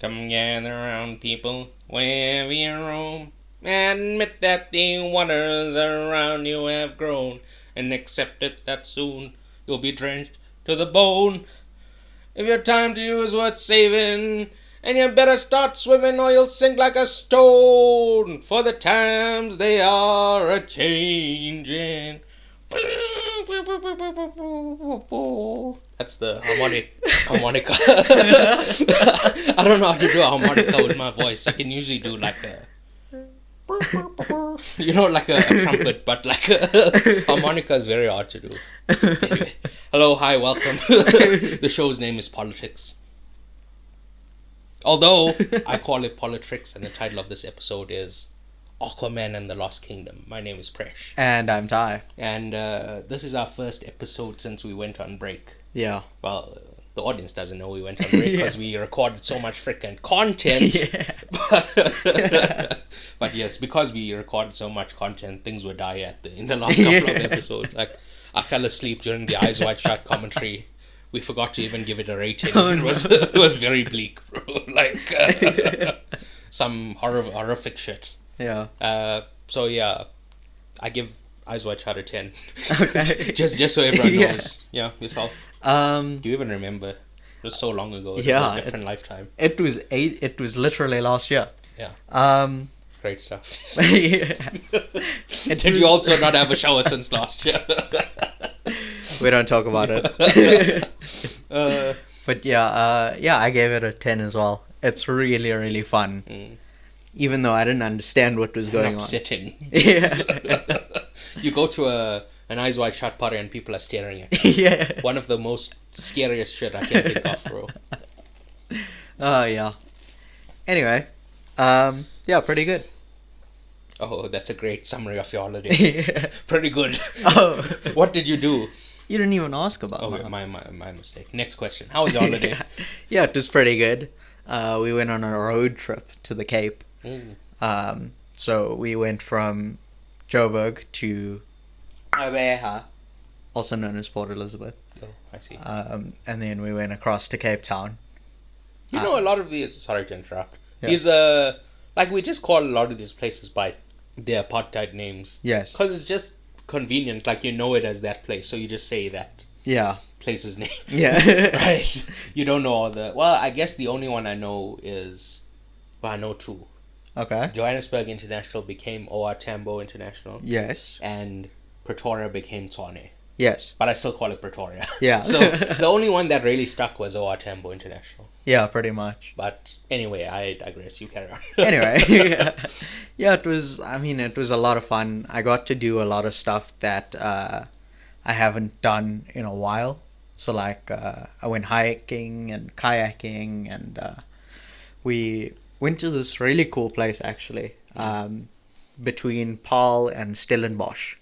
Come gather round, people, wherever you roam. Admit that the waters around you have grown, and accept it that soon you'll be drenched to the bone. If your time to you is worth saving, and you better start swimming or you'll sink like a stone, for the times they are a-changing. That's the harmonica. I don't know how to do a harmonica with my voice. I can usually do like a like a trumpet, but like a harmonica is very hard to do. Anyway, hello, hi, welcome. The show's name is Politics. Although I call it Politrix, and the title of this episode is Aquaman and the Lost Kingdom. My name is Presh. And I'm Ty. And this is our first episode since we went on break. Yeah. Well, the audience doesn't know we went on break because we recorded so much freaking content. But yes, because we recorded so much content, things would die in the last couple of episodes. Like, I fell asleep during the Eyes Wide Shut commentary. We forgot to even give it a rating. It was very bleak, bro. Like some horrific shit. Yeah. So yeah, I give Eyes Wide Shut a 10. Okay. just so everyone knows. Yeah, yourself. Do you even remember? It was so long ago. It was a different lifetime. It was literally last year. Yeah. Great stuff. Did you also not have a shower since last year? We don't talk about it. But yeah, I gave it a 10 as well. It's really, really fun. Even though I didn't understand what was going on. Upsetting. Yeah. You go to an Eyes Wide Shut party and people are staring at you. Yeah. One of the most scariest shit I can think of, bro. Yeah. Anyway, yeah, pretty good. Oh, that's a great summary of your holiday. Pretty good. Oh. What did you do? You didn't even ask about it. My mistake. Next question. How was your holiday? Yeah, it was pretty good. We went on a road trip to the Cape. So we went from Joburg to Abeha, also known as Port Elizabeth. Oh, I see. And then we went across to Cape Town. You know, a lot of these... Sorry to interrupt. Yeah. These, like, we just call a lot of these places by their apartheid names. Yes. Because it's just convenient. Like, you know it as that place, so you just say that. Yeah. Place's name. Yeah. Right. You don't know all the... Well, I guess the only one I know is... Well, I know two. Okay. Johannesburg International became OR Tambo International. Yes. And Pretoria became Tshwane. Yes. But I still call it Pretoria. Yeah. So the only one that really stuck was OR Tambo International. Yeah, pretty much. But anyway, I digress. You carry on. Anyway. Yeah, it was a lot of fun. I got to do a lot of stuff that I haven't done in a while. So like I went hiking and kayaking, and we went to this really cool place actually, between Paarl and Stellenbosch,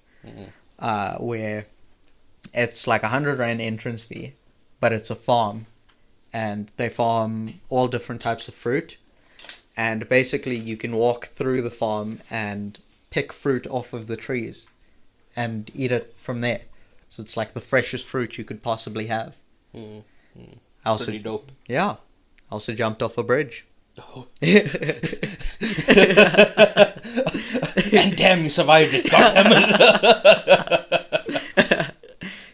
where it's like 100 Rand entrance fee, but it's a farm, and they farm all different types of fruit, and basically you can walk through the farm and pick fruit off of the trees and eat it from there. So it's like the freshest fruit you could possibly have. Pretty dope. Yeah. I also jumped off a bridge. Oh. And damn, you survived it.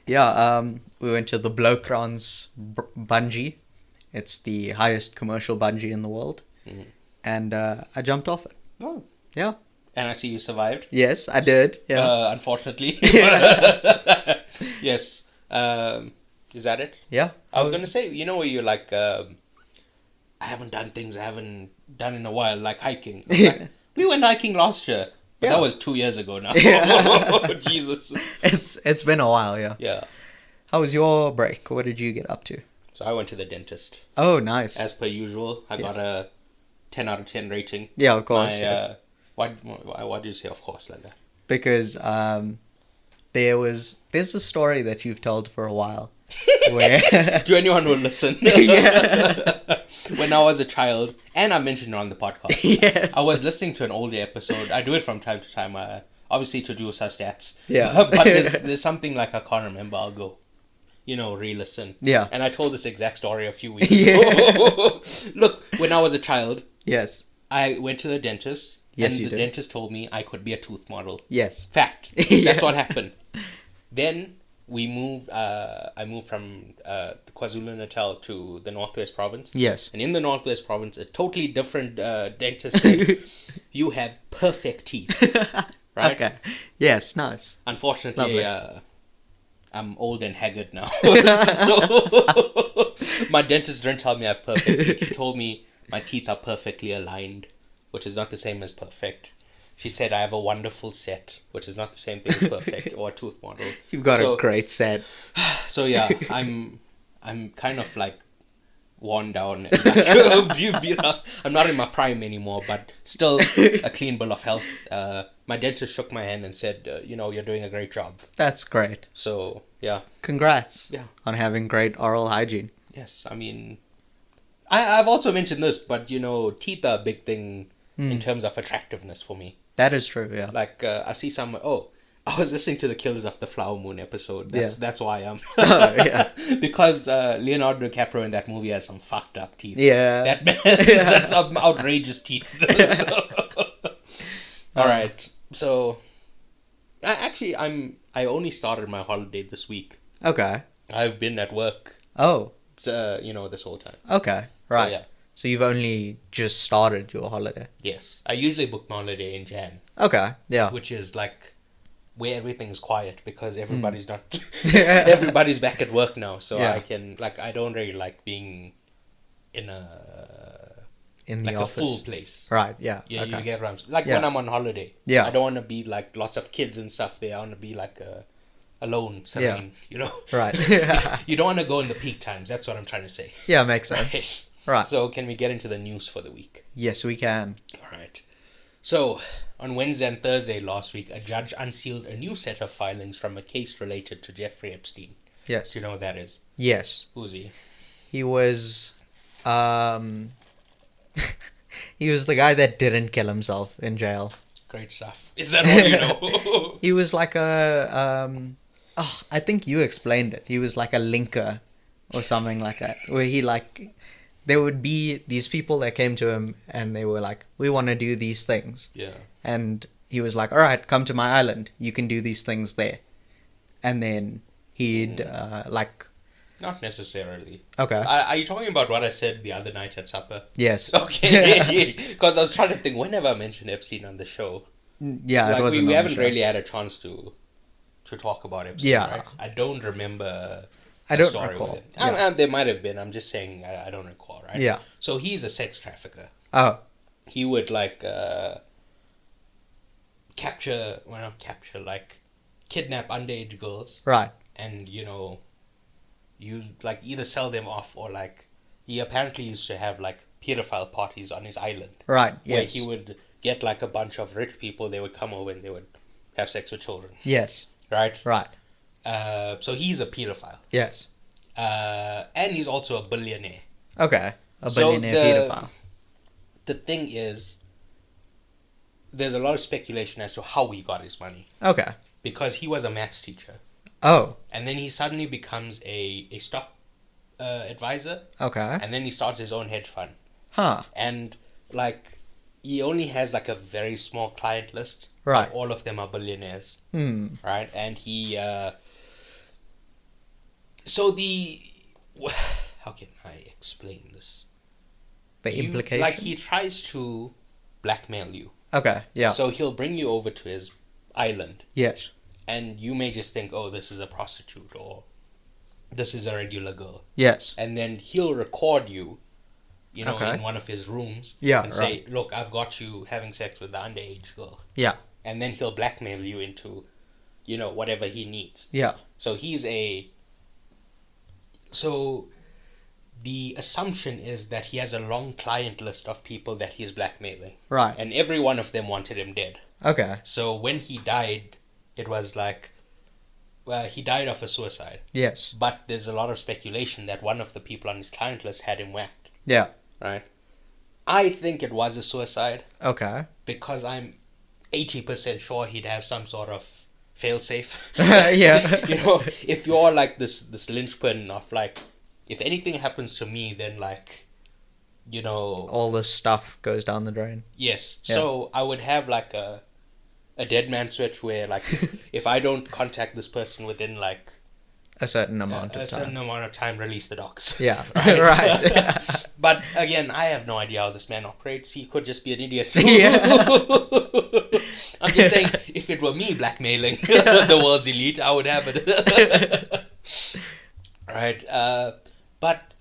Yeah, we went to the Blokrans bungee. It's the highest commercial bungee in the world. And I jumped off it. Oh. Yeah. And I see you survived. Yes, I did. Yeah. Unfortunately. Yes. Is that it? Yeah. I was going to say, you know where you're like... I haven't done things I haven't done in a while, like hiking. Like, we went hiking last year, but that was 2 years ago now. Oh, Jesus. It's been a while, yeah. Yeah. How was your break? What did you get up to? So I went to the dentist. Oh, nice. As per usual, I got a 10 out of 10 rating. Yeah, of course. Yes. Why do you say of course like that? Because there's a story that you've told for a while. Where to anyone who will listen. Yeah. When I was a child, and I mentioned it on the podcast, yes. I was listening to an older episode. I do it from time to time, obviously to do our stats. Yeah. But there's something like I can't remember. I'll go, re-listen. Yeah. And I told this exact story a few weeks ago. Look, when I was a child, Yes. I went to the dentist, Yes, and you the did. dentist told me I could be a tooth model. Yes. Fact. Yeah. That's what happened. Then we moved. I moved from KwaZulu-Natal to the Northwest Province. Yes. And in the Northwest Province, a totally different dentist said, "You have perfect teeth." Right? Okay. Yes, nice. Unfortunately, Lovely. I'm old and haggard now. So my dentist didn't tell me I have perfect teeth. She told me my teeth are perfectly aligned, which is not the same as perfect. She said I have a wonderful set, which is not the same thing as perfect or a tooth model. You've got So- a great set. So yeah, I'm kind of like worn down. And like, I'm not in my prime anymore, but still a clean bill of health. My dentist shook my hand and said, you're doing a great job. That's great. So yeah, Congrats yeah, on having great oral hygiene. yes. I mean, I've also mentioned this, but teeth are a big thing in terms of attractiveness for me. That is true, yeah. Like I see someone. Oh, I was listening to the Killers of the Flower Moon episode. That's why I'm. Oh, yeah. Because Leonardo DiCaprio in that movie has some fucked up teeth. Yeah. That man, that's some outrageous teeth. All right, so I only started my holiday this week. Okay. I've been at work, Oh, this whole time. okay. Right. So, yeah. So you've only just started your holiday. Yes, I usually book my holiday in Jan, Okay. Yeah. which is like where everything's quiet because everybody's not Yeah. everybody's back at work now, so Yeah. I can I don't really like being in a In the like office. a full place. Right. Yeah. Yeah, okay. you get what I'm like Yeah. when I'm on holiday. Yeah. I don't want to be like lots of kids and stuff there. I want to be like alone, serene. Right. You don't want to go in the peak times. That's what I'm trying to say. Yeah, makes sense. Right. Right. So can we get into the news for the week? Yes, we can. All right. So on Wednesday and Thursday last week, a judge unsealed a new set of filings from a case related to Jeffrey Epstein. Yes. Do you know who that is? Yes. Who's he? He was he was the guy that didn't kill himself in jail. Great stuff. Is that all you know? He was like a I think you explained it. He was like a linker or something like that. Where he there would be these people that came to him and they were like, "We want to do these things." Yeah. And he was like, "All right, come to my island. You can do these things there." And then he'd Not necessarily. okay. Are you talking about what I said the other night at supper? Yes. Okay. Because I was trying to think whenever I mentioned Epstein on the show. Yeah, it wasn't we on the haven't show. really had a chance to talk about Epstein. Yeah. Right? I don't remember. I a don't story recall. with it. Yeah. There might have been. I'm just saying I don't recall. Right. Yeah. So he's a sex trafficker. Oh. He would capture, well, not capture, kidnap underage girls Right. and you either sell them off or he apparently used to have pedophile parties on his island Right. where Yes. he would get a bunch of rich people. They would come over and they would have sex with children, Yes. right? Right. So he's a pedophile, Yes. and he's also a billionaire. Okay. A So billionaire pedophile. The thing is, there's a lot of speculation as to how he got his money, Okay. because he was a maths teacher Oh. and then he suddenly becomes a stock advisor, Okay. and then he starts his own hedge fund. Huh. And he only has a very small client list. Right. All of them are billionaires, Hmm. right? And he how can I explain this? The implication. He tries to blackmail you. Okay. Yeah. So he'll bring you over to his island, Yes. and you may just think, oh, this is a prostitute or this is a regular girl. Yes. And then he'll record you, Okay. in one of his rooms. Yeah, And say, look, I've got you having sex with the underage girl. Yeah. And then he'll blackmail you into, whatever he needs. Yeah. So So the assumption is that he has a long client list of people that he's blackmailing. Right. And every one of them wanted him dead. Okay. So when he died, it was he died of a suicide. Yes. But there's a lot of speculation that one of the people on his client list had him whacked. Yeah. Right? I think it was a suicide Okay. because I'm 80% sure he'd have some sort of fail-safe. Yeah. If you're this linchpin of if anything happens to me, then you know, All this stuff goes down the drain. yes. Yeah. So I would have like a dead man switch where like if I don't contact this person within like A certain amount a of certain time. amount of time, release the docs. Yeah. Right. Right. But again, I have no idea how this man operates. He could just be an idiot. Yeah. I'm just saying, if it were me blackmailing the world's elite, I would have it. Right. But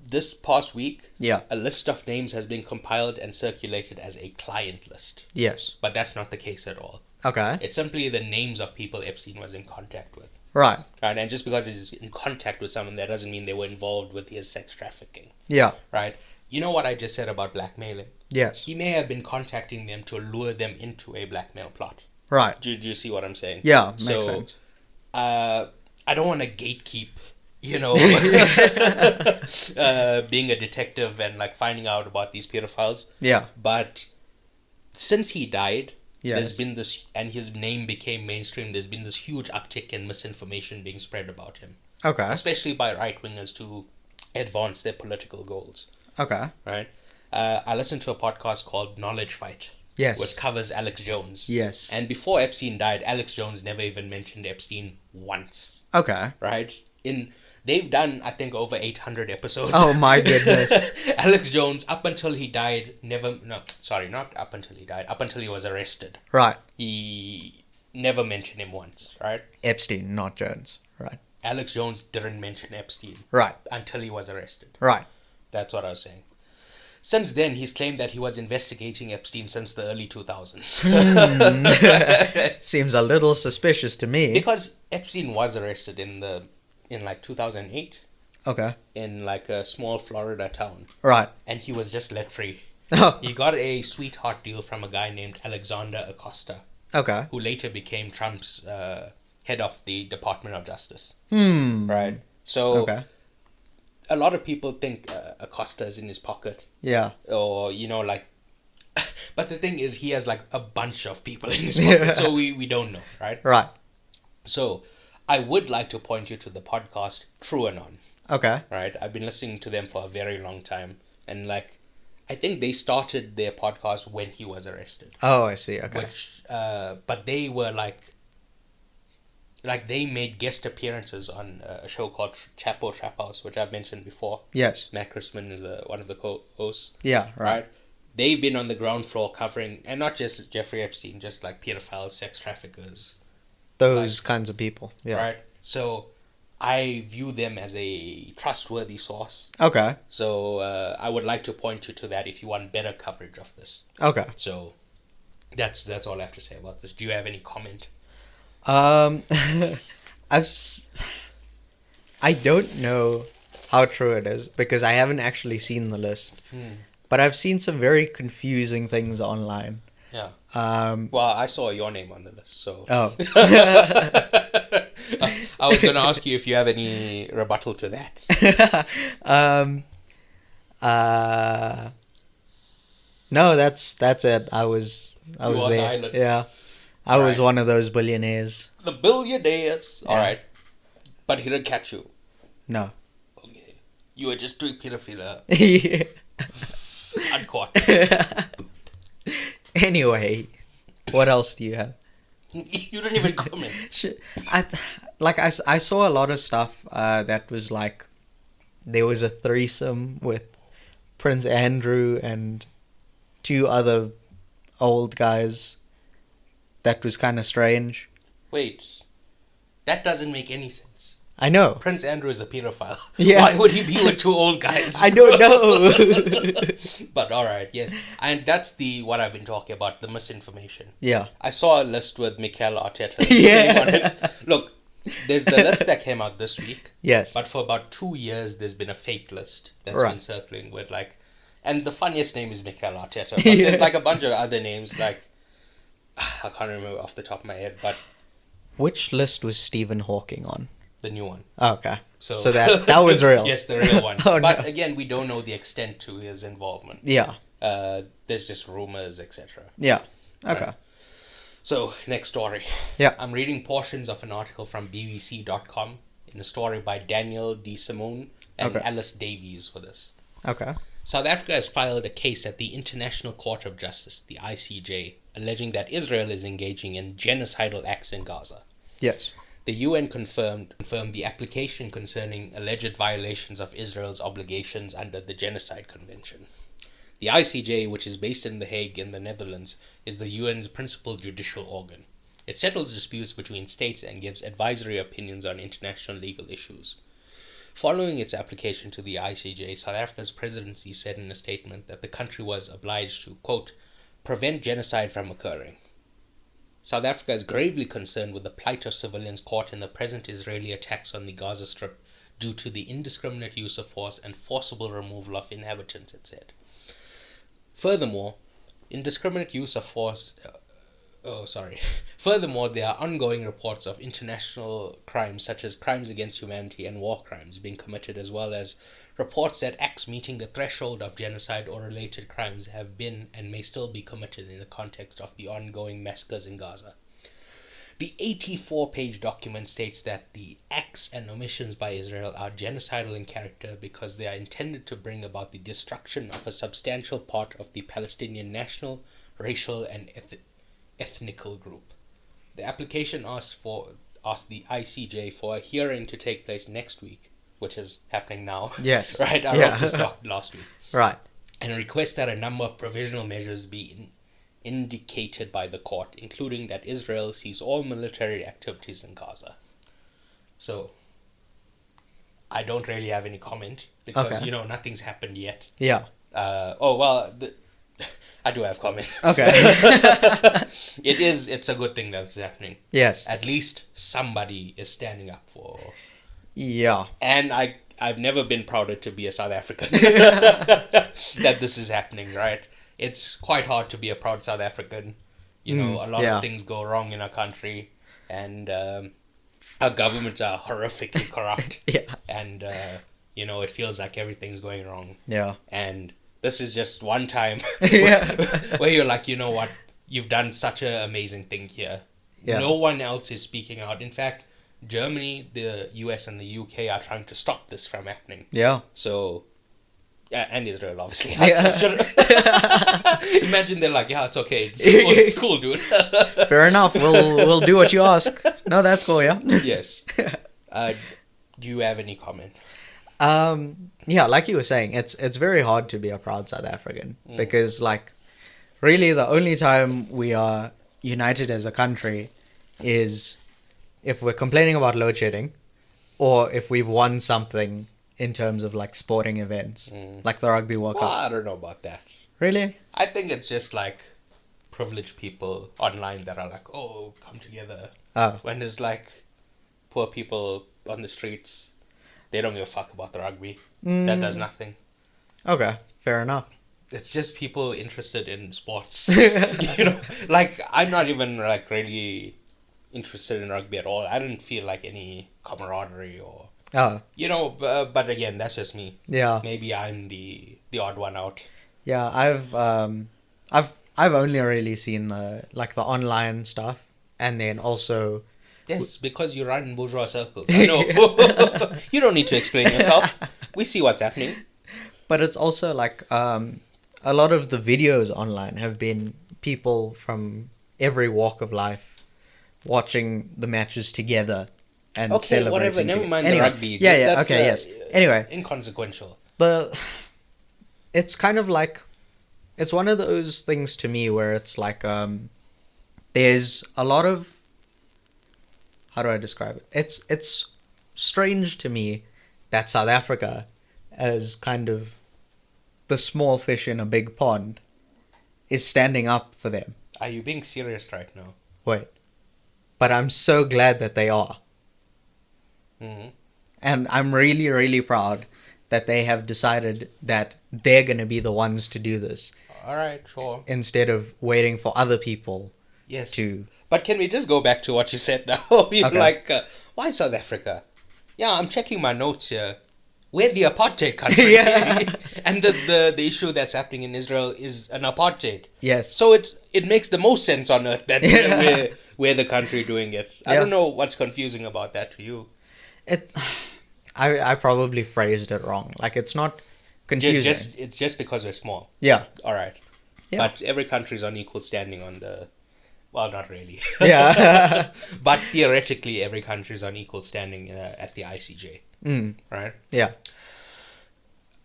this past week, Yeah. a list of names has been compiled and circulated as a client list. Yes. But that's not the case at all. Okay. It's simply the names of people Epstein was in contact with. Right. Right, and just because he's in contact with someone, that doesn't mean they were involved with his sex trafficking. Yeah. Right? You know what I just said about blackmailing? Yes. He may have been contacting them to lure them into a blackmail plot. Right. Do you see what I'm saying? Yeah. Makes So, sense. I don't want to gatekeep, you know, being a detective and like finding out about these pedophiles. Yeah. But since he died, Yes. there's been this, and his name became mainstream, there's been this huge uptick in misinformation being spread about him, Okay. especially by right-wingers to advance their political goals, Okay. right? I listened to a podcast called Knowledge Fight, Yes. which covers Alex Jones. Yes. And before Epstein died, Alex Jones never even mentioned Epstein once, Okay. right? They've done, I think, over 800 episodes. Oh my goodness. Alex Jones, up until he died, not up until he died, up until he was arrested, Right. he never mentioned him once, right? Epstein, not Jones. Right. Alex Jones didn't mention Epstein Right. until he was arrested. Right. That's what I was saying. Since then, he's claimed that he was investigating Epstein since the early 2000s. Seems a little suspicious to me. Because Epstein was arrested in like 2008 Okay. in like a small Florida town, Right. and he was just let free. Oh. He got a sweetheart deal from a guy named Alexander Acosta, Okay. who later became Trump's head of the Department of Justice. Right. So Okay. a lot of people think Acosta is in his pocket, Yeah. or like. But the thing is, he has like a bunch of people in his pocket, so we don't know, right? Right. So I would like to point you to the podcast TrueAnon, Okay. right? I've been listening to them for a very long time, and like, I think they started their podcast when he was arrested. Oh, I see. Okay. Which, but they were like they made guest appearances on a show called Chapo Trap House, which I've mentioned before. Yes. Matt Christman is one of the co-hosts. Yeah. Right. Right? They've been on the ground floor covering, and not just Jeffrey Epstein, just like pedophiles, sex traffickers, Those kinds of people. Yeah. right? So I view them as a trustworthy source. Okay. So I would like to point you to that if you want better coverage of this. Okay. So that's all I have to say about this. Do you have any comment? I don't know how true it is because I haven't actually seen the list, but I've seen some very confusing things online. Yeah. Well, I saw your name on the list, so Oh. I was going to ask you if you have any rebuttal to that. No, that's it. I was You on the there. island. Yeah. I was Right. one of those billionaires. The billionaires. Yeah. All right. But he didn't catch you. No. Okay. You were just doing pedophilia. Uncaught. Anyway, what else do you have? You didn't even comment. I saw a lot of stuff that was like there was a threesome with Prince Andrew and two other old guys. That was kind of strange. Wait. That doesn't make any sense. I know. Prince Andrew is a pedophile. Yeah. Why would he be with two old guys? I don't know. But alright, yes. And that's what I've been talking about, the misinformation. Yeah. I saw a list with Mikel Arteta's Yeah. name on it. Look, there's the list that came out this week. Yes. But for about 2 years, there's been a fake list that's Right. been circling with like... And the funniest name is Mikel Arteta. But there's like a bunch of other names like... I can't remember off the top of my head, but Which list was Stephen Hawking on? the new one. Oh, okay. So, So that one's real. Yes, the real one. Oh, But no. again, we don't know the extent to his involvement. Yeah. There's just rumors, etc. Yeah. Okay. Right. So, next story. Yeah. I'm reading portions of an article from BBC.com in a story by Daniel D. Simone and Okay. Alice Davies for this. Okay. South Africa has filed a case at the International Court of Justice, the ICJ, alleging that Israel is engaging in genocidal acts in Gaza. Yes. The UN confirmed the application concerning alleged violations of Israel's obligations under the Genocide Convention. The ICJ, which is based in The Hague in the Netherlands, is the UN's principal judicial organ. It settles disputes between states and gives advisory opinions on international legal issues. Following its application to the ICJ, South Africa's presidency said in a statement that the country was obliged to, quote, prevent genocide from occurring. South Africa is gravely concerned with the plight of civilians caught in the present Israeli attacks on the Gaza Strip due to the indiscriminate use of force and forcible removal of inhabitants, it said. Furthermore, indiscriminate use of force... Furthermore, there are ongoing reports of international crimes such as crimes against humanity and war crimes being committed, as well as reports that acts meeting the threshold of genocide or related crimes have been and may still be committed in the context of the ongoing massacres in Gaza. The 84-page document states that the acts and omissions by Israel are genocidal in character because they are intended to bring about the destruction of a substantial part of the Palestinian national, racial, and ethnical group. The application asked the ICJ for a hearing to take place next week, which is happening now. Yes. Right? I wrote this doc last week. Right. And requests that a number of provisional measures be indicated by the court, including that Israel cease all military activities in Gaza. So, I don't really have any comment because, nothing's happened yet. Yeah. I do have comment. Okay. It's a good thing that's happening. Yes. At least somebody is standing up for... Yeah. And I've never been prouder to be a South African that this is happening, right? It's quite hard to be a proud South African. A lot of things go wrong in our country, and our governments are horrifically corrupt. Yeah. And, it feels like everything's going wrong. Yeah. And this is just one time Yeah. where you're like, you know what? You've done such an amazing thing here. Yeah. No one else is speaking out. In fact, Germany, the US, and the UK are trying to stop this from happening. Yeah. So, and Israel, obviously. Yeah. Imagine they're like, yeah, it's okay. It's cool, dude. Fair enough. We'll do what you ask. No, that's cool, yeah. Yes. Do you have any comment? Yeah, like you were saying, it's very hard to be a proud South African because, like, really the only time we are united as a country is if we're complaining about load shedding or if we've won something in terms of, like, sporting events, like the Rugby World Cup. Well, I don't know about that. Really? I think it's just, like, privileged people online that are like, oh, come together. Oh. When there's, like, poor people on the streets... They don't give a fuck about the rugby. That does nothing. Okay, fair enough. It's just people interested in sports. Like, I'm not even, like, really interested in rugby at all. I didn't feel, like, any camaraderie or... Oh. But again, that's just me. Yeah. Maybe I'm the odd one out. Yeah, I've only really seen the online stuff, and then also... Yes, because you run bourgeois circles. I know. You don't need to explain yourself. We see what's happening. But it's also like a lot of the videos online have been people from every walk of life watching the matches together and celebrating. Whatever. Never mind anyway, the rugby. Yeah. Okay. Yes. Anyway, inconsequential. But it's kind of like it's one of those things to me where it's like there's a lot of... How do I describe it? It's strange to me that South Africa, as kind of the small fish in a big pond, is standing up for them. Are you being serious right now? Wait. But I'm so glad that they are. Mm-hmm. And I'm really, really proud that they have decided that they're going to be the ones to do this. All right, sure. Instead of waiting for other people to... But can we just go back to what you said now? You're like, why South Africa? Yeah, I'm checking my notes here. We're the apartheid country. Yeah. And the issue that's happening in Israel is an apartheid. Yes. So it makes the most sense on earth that we're the country doing it. I don't know what's confusing about that to you. I probably phrased it wrong. Like, it's not confusing. It's just because we're small. Yeah. All right. Yeah. But every country is on equal standing on the. Well, not really. Yeah. But theoretically, every country is on equal standing at the ICJ. Right? Yeah.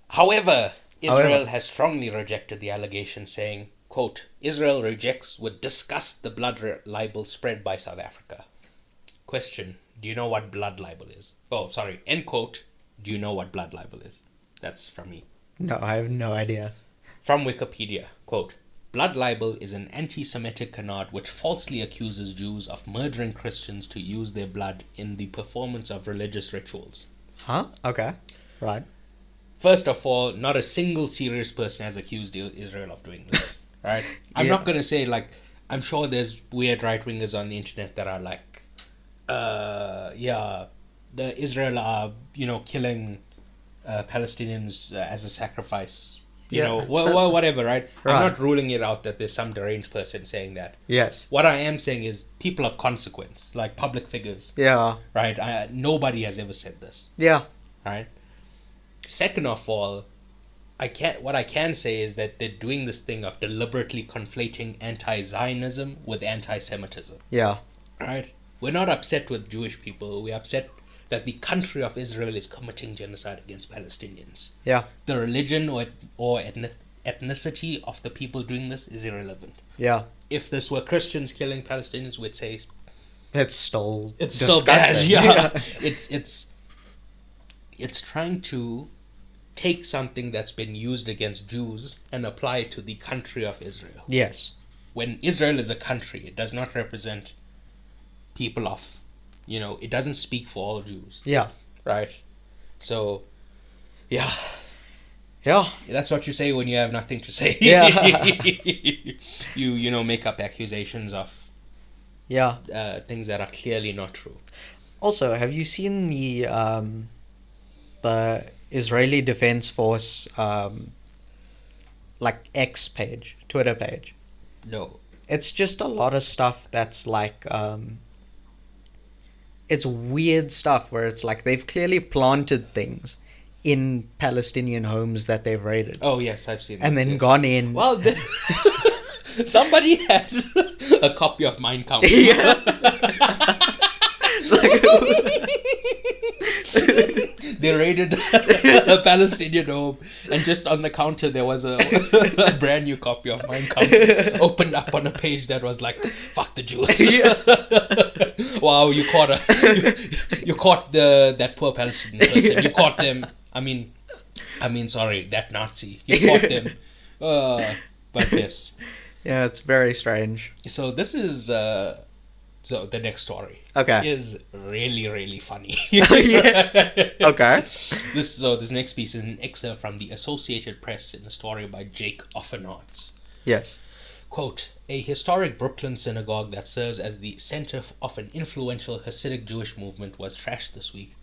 However, Israel has strongly rejected the allegation, saying, quote, Israel rejects with disgust the blood libel spread by South Africa. Question, do you know what blood libel is? Oh, sorry, end quote, do you know what blood libel is? That's from me. No, I have no idea. From Wikipedia, quote, blood libel is an anti-Semitic canard which falsely accuses Jews of murdering Christians to use their blood in the performance of religious rituals. Huh? Okay. Right. First of all, not a single serious person has accused Israel of doing this, right? I'm not going to say, like, I'm sure there's weird right-wingers on the internet that are like, the Israel are, killing Palestinians as a sacrifice, whatever, right? I'm not ruling it out that there's some deranged person saying that. Yes. What I am saying is people of consequence, like public figures. Yeah. Right? Nobody has ever said this. Yeah. Right? Second of all, what I can say is that they're doing this thing of deliberately conflating anti-Zionism with anti-Semitism. Yeah. Right? We're not upset with Jewish people. We're upset that the country of Israel is committing genocide against Palestinians. Yeah. The religion or ethnicity of the people doing this is irrelevant. Yeah. If this were Christians killing Palestinians, we'd say it's still still bad. Yeah. It's trying to take something that's been used against Jews and apply it to the country of Israel. Yes. When Israel is a country, it does not represent people of, it doesn't speak for all Jews. Yeah. Right? So, yeah. Yeah. That's what you say when you have nothing to say. Yeah. you make up accusations of things that are clearly not true. Also, have you seen the Israeli Defense Force X page, Twitter page? No. It's just a lot of stuff that's like it's weird stuff where it's like they've clearly planted things in Palestinian homes that they've raided. Oh yes, I've seen this. And then gone in. Well, somebody had a copy of Mein Kampf. Yeah. They raided a Palestinian home, and just on the counter there was a brand new copy of Mein Kampf opened up on a page that was like, "Fuck the Jews." Yeah. Wow, you caught that poor Palestinian person. You caught them. I mean, sorry, that Nazi. You caught them. But yes. Yeah, it's very strange. So this is so the next story. Okay. Is really, really funny. Okay. This next piece is an excerpt from the Associated Press in a story by Jake Offenarts. Yes. Quote, a historic Brooklyn synagogue that serves as the center of an influential Hasidic Jewish movement was trashed this week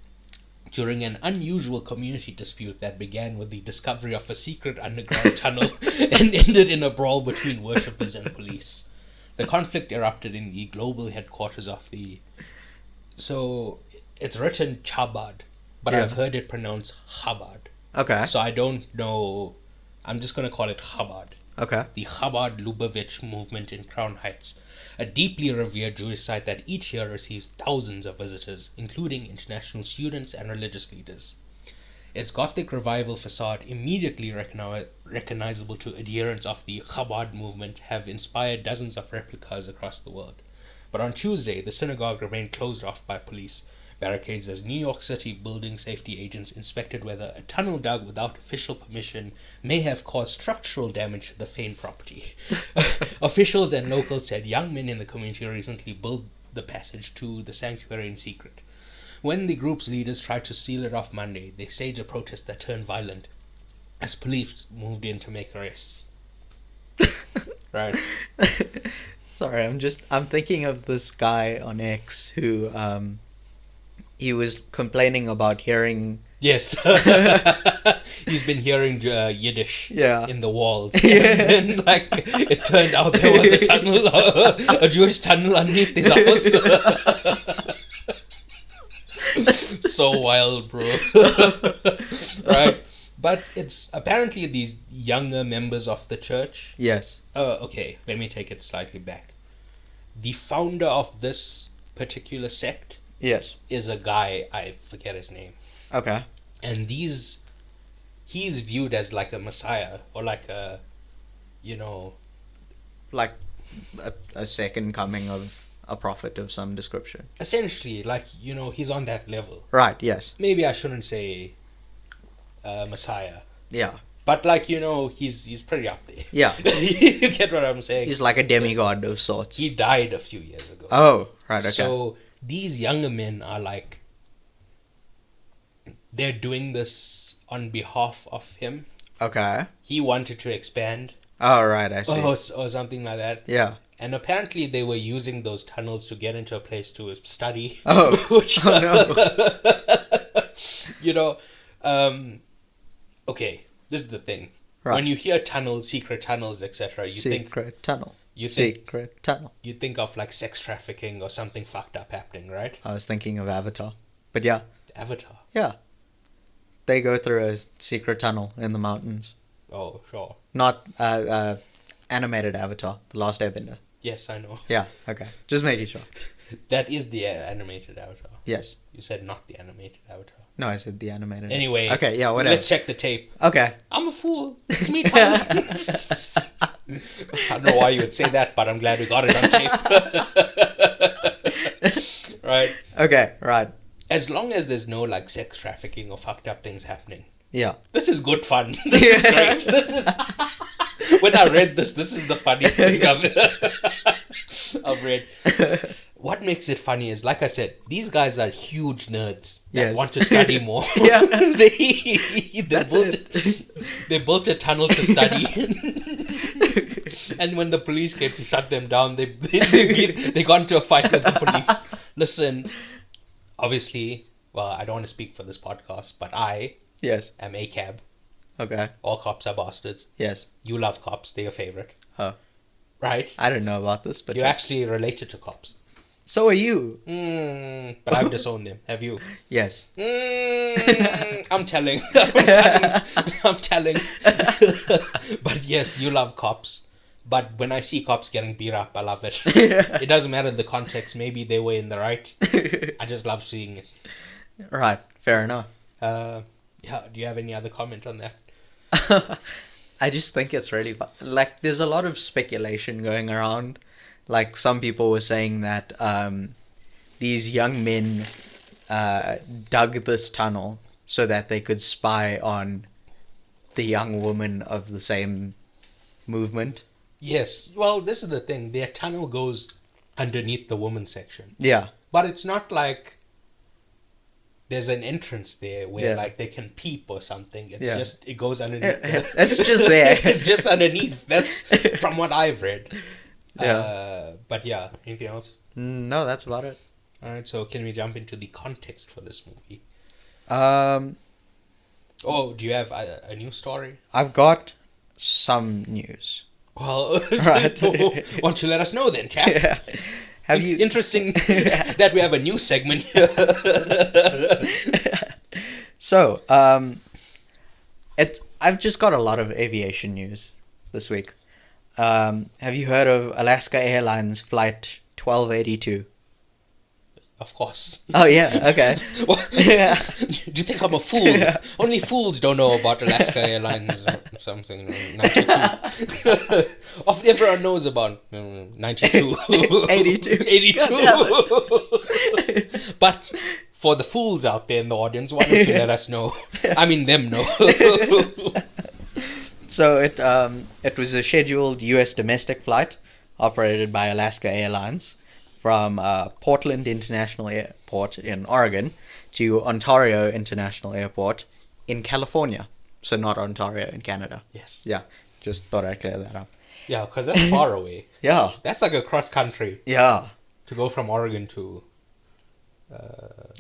during an unusual community dispute that began with the discovery of a secret underground tunnel and ended in a brawl between worshippers and police. The conflict erupted in the global headquarters of the... So, it's written Chabad, but I've heard it pronounced Chabad. Okay. So I don't know... I'm just going to call it Chabad. Okay. The Chabad Lubavitch movement in Crown Heights, a deeply revered Jewish site that each year receives thousands of visitors, including international students and religious leaders. Its Gothic revival facade, immediately recognizable to adherents of the Chabad movement, have inspired dozens of replicas across the world. But on Tuesday, the synagogue remained closed off by police barricades as New York City building safety agents inspected whether a tunnel dug without official permission may have caused structural damage to the famed property. Officials and locals said young men in the community recently built the passage to the sanctuary in secret. When the group's leaders tried to seal it off Monday, they staged a protest that turned violent as police moved in to make arrests. Right. Sorry, I'm thinking of this guy on X who he was complaining about hearing... Yes. He's been hearing Yiddish in the walls. And then, it turned out there was a tunnel, a Jewish tunnel underneath his house. So wild, bro. Right? But it's apparently these younger members of the church. Yes. Okay, let me take it slightly back. The founder of this particular sect Yes. is a guy, I forget his name. Okay. And he's viewed as like a messiah, or like a, Like a second coming of a prophet of some description. essentially, like, he's on that level. Right, yes. Maybe I shouldn't say messiah. Yeah. But, like, he's pretty up there. Yeah. You get what I'm saying? He's like a demigod of sorts. He died a few years ago. Oh, right, okay. So these younger men are like, they're doing this on behalf of him. Okay. He wanted to expand. Oh, right, I see. Or something like that. Yeah. And apparently they were using those tunnels to get into a place to study. Oh, Which, no. Okay, this is the thing. Right. When you hear tunnels, secret tunnels, etc., you Secret tunnel. think Secret tunnel. you think of like sex trafficking or something fucked up happening, right? I was thinking of Avatar. But yeah. Avatar. Yeah. They go through a secret tunnel in the mountains. Oh, sure. Not animated Avatar, The Last Airbender. Yes, I know. Yeah, okay. Just making sure. That is the animated Avatar. Yes. You said not the animated Avatar. No, I said the animated. Anyway. Okay, yeah, whatever. Let's check the tape. Okay. I'm a fool. It's me, Tyler. I don't know why you would say that, but I'm glad we got it on tape. Right. Okay, right. As long as there's no like sex trafficking or fucked up things happening. Yeah. This is good fun. This is great. When I read this is the funniest thing I've read. What makes it funny is, like I said, these guys are huge nerds that want to study more. Yeah. They built a tunnel to study. And when the police came to shut them down, they got into a fight with the police. Listen, obviously, well, I don't want to speak for this podcast, but I Yes. am a cab. Okay. All cops are bastards. Yes. You love cops. They're your favorite. Oh. Right? I don't know about this, but You're yeah. actually related to cops. So are you. But I've disowned them. Have you? Yes. I'm telling. I'm telling. But yes, you love cops. But when I see cops getting beat up, I love it. It doesn't matter the context. Maybe they were in the right. I just love seeing it. Right. Fair enough. Yeah. Do you have any other comment on that? I just think it's really fun. Like, there's a lot of speculation going around. Like, some people were saying that these young men dug this tunnel so that they could spy on the young woman of the same movement. Yes. Well, this is the thing. Their tunnel goes underneath the women's section. Yeah. But it's not like there's an entrance there where like they can peep or something. It's just, it goes underneath. It's just there. It's just underneath. That's from what I've read. Yeah. But yeah, anything else? No, that's about it. Alright, so can we jump into the context for this movie? Um, Oh, do you have a news story? I've got some news. Well, Right. why don't you let us know then, chap? Yeah. Have you... Interesting that we have a news segment here. So, I've just got a lot of aviation news this week. Have you heard of Alaska Airlines Flight 1282? Of course. Oh, yeah, okay. What? Yeah. Do you think I'm a fool? Yeah. Only fools don't know about Alaska Airlines or something. 92. Everyone knows about 92. 82. 82. But for the fools out there in the audience, why don't you let us know? I mean, them know. So it was a scheduled U.S. domestic flight operated by Alaska Airlines from Portland International Airport in Oregon to Ontario International Airport in California. So not Ontario in Canada. Yes. Yeah, just thought I'd clear that up. Yeah, because that's far away. Yeah. That's like a cross country Yeah. to go from Oregon to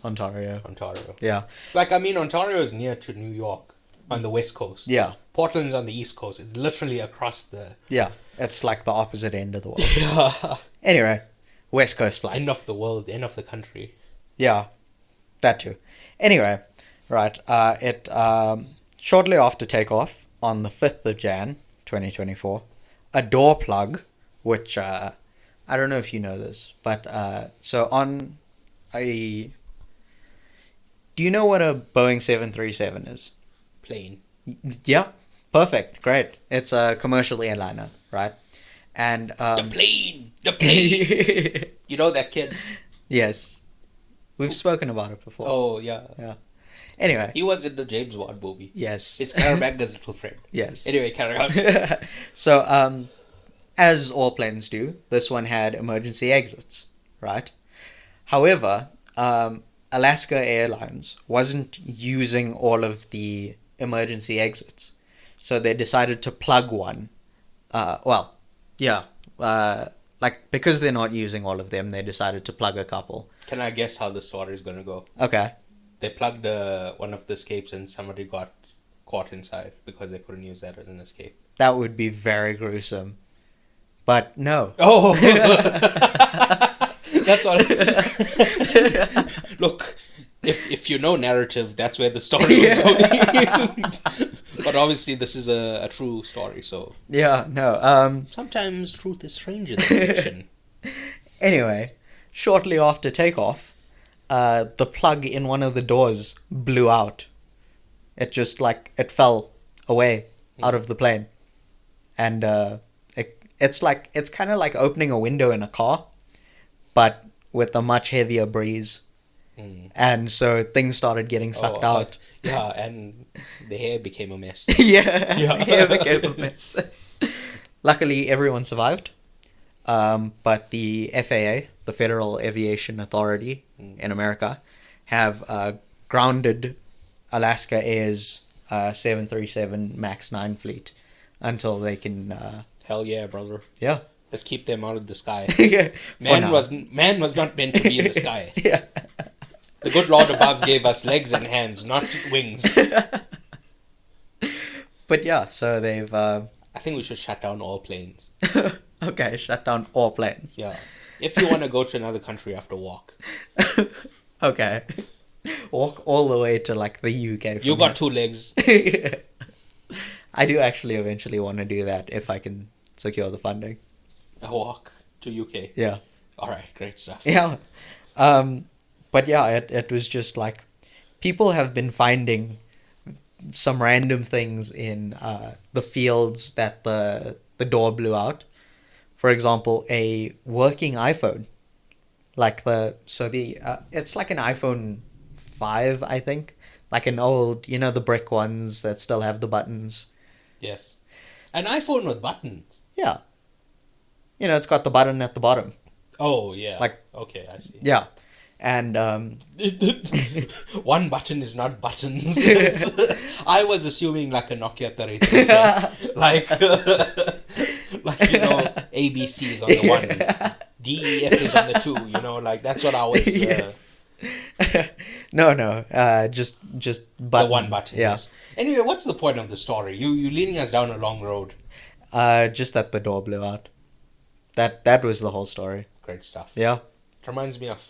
Ontario. Ontario. Yeah. Like, I mean, Ontario is near to New York on the west coast. Yeah. Portland's on the east coast. It's literally across the... Yeah. It's like the opposite end of the world. Yeah. Anyway, West Coast flight. End of the world, end of the country. Yeah, that too. Anyway, right. It Shortly after takeoff, on the 5th of Jan, 2024, a door plug, which I don't know if you know this, but so on a... Do you know what a Boeing 737 is? Plane. Yeah, perfect, great. It's a commercial airliner, right? And The plane! The plane! You know that kid? Yes, we've spoken about it before. Oh, yeah. Yeah. Anyway. He was in the James Bond movie. Yes. His Carabagga's little friend. Yes. Anyway, carry on. So, as all planes do, this one had emergency exits, right? However, Alaska Airlines wasn't using all of the emergency exits, so they decided to plug one. Because they're not using all of them, they decided to plug a couple. Can I guess how the story is going to go? Okay. They plugged one of the escapes and somebody got caught inside because they couldn't use that as an escape. That would be very gruesome. But no. Oh! That's all. Look, if you know narrative, that's where the story was going. But obviously, this is a true story, so... Yeah, no. Sometimes truth is stranger than fiction. Anyway, shortly after takeoff, the plug in one of the doors blew out. It just, it fell away out of the plane. And it's kind of like opening a window in a car, but with a much heavier breeze. And so things started getting sucked out. Yeah, and the hair became a mess. Yeah, hair became a mess. Luckily, everyone survived. But the FAA, the Federal Aviation Authority in America, have grounded Alaska Air's 737 MAX 9 fleet until they can... Hell yeah, brother. Yeah. Let's keep them out of the sky. Yeah, Man was not meant to be in the sky. Yeah. The good Lord above gave us legs and hands, not wings. But yeah, so they've... I think we should shut down all planes. Okay, shut down all planes. Yeah. If you want to go to another country, you have to walk. Okay. Walk all the way to, the UK. You got 2 legs. I do actually eventually want to do that if I can secure the funding. A walk to UK. Yeah. Alright, great stuff. Yeah. But yeah, it was just people have been finding some random things in the fields that the door blew out. For example, a working iPhone. It's like an iPhone 5, I think. Like an old, the brick ones that still have the buttons. Yes. An iPhone with buttons? Yeah. It's got the button at the bottom. Oh, yeah. Okay, I see. Yeah. And one button is not buttons. I was assuming a Nokia 3310. ABC is on the one, DEF is on the 2. That's what I was. No. Just button. The one button. Yeah. Yes. Anyway, what's the point of the story? You leading us down a long road. Just that the door blew out. That was the whole story. Great stuff. Yeah. It reminds me of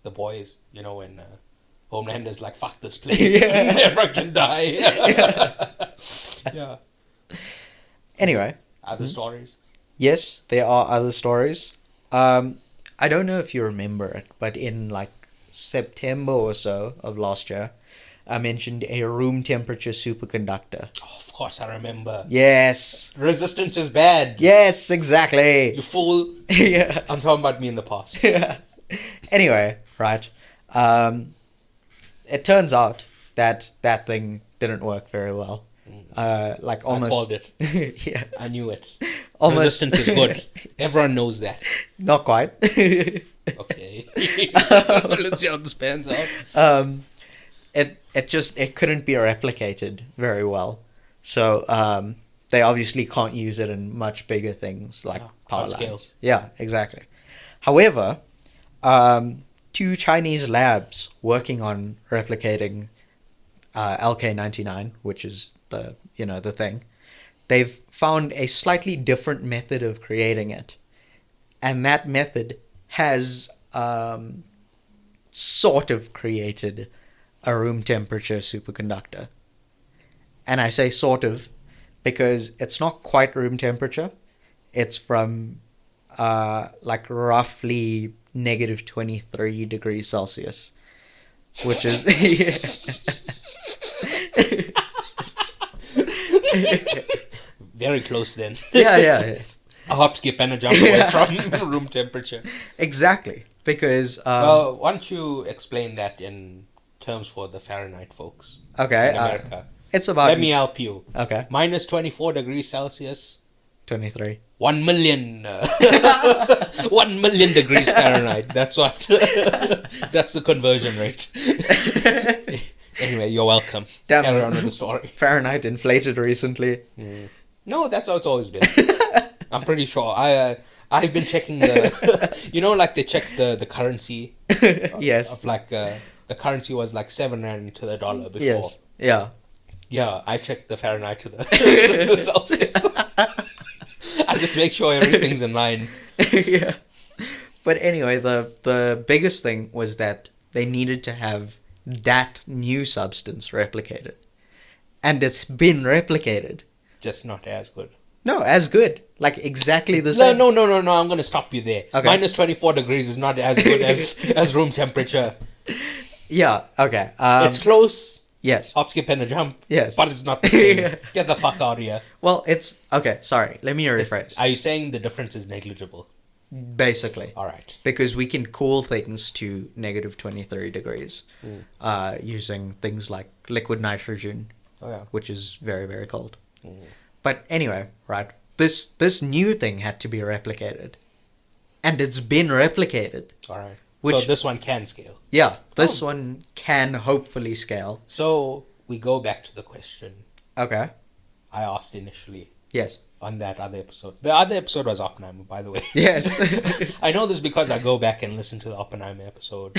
The Boys, when Homelander's like, fuck this plane, everyone can die. Yeah. Anyway. Other stories? Yes, there are other stories. I don't know if you remember it, but in September or so of last year, I mentioned a room temperature superconductor. Oh, of course I remember. Yes. Resistance is bad. Yes, exactly. You fool. Yeah. I'm talking about me in the past. Yeah. Anyway, right. It turns out that thing didn't work very well. Almost. I called it. Yeah. I knew it. Almost. Resistance is good. Everyone knows that. Not quite. Okay. Let's see how this pans out. It couldn't be replicated very well. So they obviously can't use it in much bigger things like power lines. Scales. Yeah, exactly. However, 2 Chinese labs working on replicating LK99, which is the thing, they've found a slightly different method of creating it. And that method has sort of created a room temperature superconductor. And I say sort of because it's not quite room temperature. It's from like roughly negative 23 degrees Celsius, which is Very close then. yeah, yes. A hop, skip, and a jump away from room temperature. Exactly, because Why don't you explain that in terms for the Fahrenheit folks okay, in America? it's about Let me help you. okay, Minus 24 degrees Celsius. 23. 1 million. 1 million degrees Fahrenheit. That's what. That's the conversion rate. Anyway, you're welcome. Damn. Carry on with the story. Fahrenheit inflated recently. No, that's how it's always been. I'm pretty sure. I've been checking the. Like they check the currency. Yes. Of like the currency was like 7 rand to the dollar before. Yes. Yeah. Yeah, I checked the Fahrenheit to the Celsius. I just make sure everything's in line. Yeah. But anyway, the biggest thing was that they needed to have that new substance replicated. And it's been replicated. Just not as good. No, as good. Like exactly the same. No. I'm going to stop you there. Okay. Minus 24 degrees is not as good as room temperature. Yeah, okay. It's close. Yes. Hop, skip, and a jump. Yes. But it's not the same. Get the fuck out of here. Well, it's... Okay, sorry. Let me rephrase. Are you saying the difference is negligible? Basically. All right. Because we can cool things to negative 23 degrees using things like liquid nitrogen, which is very, very cold. But anyway, right, this new thing had to be replicated. And it's been replicated. All right. Which, so this one can scale. Yeah, this one can hopefully scale. So we go back to the question Okay. I asked initially. Yes. On that other episode. The other episode was Oppenheimer, by the way. Yes. I know this because I go back and listen to the Oppenheimer episode.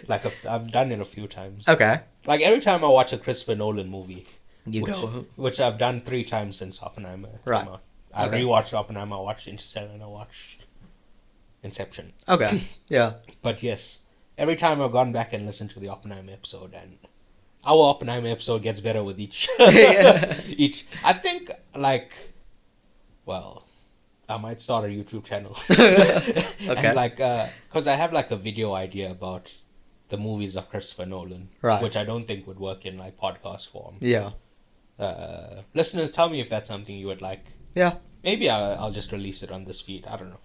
Like, I've done it a few times. Okay. Like, every time I watch a Christopher Nolan movie, go. which I've done 3 times since Oppenheimer Right. came out. I rewatched Oppenheimer, I watched Interstellar, and I watched Inception. Okay. Yeah. But yes, every time I've gone back and listened to the Oppenheimer episode, and our Oppenheimer episode gets better with each. Each. I think, like, well, I might start a YouTube channel. Okay. And like, because I have like a video idea about the movies of Christopher Nolan, Right. which I don't think would work in like podcast form. Yeah. Listeners, tell me if that's something you would like. Yeah. Maybe I'll just release it on this feed. I don't know.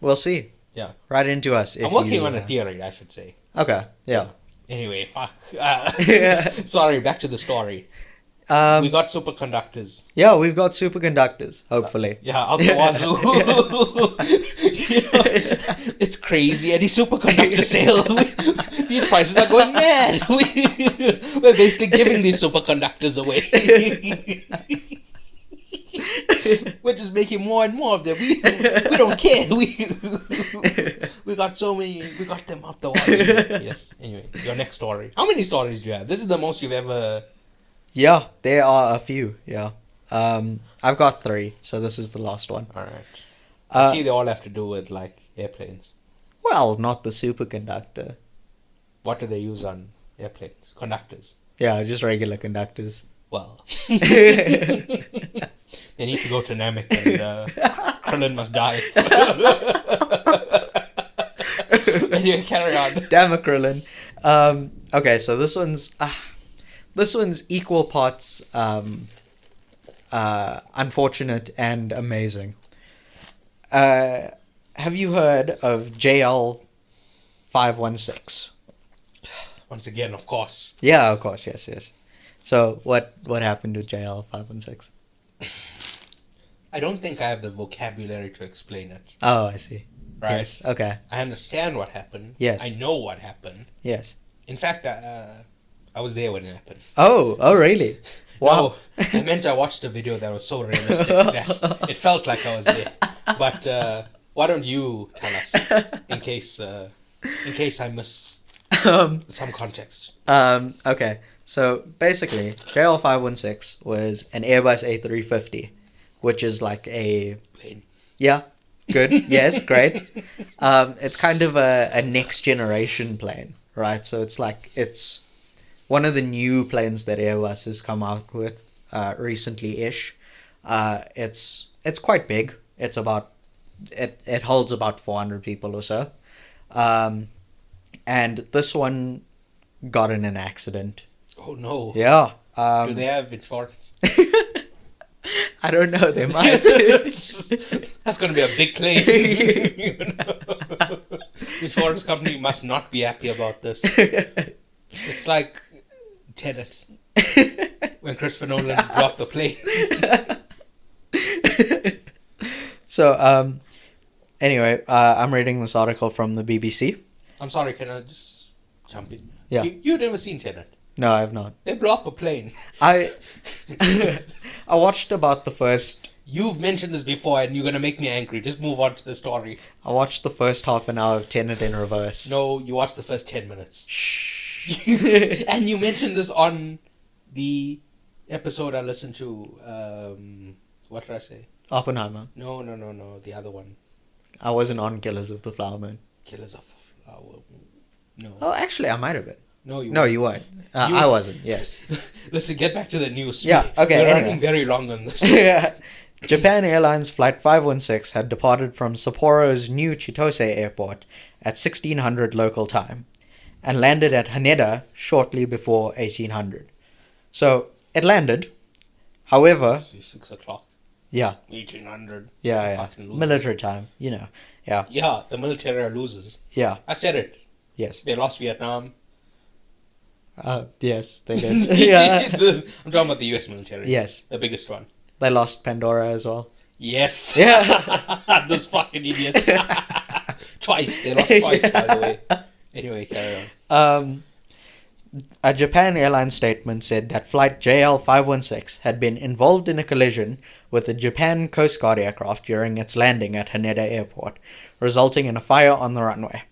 We'll see. Yeah. Write into us. If I'm working you, on a theory, I should say. Okay. Yeah. Anyway, fuck. Sorry, back to the story. We got superconductors. Yeah, we've got superconductors, hopefully. Yeah, out the wazoo. It's crazy. Any superconductor sale, these prices are going mad. We're basically giving these superconductors away. We're just making more and more of them. We don't care. We got so many. We got them out the wazoo. Yes. Anyway, your next story. How many stories do you have? This is the most you've ever... Yeah, there are a few, yeah. I've got 3, so this is the last one. Alright. I see they all have to do with, like, airplanes. Well, not the superconductor. What do they use on airplanes? Conductors. Yeah, just regular conductors. Well. They need to go to Namek and Krillin must die. Anyway, carry on. Damn it, Krillin. Okay, so this one's equal parts unfortunate and amazing. Have you heard of JL 516? Once again, of course. Yeah, of course, yes. So what happened to JL 516? I don't think I have the vocabulary to explain it. Oh, I see. Right. Yes, okay. I understand what happened. Yes. I know what happened. Yes. In fact, I was there when it happened. Oh, really? Wow. No, I meant I watched a video that was so realistic that it felt like I was there. But why don't you tell us in case I miss some context? Okay. So basically, JL516 was an Airbus A350, which is like a Plane. Yeah. Good. Yes. Great. It's kind of a next generation plane, right? So it's one of the new planes that Airbus has come out with. recently-ish. It's quite big. It's about it holds about 400 people or so. And this one got in an accident. Oh no. Yeah. Do they have insurance? I don't know. They might. That's going to be a big claim. Insurance company must not be happy about this. It's like Tenet when Christopher Nolan dropped the plane. So, anyway, I'm reading this article from the BBC. I'm sorry, can I just jump in? Yeah. You've never seen Tenet? No, I've not. They blow up a plane. I watched about the first. You've mentioned this before and you're going to make me angry. Just move on to the story. I watched the first half an hour of Tenet in reverse. No, you watched the first 10 minutes. Shh. And you mentioned this on the episode I listened to. What did I say? Oppenheimer. No, the other one. I wasn't on Killers of the Flower Moon. Killers of Flower. No. Oh, actually, I might have been. No, you weren't. I wasn't, yes. Listen, get back to the news. Yeah, okay. We're running very long on this. Japan Airlines Flight 516 had departed from Sapporo's new Chitose airport at 1600 local time and landed at Haneda shortly before 1800. So, it landed. However... 6 o'clock. Yeah. 1800. Yeah. Military time, Yeah. Yeah, the military are losers. Yeah. I said it. Yes. They lost Vietnam. Yes, they did. Yeah. I'm talking about the US military. Yes. The biggest one. They lost Pandora as well. Yes. Yeah. Those fucking idiots. Twice. They lost twice, by the way. Anyway, carry on. A Japan Airlines statement said that flight JL516 had been involved in a collision with a Japan Coast Guard aircraft during its landing at Haneda Airport, resulting in a fire on the runway.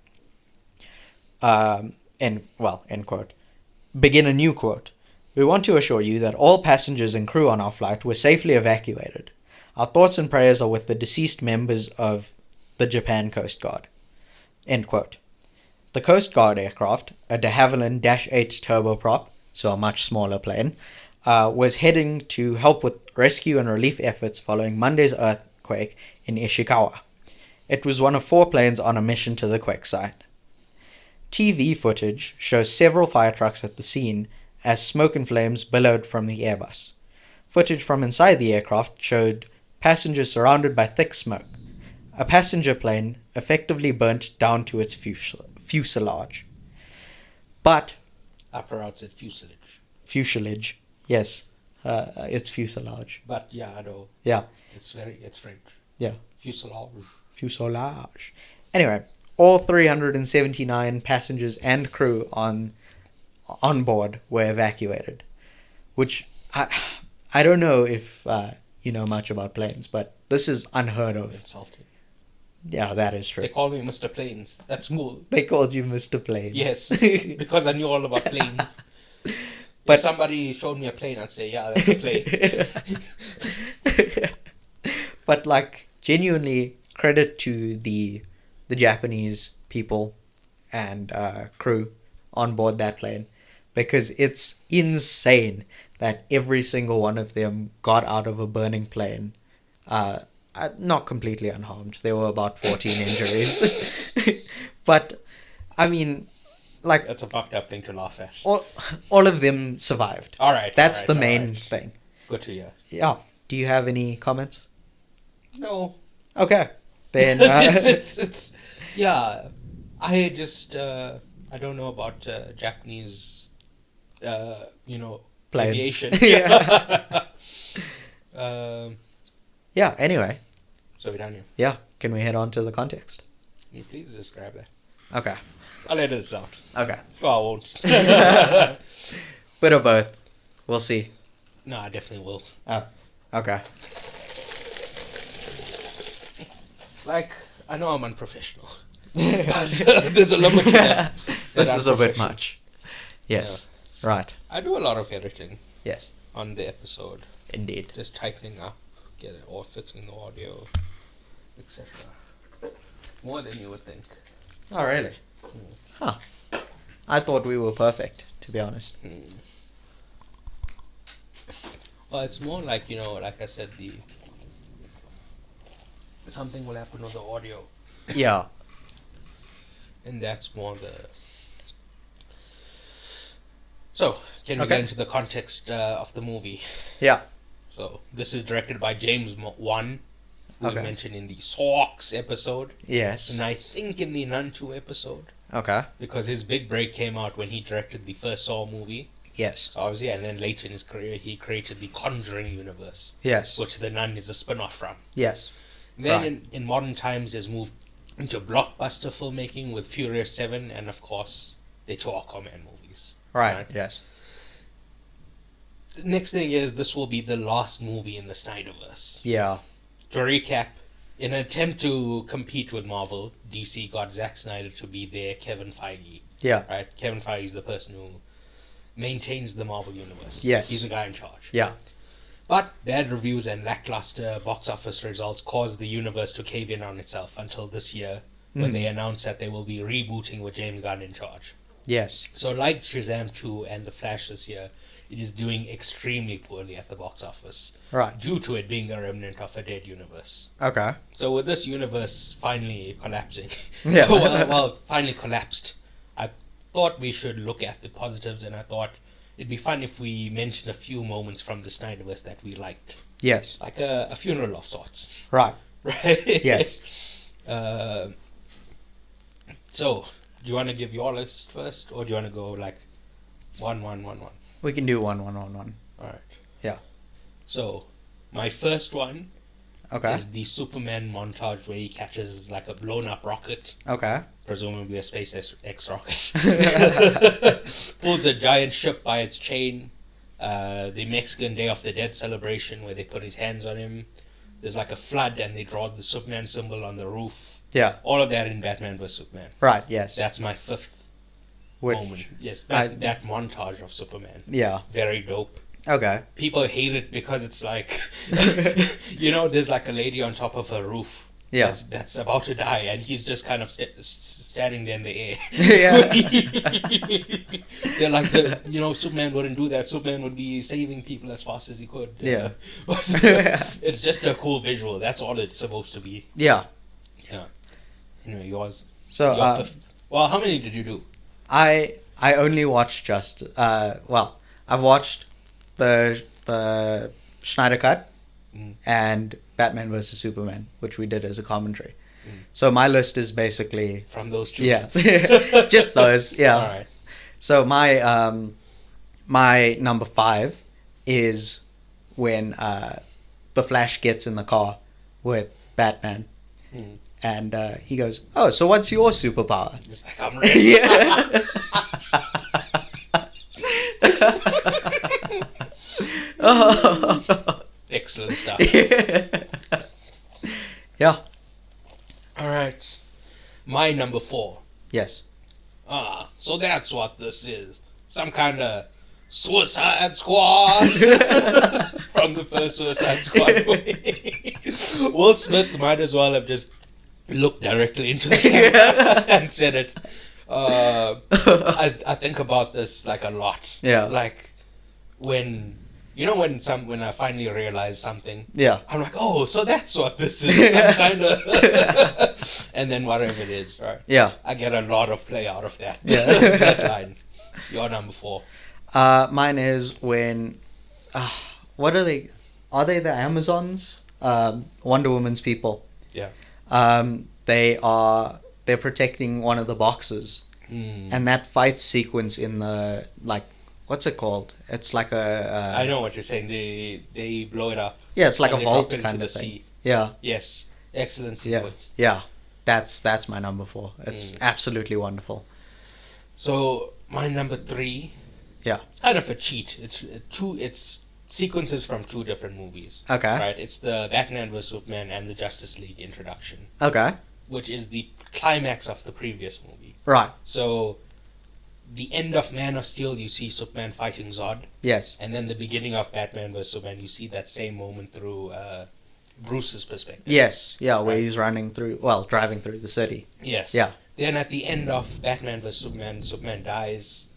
End quote. Begin a new quote. We want to assure you that all passengers and crew on our flight were safely evacuated. Our thoughts and prayers are with the deceased members of the Japan Coast Guard. End quote. The Coast Guard aircraft, a de Havilland Dash 8 turboprop, so a much smaller plane, was heading to help with rescue and relief efforts following Monday's earthquake in Ishikawa. It was one of 4 planes on a mission to the quake site. TV footage shows several fire trucks at the scene as smoke and flames billowed from the Airbus. Footage from inside the aircraft showed passengers surrounded by thick smoke. A passenger plane effectively burnt down to its fuselage. But... I pronounced it fuselage. Fuselage, yes. It's fuselage. But yeah, I know. Yeah. It's French. Yeah. Fuselage. Anyway, all 379 passengers and crew on board were evacuated, which I don't know if you know much about planes, but this is unheard of. Insulting. Yeah, that is true. They call me Mr. Planes. That's cool. They called you Mr. Planes. Yes, because I knew all about planes. But if somebody showed me a plane, I'd say, yeah, that's a plane. But like, genuinely, credit to the Japanese people and crew on board that plane, because it's insane that every single one of them got out of a burning plane not completely unharmed. There were about 14 injuries. But, I mean, like... That's a fucked up thing to laugh at. All of them survived. Alright. That's the main thing. Good to hear. Yeah. Do you have any comments? No. Okay. Then... it's yeah. I just... I don't know about Japanese... planes. Aviation. Yeah, anyway. So we're done here. Yeah. Can we head on to the context? Can you please describe that? Okay. I'll edit this out. Okay. Well, I won't. Bit of both. We'll see. No, I definitely will. Oh. Okay. Like, I know I'm unprofessional. But there's a limit to that. This is a bit much. Yes. Yeah. Right. I do a lot of editing. Yes. On the episode. Indeed. Just tightening up, get it, or fixing the audio, etc. More than you would think. Oh, really? Huh. I thought we were perfect, to be honest. Well, it's more like, like I said, something will happen with the audio, Yeah. and that's more the. So, can we Okay. get into the context of the movie? Yeah. So, this is directed by James Wan, who we Okay. mentioned in the Socks episode, Yes. and I think in the Nun 2 episode, Okay. because his big break came out when he directed the first Saw movie. Yes. So obviously, and then later in his career, he created the Conjuring universe, Yes. which The Nun is a spin-off from. Yes. Then Right. in modern times, has moved into blockbuster filmmaking with Furious 7 and, of course, the two Aquaman movies. Right. Yes. The next thing is, this will be the last movie in the Snyderverse. Yeah. To recap, in an attempt to compete with Marvel, DC got Zack Snyder to be their Kevin Feige. Yeah. Right? Kevin Feige is the person who maintains the Marvel Universe. Yes. He's the guy in charge. Yeah. But bad reviews and lackluster box office results caused the universe to cave in on itself until this year, when they announced that they will be rebooting with James Gunn in charge. Yes. So like Shazam 2 and The Flash this year, it is doing extremely poorly at the box office, Right. due to it being a remnant of a dead universe. Okay. So with this universe finally collapsing, Yeah. well, finally collapsed, I thought we should look at the positives, and I thought it'd be fun if we mentioned a few moments from the Snyderverse that we liked. Yes. Like a funeral of sorts. Right. Right? Yes. So, do you want to give your list first, or do you want to go like 1, 1, 1, 1? We can do 1, 1, 1, 1. Alright. Yeah. So, my first one Okay. is the Superman montage where he catches like a blown up rocket, Okay. presumably a SpaceX rocket, pulls a giant ship by its chain, the Mexican Day of the Dead celebration where they put his hands on him, there's like a flood and they draw the Superman symbol on the roof, Yeah. all of that in Batman vs Superman. Right. Yes. That's my fifth Which. moment. Yes, I- that montage of Superman. Yeah. Very dope. Okay. People hate it because it's like, there's like a lady on top of her roof. Yeah. That's about to die, and he's just kind of standing there in the air. Yeah. They're like, Superman wouldn't do that. Superman would be saving people as fast as he could. Yeah. But it's just a cool visual. That's all it's supposed to be. Yeah. Yeah. Anyway, yours. So Your fifth. Well, how many did you do? I only watched just I've watched the Schneider Cut and Batman vs Superman, which we did as a commentary. So my list is basically From those two? yeah, just those. Yeah. All right. So my number 5 is when the Flash gets in the car with Batman, and he goes, "Oh, so what's your superpower?" It's like, I'm rich. Yeah. Excellent stuff. Yeah. All right. My number 4. Yes. So that's what this is. Some kind of Suicide Squad from the first Suicide Squad movie. Will Smith might as well have just looked directly into the camera and said it. I think about this like a lot. Yeah. Like when I finally realize something. Yeah. I'm like, oh, so that's what this is. Some kind of and then whatever it is, right? Yeah. I get a lot of play out of that. Yeah. That line. Your number 4. Mine is when, what are they? Are they the Amazons? Wonder Woman's people. Yeah. They're protecting one of the boxes, and that fight sequence in the what's it called? It's like a. I know what you're saying. They blow it up. Yeah, it's like and a they drop vault it into kind the of thing. sea. Yeah. Yes. Excellent Yeah. sequence. Yeah. That's my number 4. It's absolutely wonderful. So my number 3. Yeah. It's kind of a cheat. It's sequences from 2 different movies. Okay. Right. It's the Batman vs Superman and the Justice League introduction, Okay. which is the climax of the previous movie. Right. So, the end of Man of Steel, you see Superman fighting Zod, Yes. and then the beginning of Batman vs Superman, you see that same moment through Bruce's perspective. Yes. Yeah. Where Right. he's driving through the city. Yes. Yeah. Then at the end of Batman vs Superman, Superman dies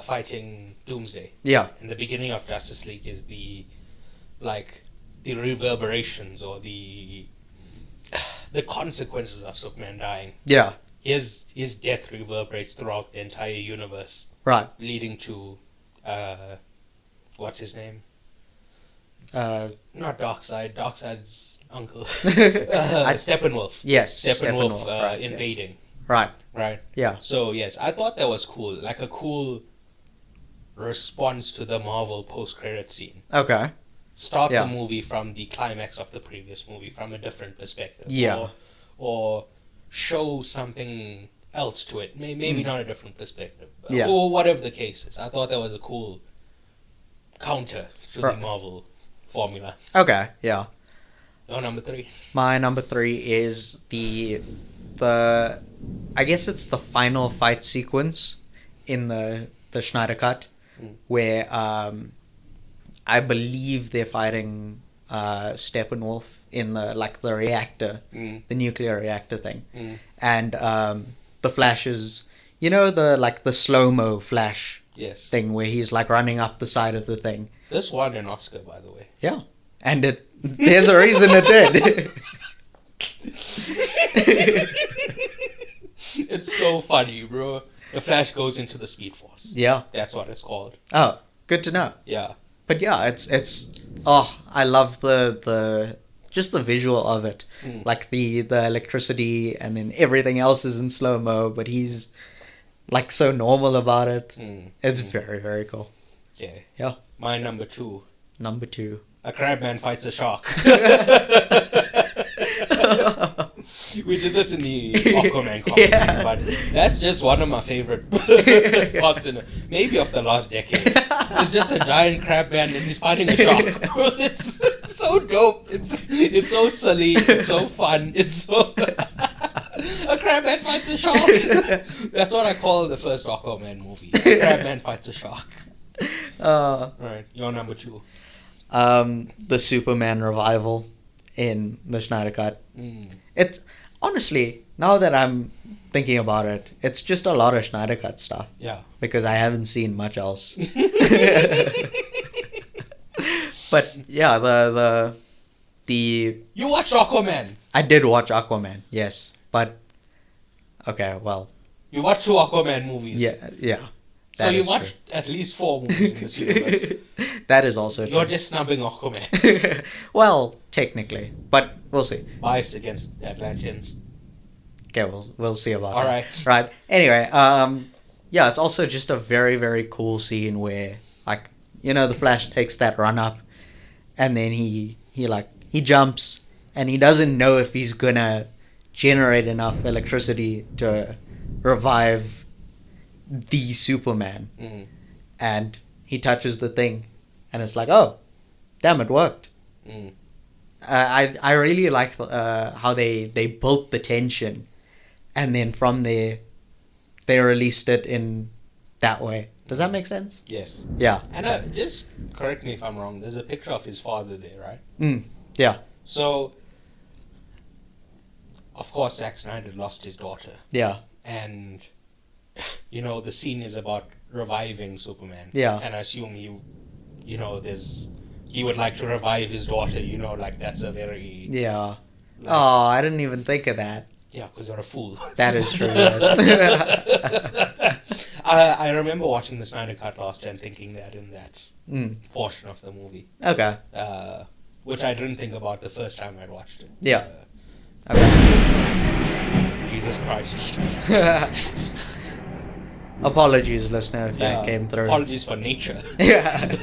fighting Doomsday. Yeah. And the beginning of Justice League is the like the reverberations or the consequences of Superman dying. Yeah. His death reverberates throughout the entire universe, Right. leading to what's his name? Not Darkseid. Darkseid's uncle. Steppenwolf. Yes. Steppenwolf right, invading. Yes. Right. Right. Yeah. So yes, I thought that was cool. Like a cool response to the Marvel post-credit scene. Okay. Start Yeah. the movie from the climax of the previous movie from a different perspective. Yeah. Or show something else to it. Maybe not a different perspective. Yeah. Or whatever the case is. I thought that was a cool counter to the Right. Marvel formula. Okay. Yeah. Your number 3. My number 3 is the I guess it's the final fight sequence in the Schneider Cut, where I believe they're fighting Steppenwolf in the reactor, the nuclear reactor thing, and the Flashes, the slow-mo Flash Yes. thing where he's like running up the side of the thing. This won an Oscar, by the way. Yeah, and there's a reason it did. It's so funny, bro. The Flash goes into the Speed Force. Yeah. That's what it's called. Oh, good to know. Yeah. But yeah, it's I love the just the visual of it. Like the electricity, and then everything else is in slow-mo, but he's like so normal about it. It's very, very cool. Okay. Yeah. My number 2. Number 2. A crabman fights a shark. We did this in the Aquaman comedy, Yeah. but that's just one of my favorite parts maybe of the last decade. It's just a giant crabman and he's fighting a shark. It's so dope. It's so silly. It's so fun. It's so a crabman fights a shark. That's what I call the first Aquaman movie. A crabman fights a shark. Right, your number 2. The Superman revival in the Schneider Cut. It's honestly, now that I'm thinking about it, it's just a lot of Schneider Cut stuff. Yeah. Because I haven't seen much else. But yeah, the You watched Aquaman. I did watch Aquaman, yes, but okay, well, You watched 2 Aquaman movies. yeah. So that you is watched at least 4 movies in this universe. That is also You're true. just snubbing Aquaman. Well, technically, but we'll see. Biased against Atlanteans. Okay, we'll see about All that. right. Right. Anyway, yeah, it's also just a very, very cool scene where, like, the Flash takes that run up, and then he jumps, and he doesn't know if he's gonna generate enough electricity to revive the Superman. And he touches the thing, and it's like, oh, damn, it worked. I really like how they built the tension, and then from there they released it in that way. Does that make sense? Yes. Yeah. And just correct me if I'm wrong. There's a picture of his father there, right? Yeah. So, of course, Zack Snyder lost his daughter. Yeah. And, the scene is about reviving Superman. Yeah. And I assume he would like to revive his daughter, like that's a very... Yeah. Like, Oh, I didn't even think of that. Yeah, because you're a fool. That is true, yes. I remember watching the Snyder Cut last year and thinking that in that portion of the movie. Okay. Which I didn't think about the first time I watched it. Yeah. Okay. Jesus Christ. Apologies, listener, if that came through. Apologies for nature. Yeah.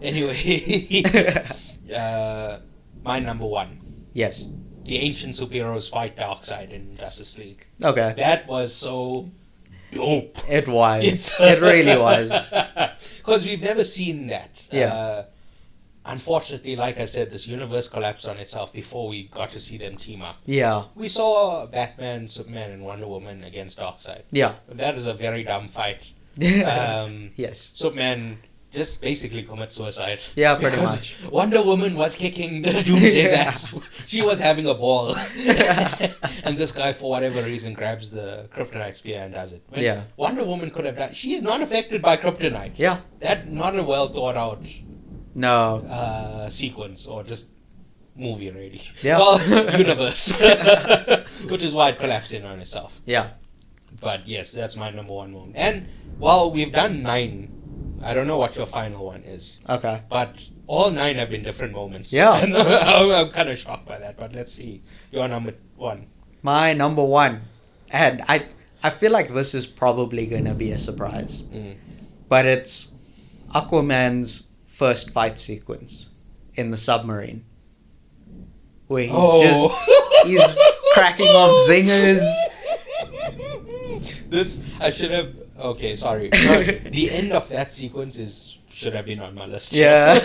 Anyway, my number 1. Yes. The ancient superheroes fight Darkseid in Justice League. Okay. That was so dope. It was. It really was. Because we've never seen that. Yeah. Unfortunately, like I said, this universe collapsed on itself before we got to see them team up. Yeah. We saw Batman, Superman, and Wonder Woman against Darkseid. Yeah. But that is a very dumb fight. Yes. Superman just basically commits suicide. Yeah, pretty Because much. Wonder Woman was kicking Doomsday's ass. She was having a ball. And this guy, for whatever reason, grabs the kryptonite spear and does it. Wonder Woman could have done... She's not affected by kryptonite. Yeah. That, not a well thought out No. sequence or just movie already. Yeah. Well, universe, which is why it collapsed in on itself. Yeah. But yes, that's my number one moment. And while we've done 9, I don't know what your final one is. Okay. But all 9 have been different moments. Yeah. And I'm kind of shocked by that. But let's see. Your number 1. My number one, and I feel like this is probably gonna be a surprise, but it's Aquaman's first fight sequence in the submarine, where he's cracking off zingers. This I should have. Okay, sorry. No, the end of that sequence should have been on my list. Yeah.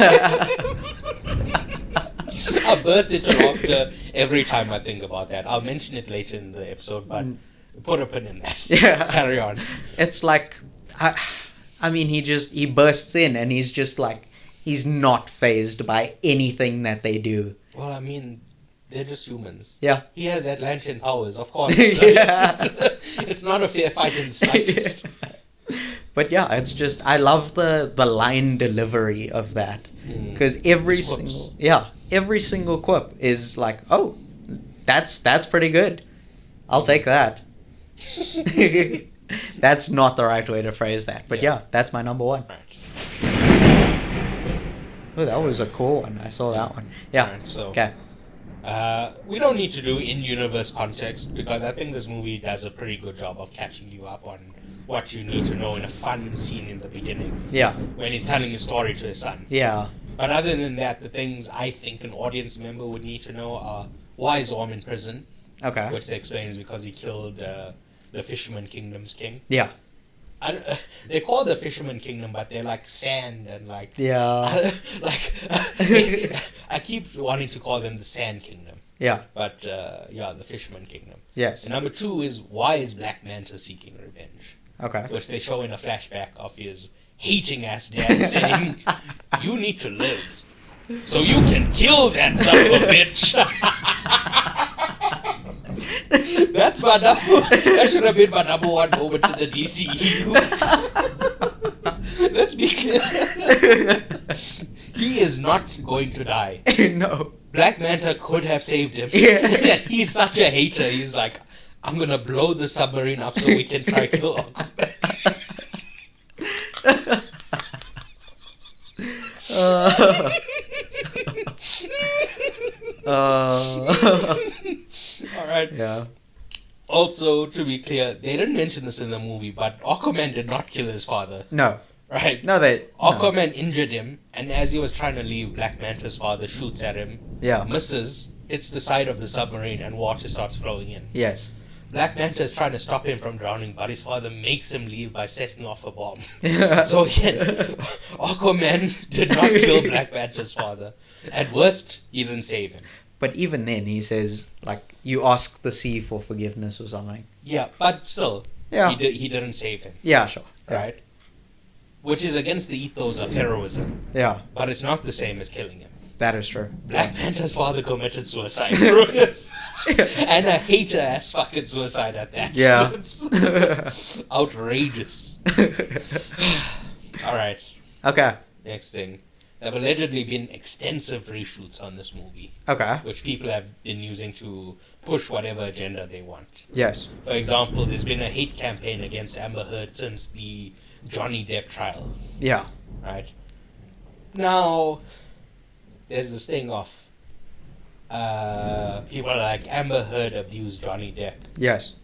I burst into laughter every time I think about that. I'll mention it later in the episode, but put a pin in that. Yeah. Carry on. It's like, I mean, he bursts in and he's just like, he's not phased by anything that they do. Well, I mean, they're just humans. Yeah. He has Atlantean powers, of course. Yeah. It's not a fair fight in the slightest. But yeah, it's just, I love the line delivery of that. Because every single quip is like, oh, that's pretty good. I'll take that. That's not the right way to phrase that. But yeah, that's my number one. Oh, that was a cool one. I saw that one. Yeah. Right, so, okay. We don't need to do in-universe context because I think this movie does a pretty good job of catching you up on what you need to know in a fun scene in the beginning. Yeah. When he's telling his story to his son. Yeah. But other than that, the things I think an audience member would need to know are why is Orm in prison? Okay. Which they explain is because he killed the Fisherman Kingdom's king. Yeah. They call the Fisherman Kingdom, but they're like sand and like... Yeah. I keep wanting to call them the Sand Kingdom. Yeah. But, the Fisherman Kingdom. Yes. And number 2 is why is Black Manta seeking revenge? Okay. Which they show in a flashback of his hating ass dad saying, you need to live, so you can kill that son of a bitch. That should have been my number one moment to the DCU. Let's be clear. He is not going to die. No. Black Manta could have saved him. Yeah. He's such a hater. He's like, I'm gonna blow the submarine up so we can try kill Aquaman. Alright. Yeah. Also, to be clear, they didn't mention this in the movie, but Aquaman did not kill his father. No. Right? No, Aquaman injured him, and as he was trying to leave, Black Manta's father shoots at him. Yeah. Misses, hits the side of the submarine, and water starts flowing in. Yes. Black Manta is trying to stop him from drowning, but his father makes him leave by setting off a bomb. So again, Aquaman did not kill Black Manta's father. At worst, he didn't save him. But even then, he says, like, you ask the sea for forgiveness or something. Yeah, but still, Yeah. he didn't save him. Yeah, sure. Right? Which is against the ethos of heroism. Yeah, But it's not the same as killing him. that is true. Black Manta's father committed suicide. And a hater-ass fucking suicide at that. Yeah. It's outrageous. Alright, Okay. next thing. There have allegedly been extensive reshoots on this movie, Okay. which people have been using to push whatever agenda they want. Yes. For example, there's been a hate campaign against Amber Heard since the Johnny Depp trial, Yeah. right? Now, there's this thing of people are like, Amber Heard abused Johnny Depp. Yes.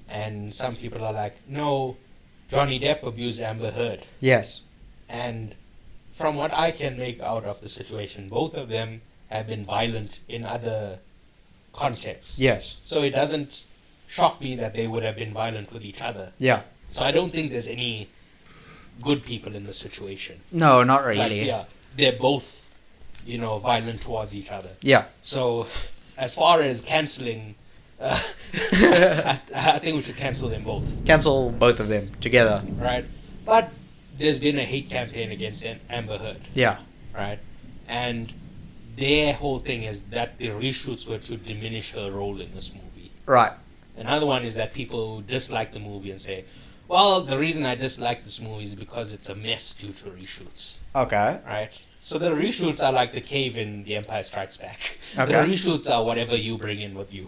And some people are like, no, Johnny Depp abused Amber Heard. Yes. And from what I can make out of the situation, both of them have been violent in other contexts. Yes. So it doesn't shock me that they would have been violent with each other. Yeah. So I don't think there's any good people in the situation. No, not Like, really. yeah, they're both, violent towards each other. Yeah. So as far as cancelling, I think we should cancel them both. Cancel both of them together. Right? But there's been a hate campaign against Amber Heard. Yeah. Right? And their whole thing is that the reshoots were to diminish her role in this movie. Right. Another one is that people dislike the movie and say, well, the reason I dislike this movie is because it's a mess due to reshoots. Okay. Right? So the reshoots are like the cave in The Empire Strikes Back. Okay. The reshoots are whatever you bring in with you.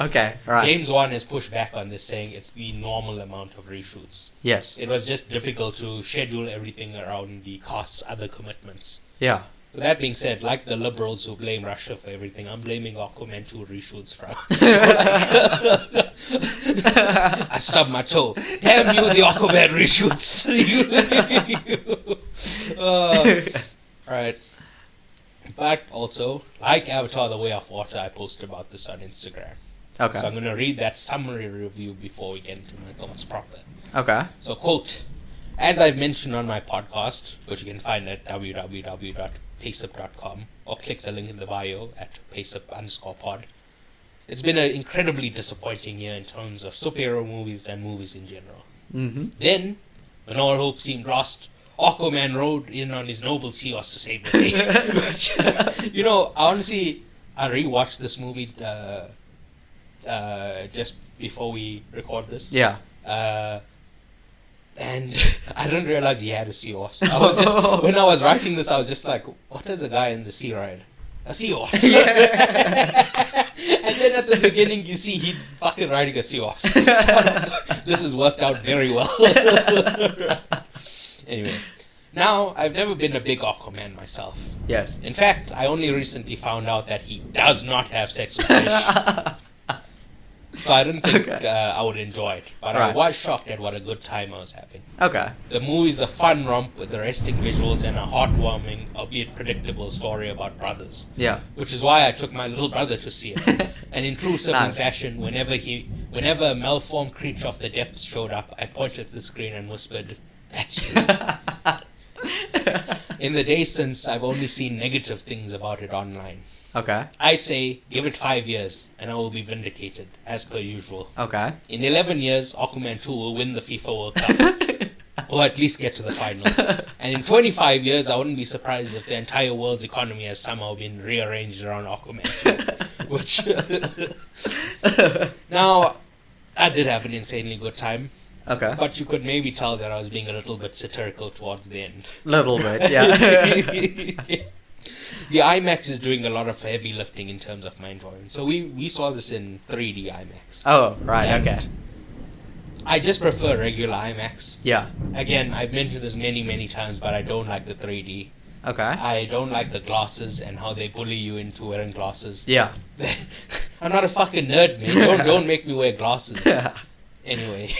Okay, right. James Wan has pushed back on this, saying it's the normal amount of reshoots. Yes. It was just difficult to schedule everything around the cast's other commitments. Yeah. With that being said, like the liberals who blame Russia for everything, I'm blaming Aquaman 2 reshoots for I stubbed my toe. Damn you, the Aquaman reshoots. Alright. But also, like Avatar The Way of Water, I posted about this on Instagram. Okay. So I'm going to read that summary review before we get into my thoughts proper. Okay. So, quote, as I've mentioned on my podcast, which you can find at www.paicip.com or click the link in the bio at paicip_pod, it's been an incredibly disappointing year in terms of superhero movies and movies in general. Mm-hmm. Then, when all hope seemed lost, Aquaman rode in on his noble sea horse to save the day. Which, honestly, I rewatched this movie just before we record this. Yeah. And I didn't realize he had a seahorse. When I was writing this, I was just like, what does a guy in the sea ride? A seahorse. And then at the beginning, you see he's fucking riding a seahorse. So this has worked out very well. Anyway, now, I've never been a big Aquaman myself. Yes. In fact, I only recently found out that he does not have sex with fish. So I didn't think I would enjoy it. But I was shocked at what a good time I was having. Okay. The movie's a fun romp with arresting visuals and a heartwarming, albeit predictable story about brothers. Yeah. Which is why I took my little brother to see it. And in true sibling fashion, whenever a malformed creature of the depths showed up, I pointed at the screen and whispered, "That's you." In the days since, I've only seen negative things about it online. Okay. I say, give it 5 years, and I will be vindicated, as per usual. Okay. In 11 years, Aquaman 2 will win the FIFA World Cup. Or at least get to the final. And in 25 years, I wouldn't be surprised if the entire world's economy has somehow been rearranged around Aquaman 2. Which... Now, I did have an insanely good time. Okay. But you could maybe tell that I was being a little bit satirical towards the end. Little bit, yeah. The IMAX is doing a lot of heavy lifting in terms of my enjoyment. So we saw this in 3D IMAX. Oh, right, And okay. I just prefer regular IMAX. Yeah. Again, I've mentioned this many times, but I don't like the 3D. Okay. I don't like the glasses and how they bully you into wearing glasses. Yeah. I'm not a fucking nerd, man. Don't make me wear glasses. Anyway.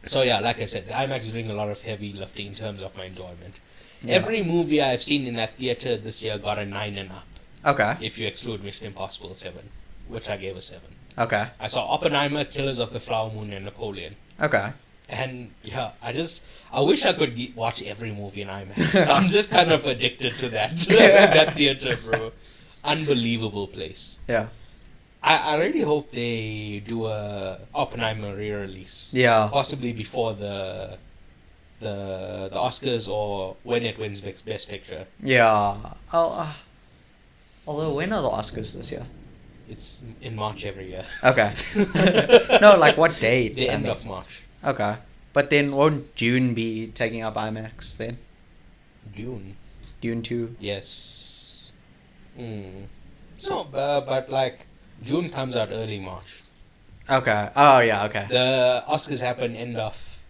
So yeah, like I said, the IMAX is doing a lot of heavy lifting in terms of my enjoyment. Yeah. Every movie I've seen in that theater this year got a 9 and up. Okay. If you exclude Mission Impossible 7, which I gave a 7. Okay. I saw Oppenheimer, Killers of the Flower Moon, and Napoleon. Okay. And yeah, I wish I could watch every movie in IMAX. I'm just kind of addicted to that that theater, bro. Unbelievable place. Yeah. I really hope they do a Oppenheimer re-release. Yeah. Possibly before the Oscars or when it wins Best Picture. Yeah. Although, when are the Oscars this year? It's in March every year. Okay. No, like what date? The end of March. Okay. But then won't June be taking up IMAX then? June? Dune 2? Yes. No, but like, June comes out early March. Okay. Oh, yeah, okay. The Oscars happen end of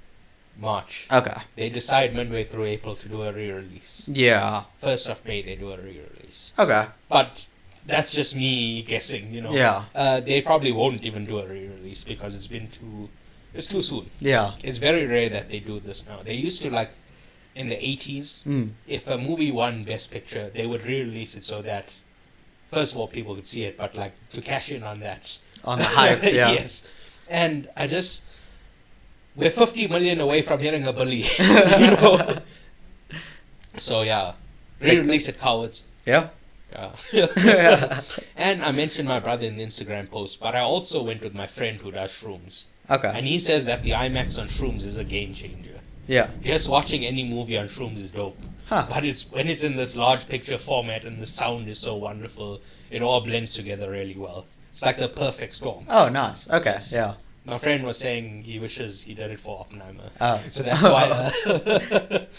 March. Okay. They decide midway through April to do a re-release. Yeah. 1st of May they do a re-release. Okay. But that's just me guessing, Yeah. They probably won't even do a re-release because it's too soon. Yeah. It's very rare that they do this now. They used to, like, in the 80s, if a movie won Best Picture, they would re-release it so that, first of all, people could see it, but, like, to cash in on that. On the hype, yeah. Yes. And we're 50 million away from hitting a billy, So, yeah. Re-release it, cowards. Yeah. Yeah. And I mentioned my brother in the Instagram post, but I also went with my friend who does shrooms. Okay. And he says that the IMAX on shrooms is a game changer. Yeah. Just watching any movie on shrooms is dope. Huh. But when it's in this large picture format and the sound is so wonderful, it all blends together really well. It's like the perfect storm. Oh, nice. Okay. Yeah. My friend was saying he wishes he did it for Oppenheimer. Oh. So that's why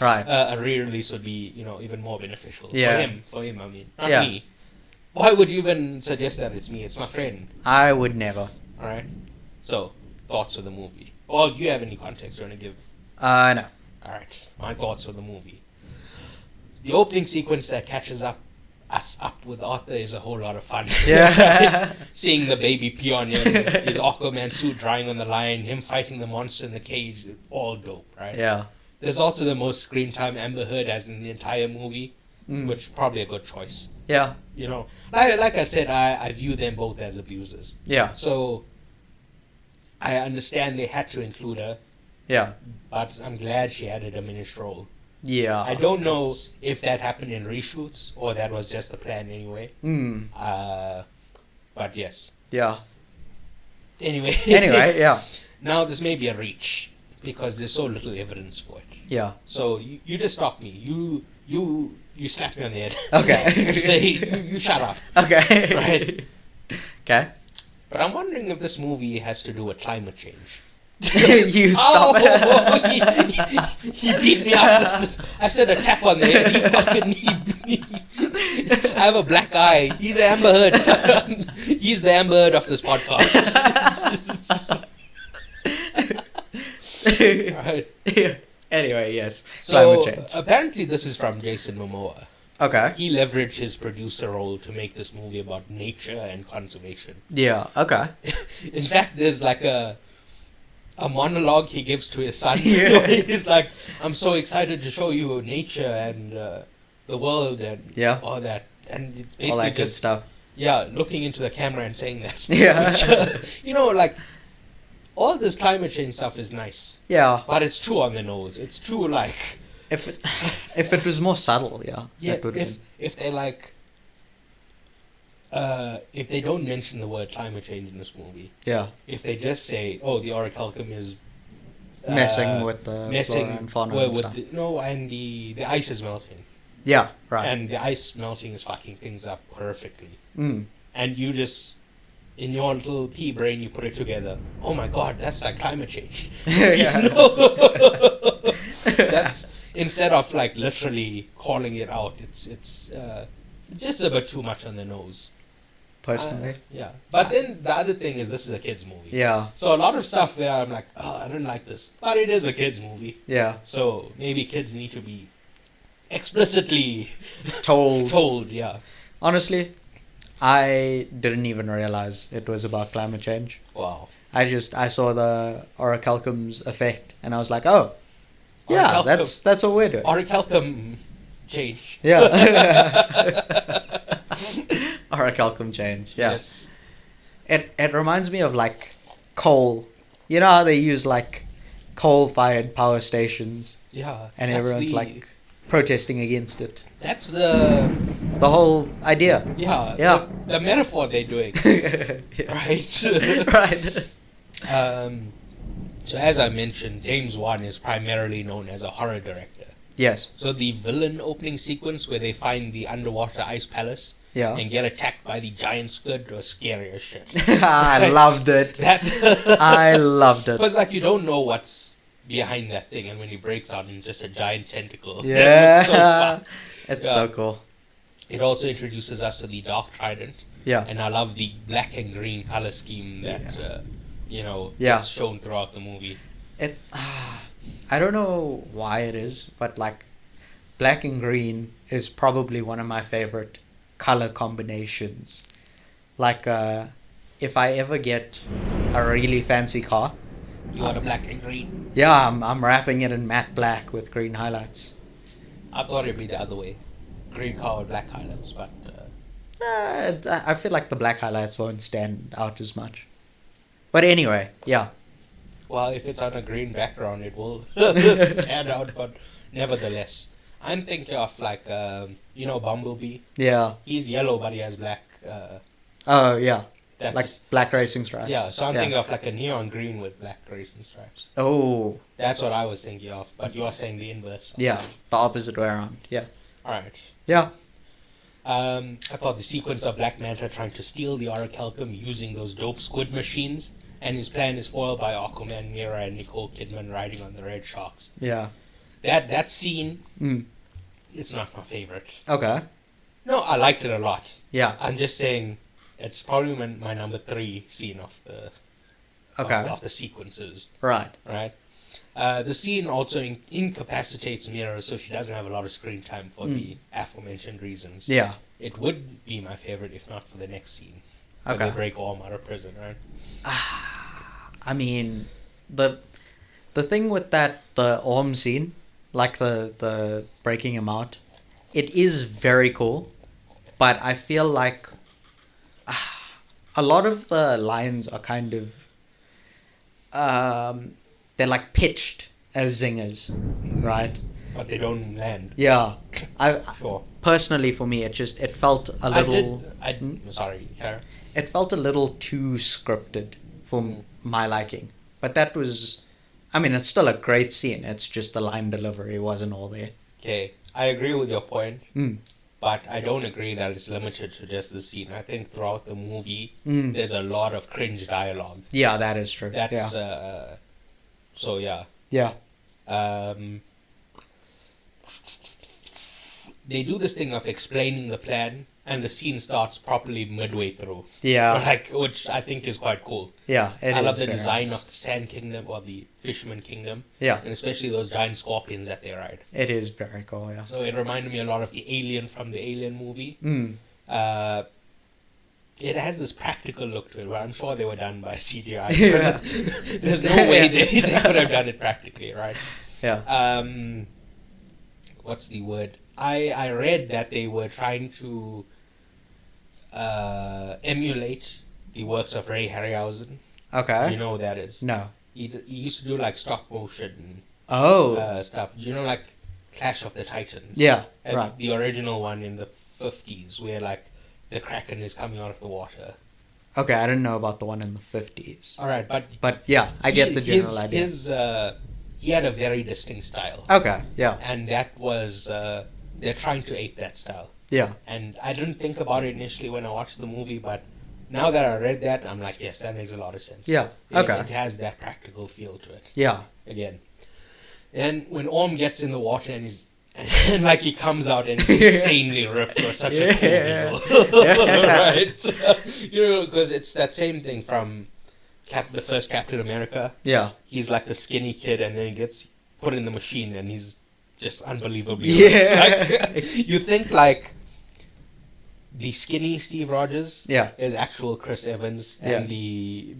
Right. a re-release would be, even more beneficial. Yeah. For him, I mean. Not Yeah. me. Why would you even suggest that it's me? It's my friend. I would never. Alright? So, thoughts of the movie. Or do you have any context you want to give? No. Alright, my thoughts of the movie. The opening sequence that catches us up with Arthur is a whole lot of fun. Yeah. Seeing the baby peon, his Aquaman suit drying on the line, him fighting the monster in the cage, all dope, right? Yeah. There's also the most screen time Amber Heard has in the entire movie, which is probably a good choice. Yeah. Like I said, I view them both as abusers. Yeah. So, I understand they had to include her, Yeah. but I'm glad she had a diminished role. Yeah. I don't know if that happened in reshoots or that was just the plan anyway. But yes. Yeah. Anyway. Anyway, yeah. Now this may be a reach because there's so little evidence for it. Yeah. So you just stop me. You slap me on the head. Okay. And say you shut up. Okay. Right. Okay. But I'm wondering if this movie has to do with climate change. You stop. He beat me up. I said a tap on the head. I have a black eye. He's Amber Heard. He's the Amber Heard of this podcast. Right. Anyway, yes. So Climate change. apparently this is from Jason Momoa. Okay. He leveraged his producer role to make this movie about nature and conservation. Yeah. Okay. In fact, there's like a monologue he gives to his son. Yeah. He's like, I'm so excited to show you nature and the world and Yeah. all that. And it's basically All that good just, stuff. looking into the camera and saying that. Yeah. Which, like, all this climate change stuff is nice. Yeah. But it's too on the nose. It's too, like... If it was more subtle, yeah. Yeah, that would have if they, like... if they don't mention the word climate change in this movie, yeah. if they just say, "Oh, the orichalcum is Messing with the flora and fauna and stuff. and the ice is melting, Yeah, right. and the ice melting is fucking things up perfectly." Mm. And you just, in your little pea brain, you put it together. Oh my god, that's like climate change. Yeah. That's instead of like literally calling it out. It's just a bit too much on the nose. Personally. Yeah. But then the other thing is this is a kids movie. Yeah. So a lot of stuff where I'm like, oh, I don't like this. But it is a kids movie. Yeah. So maybe kids need to be explicitly Told. yeah. Honestly, I didn't even realize it was about climate change. Wow. I saw the orichalcum's effect and I was like, oh, yeah, Orichalcum. that's what we're doing. Orichalcum change. Yeah. Orichalcum change. Yeah. Yes. It reminds me of like coal. You know how they use like coal-fired power stations Yeah. and that's everyone's like protesting against it. That's the The whole idea. yeah. Yeah. The metaphor they're doing. Yeah. Right. Right. So as I mentioned, James Wan is primarily known as a horror director. Yes. So the villain opening sequence where they find the underwater ice palace Yeah. and get attacked by the giant squid was scary as shit. I loved it. I loved it. Because like you don't know what's behind that thing, and when he breaks out in just a giant tentacle, that Yeah. looks so fun. It's Yeah. so cool. It also introduces us to the Dark Trident, Yeah. and I love the black and green color scheme that Yeah. it's shown throughout the movie. It. I don't know why it is, but like, black and green is probably one of my favorite color combinations. Like, if I ever get a really fancy car, You got a black and green. yeah, I'm wrapping it in matte black with green highlights. I thought it'd be the other way, green car with black highlights, but I feel like the black highlights won't stand out as much. But anyway, yeah. well, if it's on a green background, it will stand out. But nevertheless, I'm thinking of like Bumblebee. Yeah. He's yellow, but he has black. Oh, yeah. That's Like black racing stripes. yeah. So I'm thinking of like a neon green with black racing stripes. Oh, That's what I was thinking of. But you're saying the inverse. yeah. The opposite way around. Yeah. All right. Yeah. I thought the sequence of Black Manta trying to steal the orichalcum using those dope squid machines and his plan is foiled by Aquaman, Mira, and Nicole Kidman riding on the red sharks. Yeah. That scene, Mm. it's not my favorite. Okay. No, I liked it a lot. Yeah. I'm just saying, it's probably my number 3 scene of the Okay. of the sequences. Right. Right. The scene also incapacitates Mira, so she doesn't have a lot of screen time for the aforementioned reasons. Yeah. It would be my favorite if not for the next scene. Okay. Where they break Orm out of prison, right? I mean, the thing with the Orm scene, like the breaking him out, it is very cool, but I feel like a lot of the lines are kind of they're like pitched as zingers, right? But they don't land. Yeah, I Sure. personally, for me, it felt a little. Sorry, Kara. It felt a little too scripted for my liking. But that was, I mean, it's still a great scene. It's just the line delivery wasn't all there. Okay, I agree with your point, Mm. but I don't agree that it's limited to just the scene. I think throughout the movie, Mm. there's a lot of cringe dialogue. Yeah, that is true. That's yeah. So yeah. Yeah. They do this thing of explaining the plan, and the scene starts properly midway through. Yeah. Which I think is quite cool. Yeah. I love the very design nice. of the Sand Kingdom or the Fisherman Kingdom, Yeah. and especially those giant scorpions that they ride. It is very cool. Yeah. So it reminded me a lot of the Alien from the Alien movie. Mm. It has this practical look to it, but I'm sure they were done by CGI. Yeah. There's no way they could have done it practically, right? Yeah. What's the word? I read that they were trying to emulate the works of Ray Harryhausen. Okay. Do you know who that is? No. He used to do like stop motion Oh. stuff. Do you know like Clash of the Titans? Yeah. Right. The original one in the 50s where like the Kraken is coming out of the water. Okay, I didn't know about the one in the 50s. All right, But yeah, I get the general idea. He had a very distinct style. Okay. Yeah. And that was they're trying to ape that style. Yeah. And I didn't think about it initially when I watched the movie, but now that I read that, I'm like, yes, that makes a lot of sense. Yeah. Okay. It has that practical feel to it. Yeah. Again. And when Orm gets in the water and like he comes out and he's insanely ripped, was such a cool visual. Right? You know, because it's that same thing from the first Captain America. Yeah. He's like the skinny kid, and then he gets put in the machine, and he's just unbelievably Yeah. like, you think like the skinny Steve Rogers Yeah. is actual Chris Evans, Yeah. and the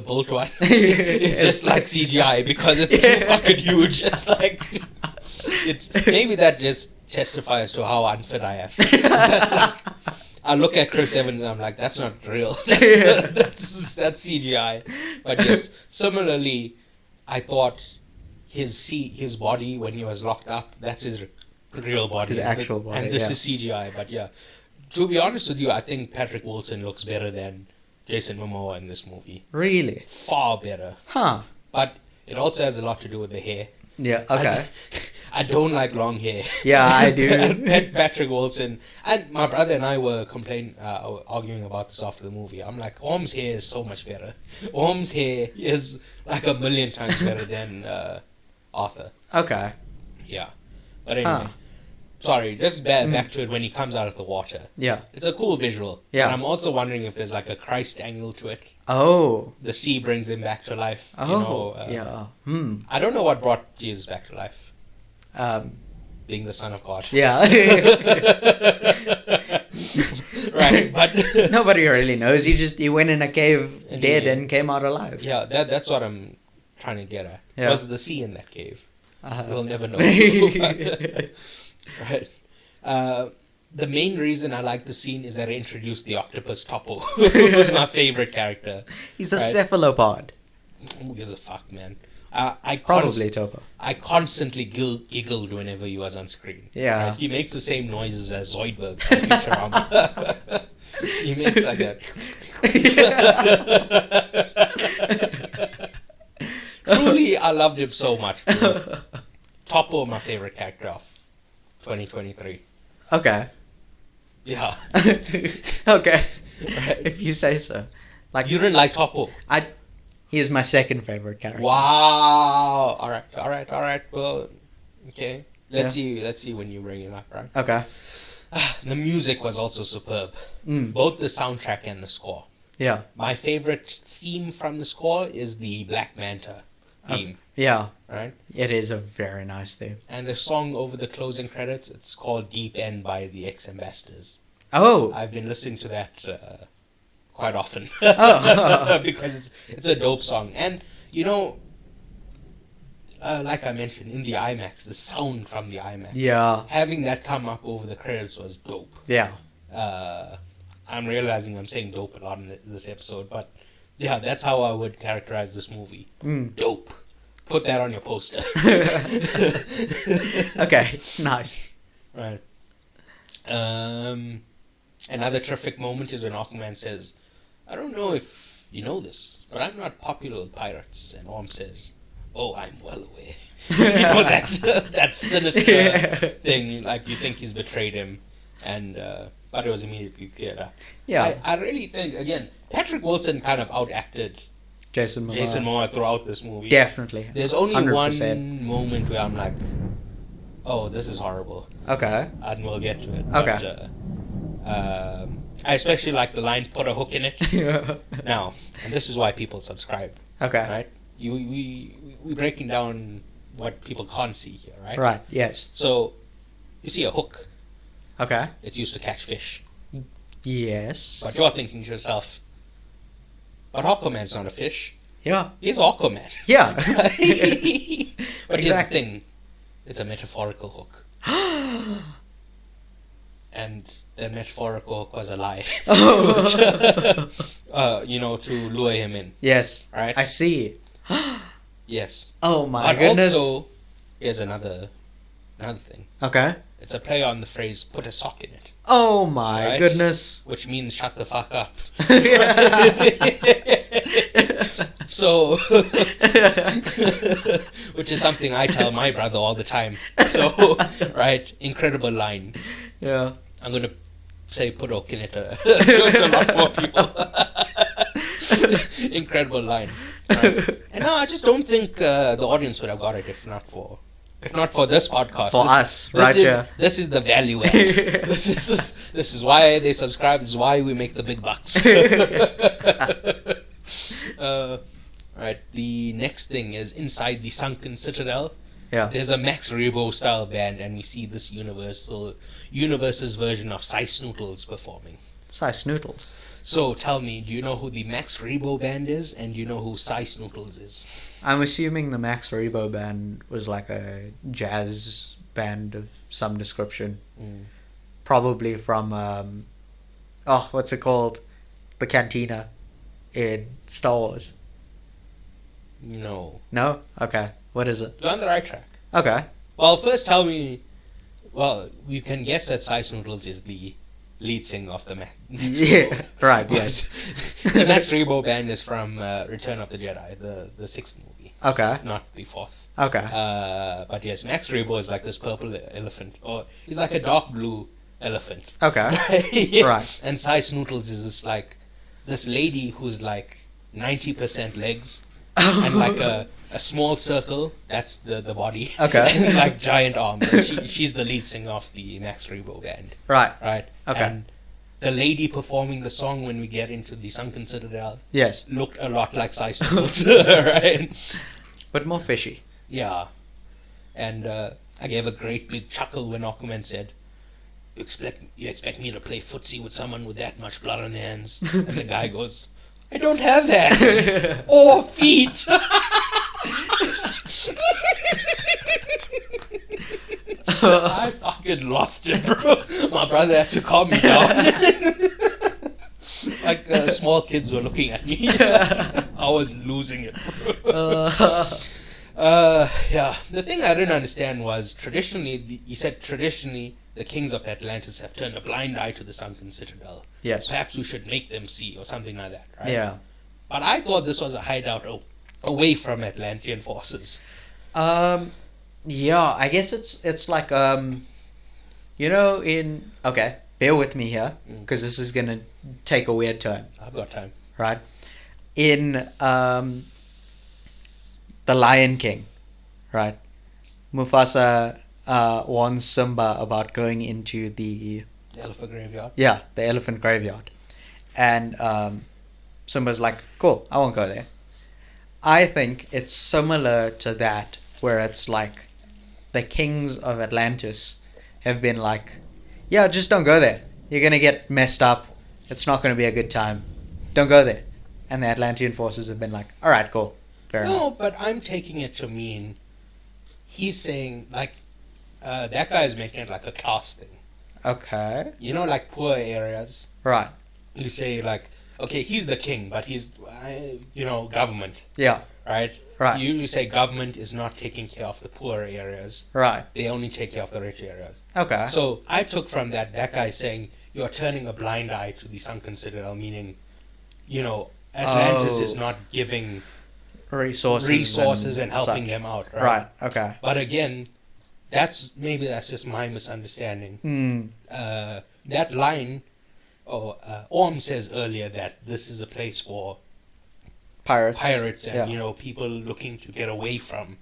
built one is just like CGI because it's too fucking huge. It's like it's maybe that just testifies to how unfit I am. Like, I look at Chris Evans and I'm like, that's not real. That's CGI. But yes, similarly, I thought his body when he was locked up, that's his real body. His actual body, And this yeah. is CGI. But yeah, to be honest with you, I think Patrick Wilson looks better than Jason Momoa in this movie. Really? Far better. Huh. But it also has a lot to do with the hair. Yeah. Okay. I don't like long hair. Yeah, I do. And Patrick Wilson and my brother and I were arguing about this after the movie. I'm like, Orm's hair is so much better. Orm's hair is like 1,000,000 times better than Arthur. Okay. Yeah, but anyway, Huh. sorry. Just back to it when he comes out of the water. Yeah. It's a cool visual. Yeah. And I'm also wondering if there's like a Christ angle to it. Oh. The sea brings him back to life. Oh. You know, Yeah. Hmm. I don't know what brought Jesus back to life. Um. Being the Son of God. Yeah. Right, but Nobody really knows. He went in a cave And dead he- and came out alive. yeah, that's what I'm trying to get at. Yeah. Was the sea in that cave? We'll never know. Right. The main reason I like the scene is that it introduced the octopus Topo, who was my favorite character. He's a Right. cephalopod. Who gives a fuck, man? I Probably Topo. I constantly giggled whenever he was on screen. Yeah. Like, he makes the same noises as Zoidberg from Futurama. He makes like that. Truly, I loved him so much. Bro. Topo, my favorite character of 2023. Okay. Yeah. Okay. Right. If you say so. Like You didn't like Topo? I He is my second favorite character. Wow. All right. Well, okay. Let's see when you bring it up, right? Okay. The music was also superb. Both the soundtrack and the score. Yeah. My favorite theme from the score is the Black Manta theme. Yeah. Right? It is a very nice theme. And the song over the closing credits, it's called Deep End by the Ex-Ambassadors. Oh. I've been listening to that quite often. Oh. Because it's a dope song. And, you know, like I mentioned, in the IMAX, the sound from the IMAX. Yeah. Having that come up over the credits was dope. Yeah. I'm realizing I'm saying dope a lot in this episode, but yeah, that's how I would characterize this movie. Dope. Put that on your poster. Okay, nice. Right. Another terrific moment is when Aquaman says, I don't know if you know this, but I'm not popular with pirates. And Orm says, oh, I'm well aware. You know that sinister thing, like you think he's betrayed him, and but it was immediately cleared up. Yeah. I really think, again, Patrick Wilson kind of outacted Jason Momoa throughout this movie. Definitely. There's only 100%. one moment where I'm like, oh, this is horrible. Okay. And we'll get to it. Okay. But, I especially like the line, put a hook in it. Yeah. Now, and this is why people subscribe. Okay. Right? We're breaking down what people can't see here, right? Right, yes. So, you see a hook. Okay. It's used to catch fish. Yes. But you're thinking to yourself, but Aquaman's not a fish. Yeah. He's Aquaman. Yeah. But here's the thing. It's a metaphorical hook. And the metaphorical hook was a lie. You know, to lure him in. Yes. Right? I see. Yes. Oh my But goodness. also, here's another thing. Okay. It's a play on the phrase, put a sock in it. Oh my Right? goodness. Which means shut the fuck up. So, which is something I tell my brother all the time. So, right, incredible line. Yeah. I'm going to say put a hook in it to a lot more people. Incredible line. Right? And no, I just don't think the audience would have got it if not for this podcast. For us, right? Yeah. This is the value add. This is why they subscribe. This is why we make the big bucks. Right. The next thing is inside the sunken citadel. Yeah. There's a Max Rebo style band, and we see this universe's version of Cy Snootles performing. Cy Snootles. So tell me, do you know who the Max Rebo band is, and do you know who Cy Snootles is? I'm assuming the Max Rebo band was like a jazz band of some description. Probably from, what's it called? The Cantina in Star Wars. No. No? Okay. What is it? You're on the right track. Okay. Well, first tell me, you can guess that Cy Snootles is the lead singer of the Max Yeah. Right, yes. The Max Rebo band is from Return of the Jedi, the sixth movie. Okay. Not the fourth. Okay. But yes, Max Rebo is like this purple elephant, or he's like a dark blue elephant. Okay. Right. And Cy Snootles is this lady who's like 90% legs, and like a small circle, that's the body. Okay. And like giant arms. And she's the lead singer of the Max Rebo band. Right. Right? Okay. And the lady performing the song when we get into the sunken citadel Yes. looked a lot like Cy Snootles. Right? But more fishy. Yeah. And I gave a great big chuckle when Aquaman said, you expect me to play footsie with someone with that much blood on their hands? And the guy goes, I don't have hands or feet. I fucking lost it, bro. My brother had to calm me down. Like small kids were looking at me. I was losing it, bro. Yeah. The thing I didn't understand was traditionally the kings of Atlantis have turned a blind eye to the sunken citadel. Yes. Perhaps we should make them see, or something like that, right? Yeah. But I thought this was a hideout away from Atlantean forces. Yeah, I guess it's like okay, bear with me here because this is gonna take a weird turn. I've got time. Right? In the Lion King, right? Mufasa warns Simba about going into the elephant graveyard. the elephant graveyard, and Simba's like, "Cool, I won't go there." I think it's similar to that, where it's like the kings of Atlantis have been like, "Yeah, just don't go there. You're gonna get messed up. It's not gonna be a good time. Don't go there." And the Atlantean forces have been like, "All right, cool, fair enough." No, but I'm taking it to mean he's saying like that guy is making it like a class thing. Okay. You know, like poor areas. Right. You say like, okay, he's the king, but he's government, Yeah. right? Right. You usually say government is not taking care of the poor areas. Right. They only take care of the rich areas. Okay. So I took from that guy saying you're turning a blind eye to the sunken citadel, meaning, Atlantis is not giving resources and helping such. them out, right? Right. Okay. But again, that's just my misunderstanding. That line, Orm says earlier that this is a place for Pirates and people looking to get away from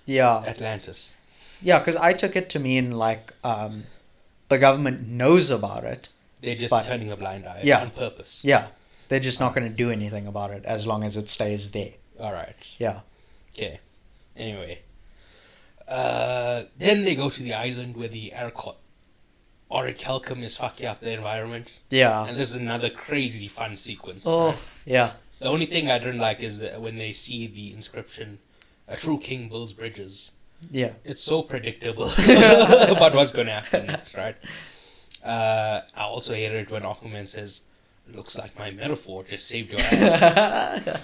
Yeah. Atlantis. Yeah, because I took it to mean like the government knows about it. They're just turning a blind eye Yeah. on purpose. Yeah. They're just not going to do anything about it as long as it stays there. All right. Yeah. Okay. Anyway. Then they go to the island where the orichalcum is fucking up the environment. Yeah. And this is another crazy fun sequence. Oh, right? yeah. The only thing I didn't like is that when they see the inscription, "A true king builds bridges." Yeah. It's so predictable about what's going to happen next, right? I also hear it when Aquaman says, "Looks like my metaphor just saved your ass."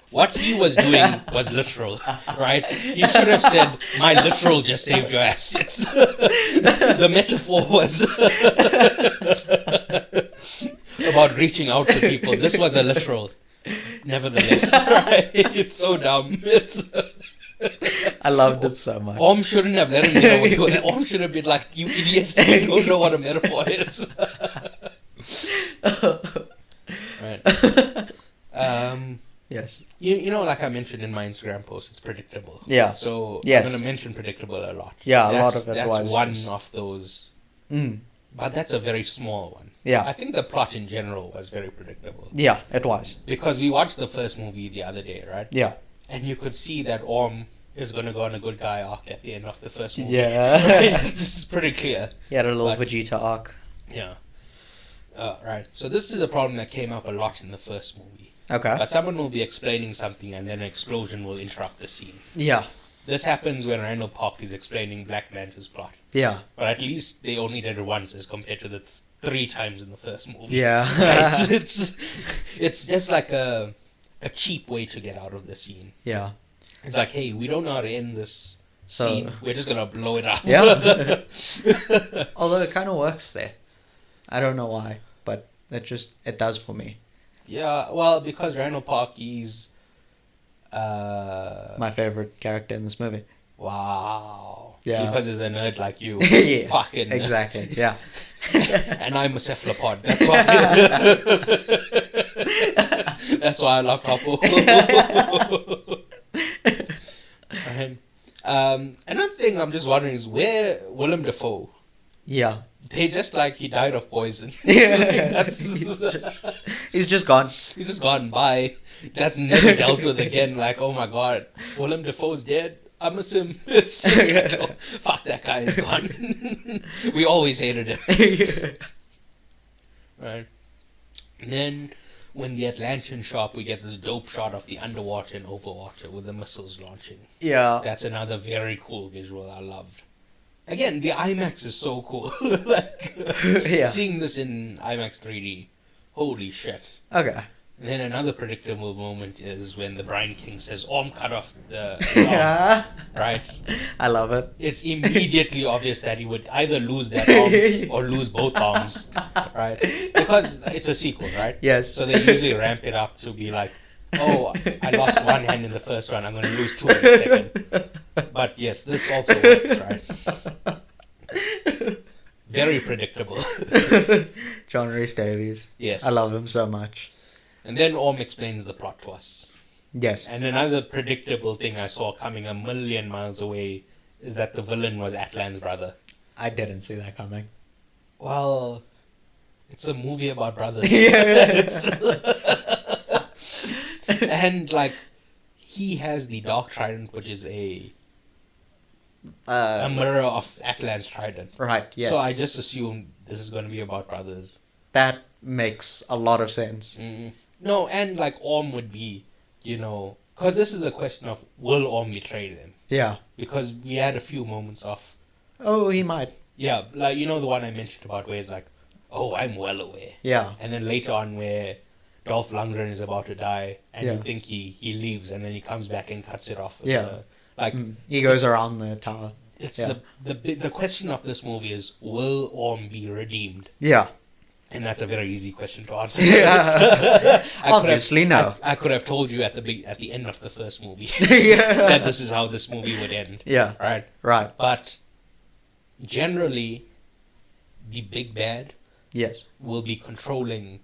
What he was doing was literal, right? He should have said, "My literal just saved your ass." The metaphor was about reaching out to people. This was a literal. Nevertheless, right? It's so dumb. I loved it so much. Om shouldn't have let him get away with it. Om should have been like, "You idiot, you don't know what a metaphor is." Right. Yes. Like I mentioned in my Instagram post, it's predictable. Yeah. So Yes. I'm going to mention predictable a lot. Yeah, a lot of it that's was one just- of those, Mm. but that's a very small one. Yeah. I think the plot in general was very predictable. Yeah, it was. Because we watched the first movie the other day, right? Yeah. And you could see that Orm is going to go on a good guy arc at the end of the first movie. Yeah. It's pretty clear. He had a little But- Vegeta arc. Yeah. Right. So this is a problem that came up a lot in the first movie. Okay. But someone will be explaining something and then an explosion will interrupt the scene. Yeah. This happens when Randall Park is explaining Black Manta's plot. Yeah. But at least they only did it once as compared to the 3 times in the first movie. Yeah. Right? It's just like a cheap way to get out of the scene. Yeah. It's like, hey, we don't know how to end this So- scene. We're just going to blow it up. Yeah. Although it kind of works there. I don't know why, but it does for me. Yeah, well, because Randall Park, he's... My favorite character in this movie. Wow. Yeah. Because he's a nerd like you. Yeah. Fucking. Exactly. Yeah. And I'm a cephalopod. That's why. That's why I love Topo. Right. Another thing I'm just wondering is where Willem Dafoe? Yeah. They just like he died of poison. Yeah. He's just gone. He's just gone by. That's never dealt with again. Like, oh my god, Willem Dafoe's dead. I miss him. It's just like, oh, fuck, that guy is gone. We always hated him. Right. And then when the Atlantean shop, we get this dope shot of the underwater and overwater with the missiles launching. Yeah. That's another very cool visual I loved. Again, the IMAX is so cool. Like, Yeah. seeing this in IMAX 3D, holy shit. Okay. And then another predictable moment is when the Brine King says, "Orm cut off the arm," Yeah. right? I love it. It's immediately obvious that he would either lose that arm or lose both arms, right? Because it's a sequel, right? Yes. So they usually ramp it up to be like, "Oh, I lost one hand in the first one, I'm going to lose 2 in the second." But yes, this also works, right? Very predictable. John Rhys Davies. Yes. I love him so much. And then Orm explains the plot to us. Yes. And another predictable thing I saw coming a million miles away is that the villain was Atlan's brother. I didn't see that coming. Well, it's a movie about brothers. Yeah. And like, he has the Dark Trident, which is a mirror of Atlan's trident. Right, yes. So I just assumed this is going to be about brothers. That makes a lot of sense. No, and like Orm would be, because this is a question of will Orm betray them? Yeah. Because we had a few moments of, Oh, he might. yeah, like the one I mentioned about where it's like, oh, I'm well aware. Yeah. And then later on where Dolph Lundgren is about to die, and you think he leaves, and then he comes back and cuts it off. He goes around the tower. It's the question of this movie is, will Orm be redeemed? Yeah. And that's a very easy question to answer. Yeah. Obviously, no. I could have told you at the end of the first movie Yeah. that this is how this movie would end. Yeah. Right. Right. But generally, the big bad Yes. will be controlling,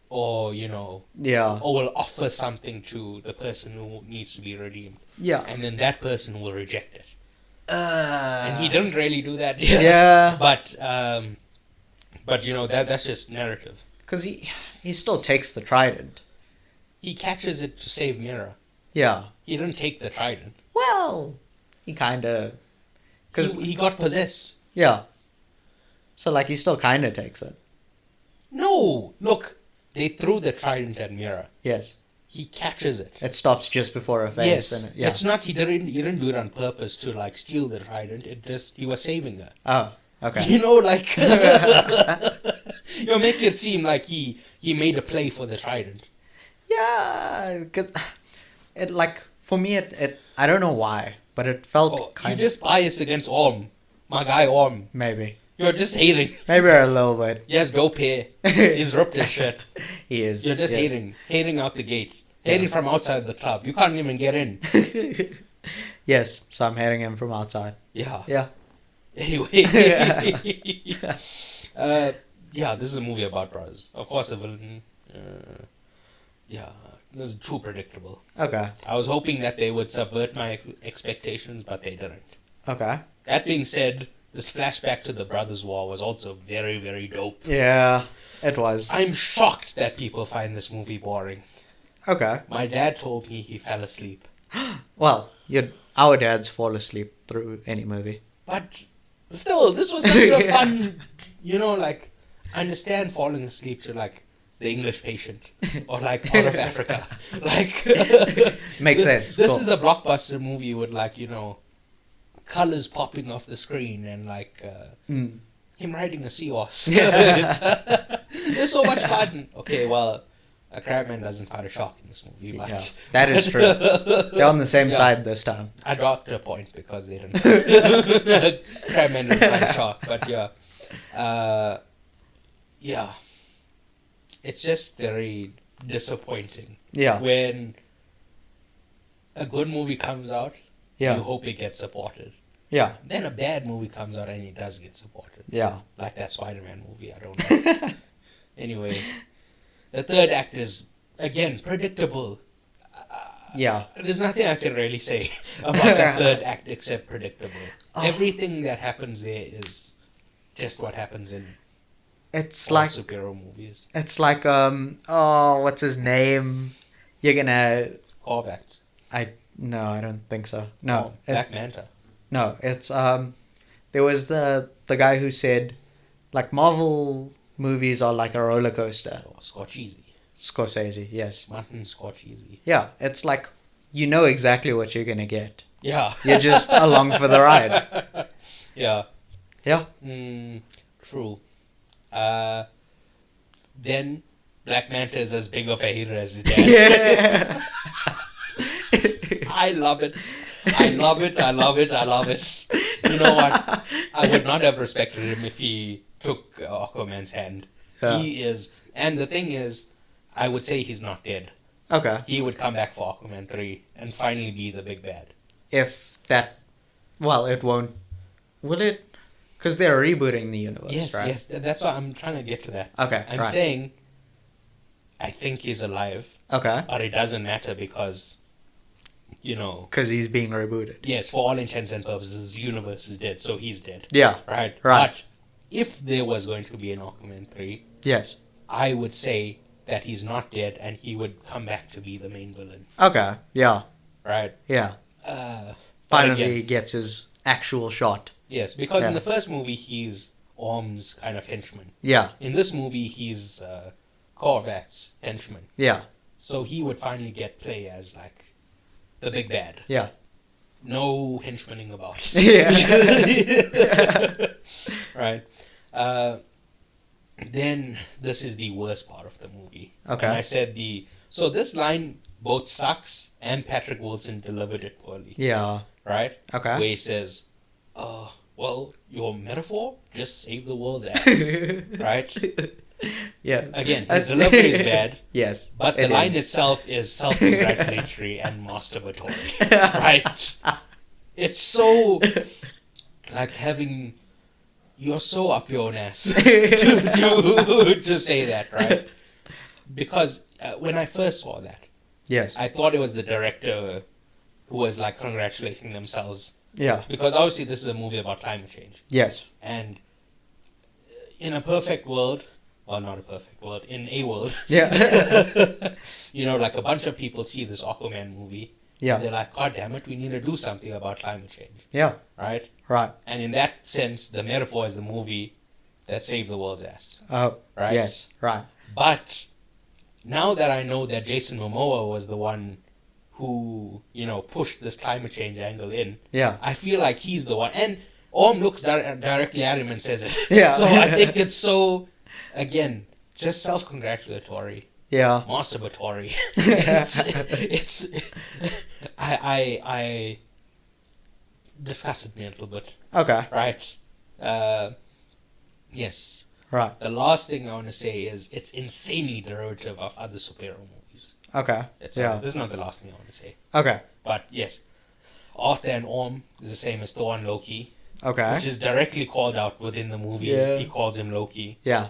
or Yeah. or will offer something to the person who needs to be redeemed. Yeah. And then that person will reject it. And he didn't really do that. Yeah. But that's just narrative. Because he still takes the trident. He catches it to save Mira. Yeah. He didn't take the trident. Well, he kind of... Because he got possessed. Yeah. So, like, he still kind of takes it. No! Look, they threw the trident at Mira. Yes. He catches it. It stops just before her face. Yes. And yeah. It's not, he didn't do it on purpose to, like, steal the trident. He was saving her. Oh, okay. You're making it seem like he made a play for the trident. Yeah, because it, like, for me, it I don't know why, but it felt kind of... You're just biased against Orm. My guy Orm. Maybe. You're just hating. Maybe a little bit. He has dope hair. He's ripped as shit. He is. You're just yes. hating out the gate. Hating from outside the club. You can't even get in. Yes, so I'm hating him from outside. Yeah. Yeah. Anyway. This is a movie about brothers. Of course, a villain. This is too predictable. Okay. I was hoping that they would subvert my expectations, but they didn't. Okay. That being said, this flashback to the Brothers' War was also very, very dope. Yeah, it was. I'm shocked that people find this movie boring. Okay. My dad told me he fell asleep. Well, our dads fall asleep through any movie. But still, this was such a fun, I understand falling asleep to, like, The English Patient or, like, Out of Africa. Like, makes sense. This cool. is a blockbuster movie with, like, colors popping off the screen and, like, him riding a seahorse. It's so much fun. Okay, well, a crabman doesn't fight a shark in this movie, but... Yeah, that is true. They're on the same side this time. I docked a point because they didn't. Crabman didn't fight a shark, but yeah. It's just very disappointing. Yeah. When a good movie comes out, Yeah. you hope it gets supported. Yeah. Then a bad movie comes out and it does get supported. Yeah. Like that Spider-Man movie, I don't know. Anyway, the third act is, again, predictable. Yeah. There's nothing I can really say about the third act except predictable. Everything that happens there is just what happens in It's all like superhero movies. It's like what's his name? You're gonna Korvac. No, I don't think so. No, Black Manta. No, it's there was the guy who said like Marvel movies are like a roller coaster. Oh, Scorsese. Scorsese, yes. Martin Scorsese. Yeah, it's like you know exactly what you're gonna get. Yeah. You're just along for the ride. Yeah. Yeah. True. Then Black Manta is as big of a hater as his dad. Yeah. I love it. I love it. I love it. I love it. You know what? I would not have respected him if he took Aquaman's hand. Yeah. He is, and the thing is, I would say he's not dead. Okay. He would come back for Aquaman 3 and finally be the big bad. If that, well, it won't. Will it? Because they're rebooting the universe, Yes, right? yes. That's why I'm trying to get to that. Okay, I'm right. saying, I think he's alive. Okay. but it doesn't matter because, Because he's being rebooted. yes, for all intents and purposes, the universe is dead, so he's dead. Yeah. Right? Right. But if there was going to be an Aquaman 3, Yes. I would say that he's not dead and he would come back to be the main villain. Okay. Yeah. Right? Yeah. But Finally, again, he gets his actual shot. yes, because Yeah. in the first movie, he's Orm's kind of henchman. Yeah. In this movie, he's Korvax's henchman. Yeah. So he would finally get play as, like, the big bad. Yeah. No henchmaning about. Yeah. Right. Then this is the worst part of the movie. Okay. And I said so this line both sucks and Patrick Wilson delivered it poorly. Yeah. Right? Okay. Where he says, well, your metaphor just saved the world's ass. Right? Yeah. Again, his delivery is bad. Yes. But the it line is. itself is self-congratulatory and masturbatory. Right? It's so like you're so up your own ass to say that, right? Because when I first saw that, Yes. I thought it was the director who was like congratulating themselves. Yeah. Because obviously this is a movie about climate change. Yes. And in a perfect world, well, not a perfect world, in a world, Yeah. like a bunch of people see this Aquaman movie. Yeah. And they're like, God damn it, we need to do something about climate change. Yeah. Right? Right. And in that sense, the metaphor is the movie that saved the world's ass. Oh. Right? Yes. Right. But now that I know that Jason Momoa was the one who, pushed this climate change angle in, Yeah. I feel like he's the one. And Orm looks directly at him and says it. Yeah. So I think it's so, again, just self-congratulatory. Yeah. Masturbatory. it's I disgusted me a little bit. Okay. Right. Yes. Right. The last thing I want to say is it's insanely derivative of other superhero movies. Okay. Yeah. This is not the last thing I want to say. Okay. But yes, Arthur and Orm is the same as Thor and Loki, Okay. which is directly called out within the movie. Yeah. He calls him Loki. Yeah.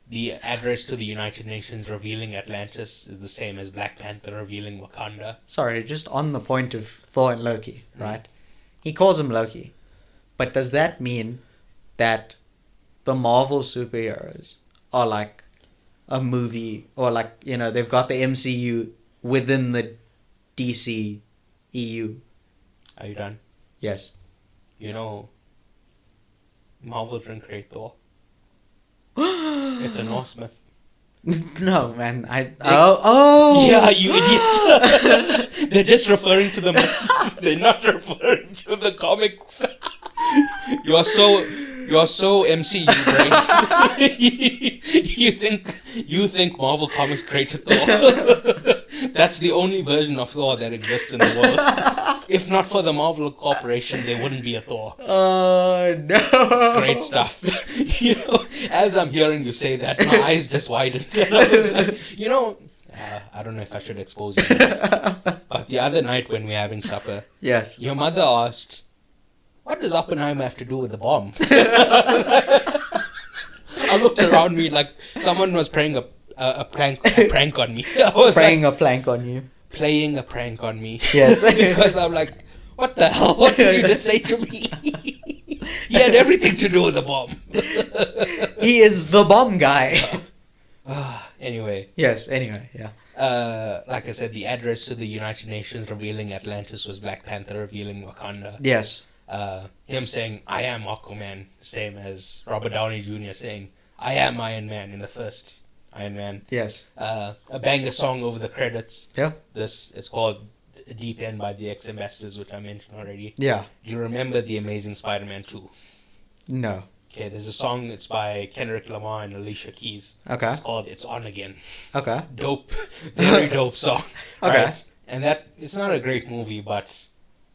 The address to the United Nations revealing Atlantis is the same as Black Panther revealing Wakanda. Sorry, just on the point of Thor and Loki, right? He calls him Loki. But does that mean that the Marvel superheroes are like a movie, or like, they've got the MCU within the DC EU? Are you done? Yes. Marvel didn't create Thor. It's a Norse myth. No, man. Oh! Yeah, you idiot. They're just referring to the myth. They're not referring to the comics. You're so MCU, right? you think Marvel Comics created Thor. That's the only version of Thor that exists in the world. If not for the Marvel Corporation, there wouldn't be a Thor. Oh, no. Great stuff. As I'm hearing you say that, my eyes just widened. I don't know if I should expose you. But the other night when we were having supper, Yes. your mother asked, what does Oppenheimer have to do with the bomb? I looked around me like someone was playing a prank on me. I was Praying a plank on you. playing a prank on me. Yes. Because I'm like, what the hell? What did you just say to me? He had everything to do with the bomb. He is the bomb guy. Anyway. Yes, anyway, yeah. Like I said, the address to the United Nations revealing Atlantis was Black Panther revealing Wakanda. Yes. Him saying, I am Aquaman, same as Robert Downey Jr. saying, I am Iron Man in the first Iron Man. Yes. A banger song over the credits. Yeah. It's called Deep End by the Ex-Ambassadors, which I mentioned already. Yeah. Do you remember The Amazing Spider-Man 2? No. Okay, there's a song, it's by Kendrick Lamar and Alicia Keys. Okay. It's called It's On Again. Okay. Dope. Very dope song. Okay. Right? And it's not a great movie, but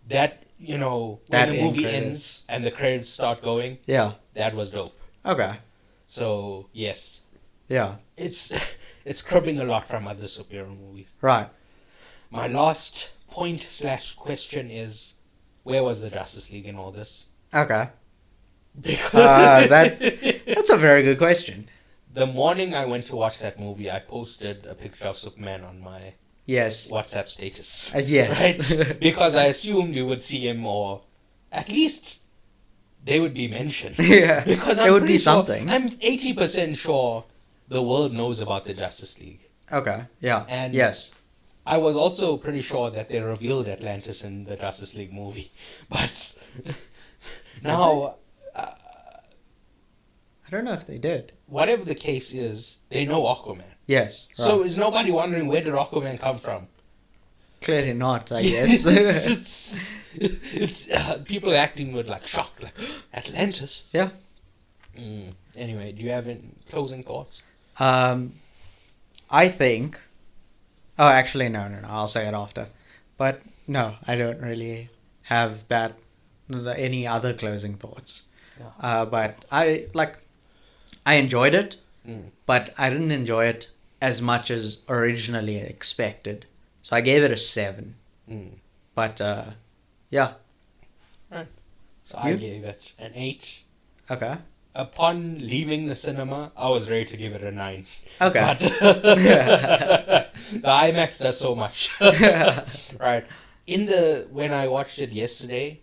that, when That the end movie credits. ends and the credits start going, Yeah. that was dope. Okay. So, yes. Yeah. It's cribbing a lot from other superhero movies. Right. My last point/question is, where was the Justice League in all this? Okay. Because That's a very good question. the morning I went to watch that movie, I posted a picture of Superman on my Yes. WhatsApp status. Yes. Right? Because I assumed you would see him, or at least they would be mentioned. Yeah. Because It I'm would be pretty sure, something. I'm 80% sure the world knows about the Justice League. Okay. Yeah. And yes. I was also pretty sure that they revealed Atlantis in the Justice League movie. But now, I don't know if they did. whatever the case is, they know Aquaman. Yes. Right. So is nobody wondering where did Aquaman come from? Clearly not, I guess. it's people acting with like shock, like Atlantis. Yeah. Anyway, do you have any closing thoughts? I think. Oh, actually, no. I'll say it after. But no, I don't really have any other closing thoughts. Yeah. But I enjoyed it, Mm. but I didn't enjoy it as much as originally expected. So I gave it a 7. Mm. But yeah. Right. So I You? gave it an 8. Okay. Upon leaving the cinema, I was ready to give it a 9. Okay. But the IMAX does so much. Right. When I watched it yesterday,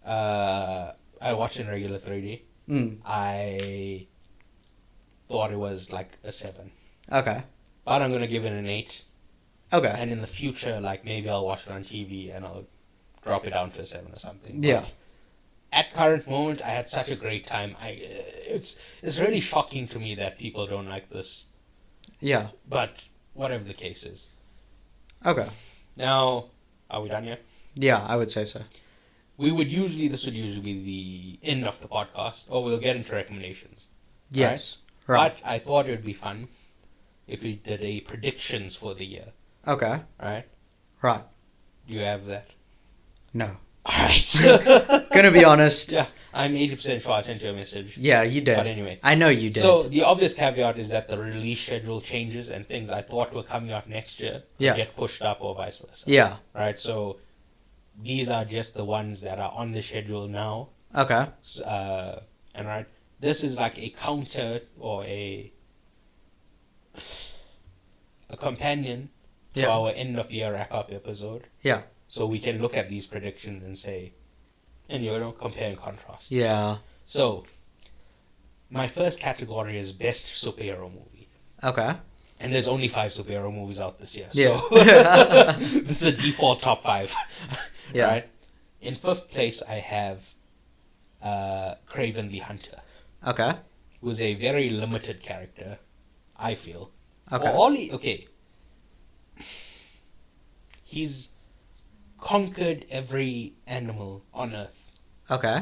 I watched it in regular 3D. I thought it was like a 7. Okay. But I'm going to give it an 8. Okay. And in the future, like maybe I'll watch it on TV and I'll drop it down to a 7 or something. Yeah. But at current moment, I had such a great time. It's really shocking to me that people don't like this. Yeah. But whatever the case is. Okay. Now, are we done yet? Yeah, I would say so. This would usually be the end of the podcast, or we'll get into recommendations. Yes. Right. But I thought it would be fun if we did a predictions for the year. Okay. Right? Right. Do you have that? No. Alright. Gonna be honest. Yeah, I'm 80% sure I sent you a message. Yeah, you did. But anyway. I know you did. So the obvious caveat is that the release schedule changes and things I thought were coming out next year get pushed up or vice versa. Yeah. Right? So these are just the ones that are on the schedule now. Okay. And right, this is like a counter or a companion to our end of year wrap up episode. Yeah. So we can look at these predictions and say, and compare and contrast. Yeah. So my first category is best superhero movie. Okay. And there's only 5 superhero movies out this year. Yeah. So this is a default top 5. Yeah. Right? In 5th place, I have Kraven the Hunter. Okay. Who's a very limited character, I feel. Okay. He's conquered every animal on Earth. Okay.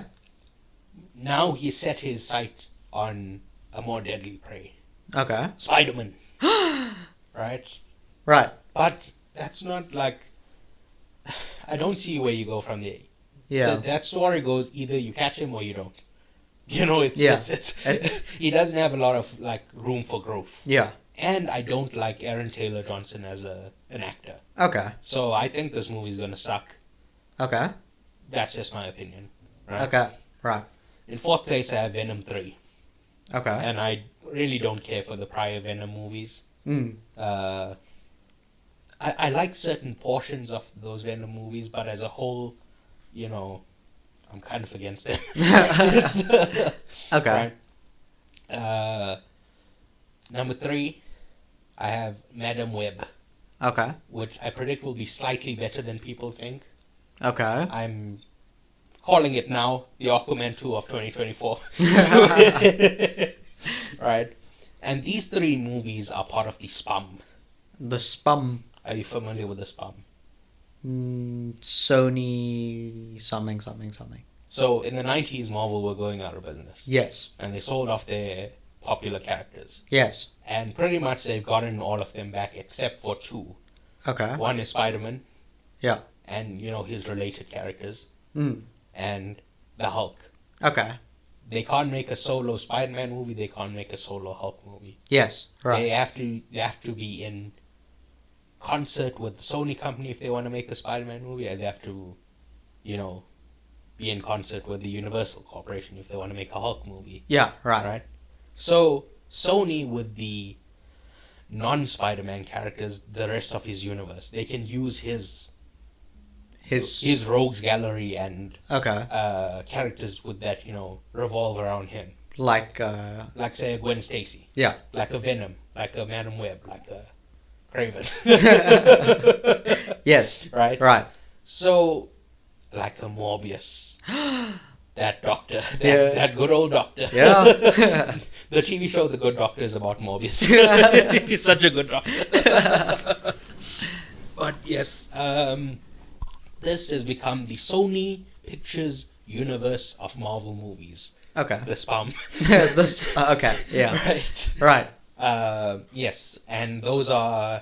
Now he set his sight on a more deadly prey. Okay. Spider-Man. Right? Right. But that's not like... I don't see where you go from there. Yeah. That story goes either you catch him or you don't. It's he doesn't have a lot of like room for growth. Yeah. And I don't like Aaron Taylor Johnson as an actor. Okay. So I think this movie's gonna suck. Okay. That's just my opinion. Right? Okay. Right. In 4th place, I have Venom 3. Okay. And I really don't care for the prior Venom movies. I like certain portions of those Venom movies, but as a whole, I'm kind of against them. Okay. Right. Number 3, I have Madam Web. Okay. Which I predict will be slightly better than people think. Okay. I'm calling it now, the Aquaman 2 of 2024. Right. And these 3 movies are part of the SPUM. The SPUM. Are you familiar with the SPUM? Sony something. So in the 90s, Marvel were going out of business. Yes. And they sold off their popular characters. Yes. And pretty much they've gotten all of them back except for 2. Okay. One is Spider-Man. Yeah. And, his related characters. And the Hulk. Okay. They can't make a solo Spider-Man movie. They can't make a solo Hulk movie. Yes. Right. They have to be in concert with the Sony company if they want to make a Spider-Man movie. And they have to, be in concert with the Universal Corporation if they want to make a Hulk movie. Yeah. Right. Right. So Sony with the non-Spider-Man characters, the rest of his universe, they can use his rogues gallery and characters with that, revolve around him. Like say a Gwen Stacy, yeah. like a Venom, like a Madam Web, like a Craven. Yes. Right. So, like a Morbius, that doctor, that good old doctor. Yeah. The TV show The Good Doctor is about Morbius. He's such a good doctor. But yes, this has become the Sony Pictures universe of Marvel movies. Okay. The spam. Okay. Yeah. Right. Right. Yes, and those are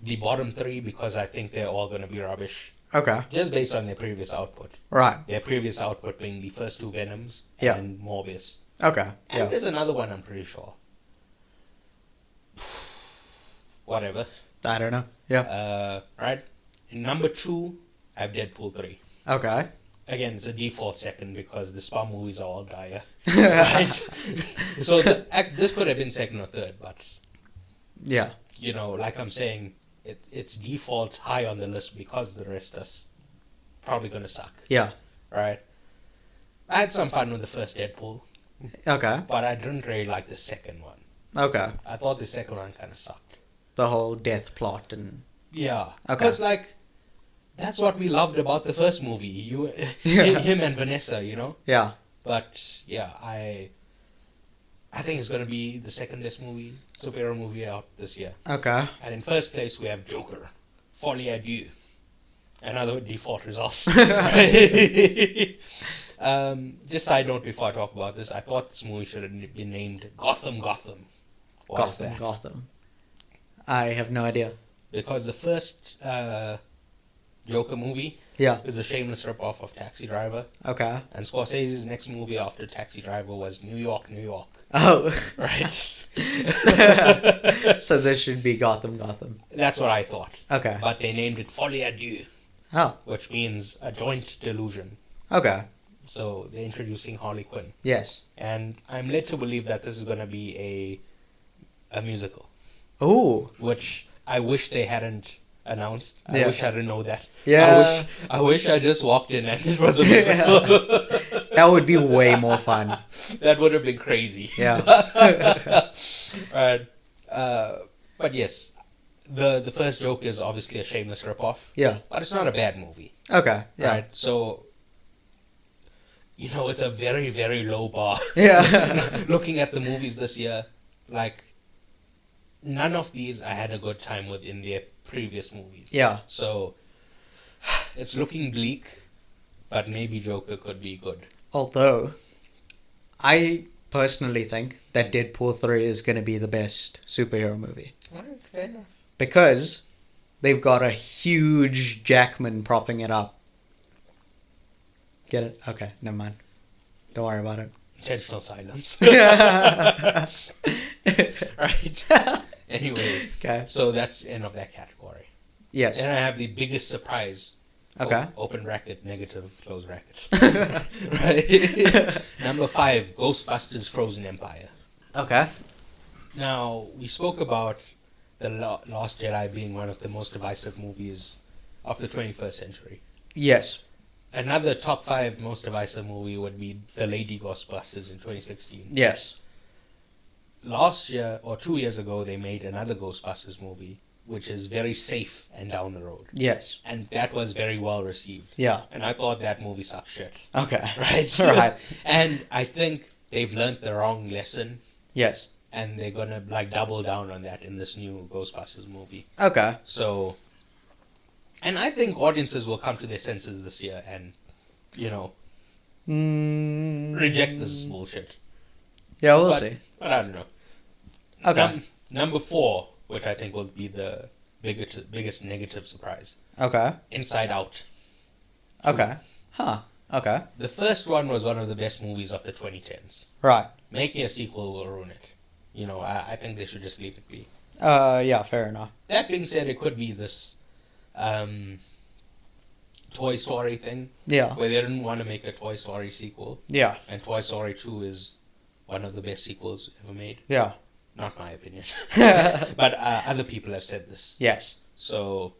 the bottom three because I think they're all going to be rubbish. Okay. Just based on their previous output. Right. Their previous output being the first two Venoms Yeah. and Morbius. Okay. And there's another one I'm pretty sure. Whatever. I don't know. Yeah. Right. In number 2, I have Deadpool 3. Okay. Again, it's a default second because the Spa movies are all dire. Right? So this could have been second or third, but Yeah. like I'm saying, it's default high on the list because the rest is probably going to suck. Yeah. Right? I had some fun with the first Deadpool, Okay. but I didn't really like the second one. Okay. I thought the second one kind of sucked. The whole death plot and Yeah. Okay. Because, that's what we loved about the first movie. Him and Vanessa, yeah. But, yeah, I think it's going to be the second best superhero movie out this year. Okay. And in first place, we have Joker. Folie à Dieu. Another default result. Just side note before I talk about this, I thought this movie should have been named Gotham. Why is that? Gotham. I have no idea. Because the first Joker movie Yeah. is a shameless ripoff of Taxi Driver. Okay. And Scorsese's next movie after Taxi Driver was New York. Oh. Right? So this should be Gotham. That's what I thought. Okay. But they named it Folie à Deux, Oh. which means a joint delusion. Okay. So they're introducing Harley Quinn. Yes. And I'm led to believe that this is going to be a musical, Ooh. which I wish they hadn't announced. I Yeah. wish I didn't know that. Yeah. I wish I just walked in and it was a musical. That would be way more fun. That would have been crazy. Yeah. Right. But yes, the first joke is obviously a shameless ripoff. Yeah. But it's not a bad movie. Okay. Yeah. Right. So, it's a very, very low bar. Yeah. Looking at the movies this year, none of these I had a good time with in their previous movies. Yeah. So, it's looking bleak, but maybe Joker could be good. Although, I personally think that Deadpool 3 is going to be the best superhero movie. Alright, fair enough. Because they've got a huge Jackman propping it up. Get it? Okay, never mind. Don't worry about it. Intentional silence. Right. Anyway, Okay. so that's the end of that category. Yes. And I have the biggest surprise. Okay. Open bracket, negative, close bracket. Right. Number 5, Ghostbusters Frozen Empire. Okay. Now, we spoke about The Last Jedi being one of the most divisive movies of the 21st century. Yes. Another top 5 most divisive movie would be The Lady Ghostbusters in 2016. Yes. Last year, or 2 years ago, they made another Ghostbusters movie, which is very safe and down the road. Yes. And that was very well received. Yeah. And I thought that movie sucked shit. Okay. Right? Right. And I think they've learned the wrong lesson, Yes. and they're gonna double down on that in this new Ghostbusters movie. Okay. So, and I think audiences will come to their senses this year and, reject this bullshit. Yeah, we'll see. But I don't know. Okay. Number 4, which I think will be the biggest negative surprise. Okay. Inside Out. Okay. Huh. Okay. The first one was one of the best movies of the 2010s. Right. Making a sequel will ruin it. I think they should just leave it be. Yeah, fair enough. That being said, it could be this Toy Story thing, Yeah. where they didn't want to make a Toy Story sequel, Yeah. and Toy Story 2 is one of the best sequels ever made. Yeah. Not my opinion. But other people have said this. Yes. So,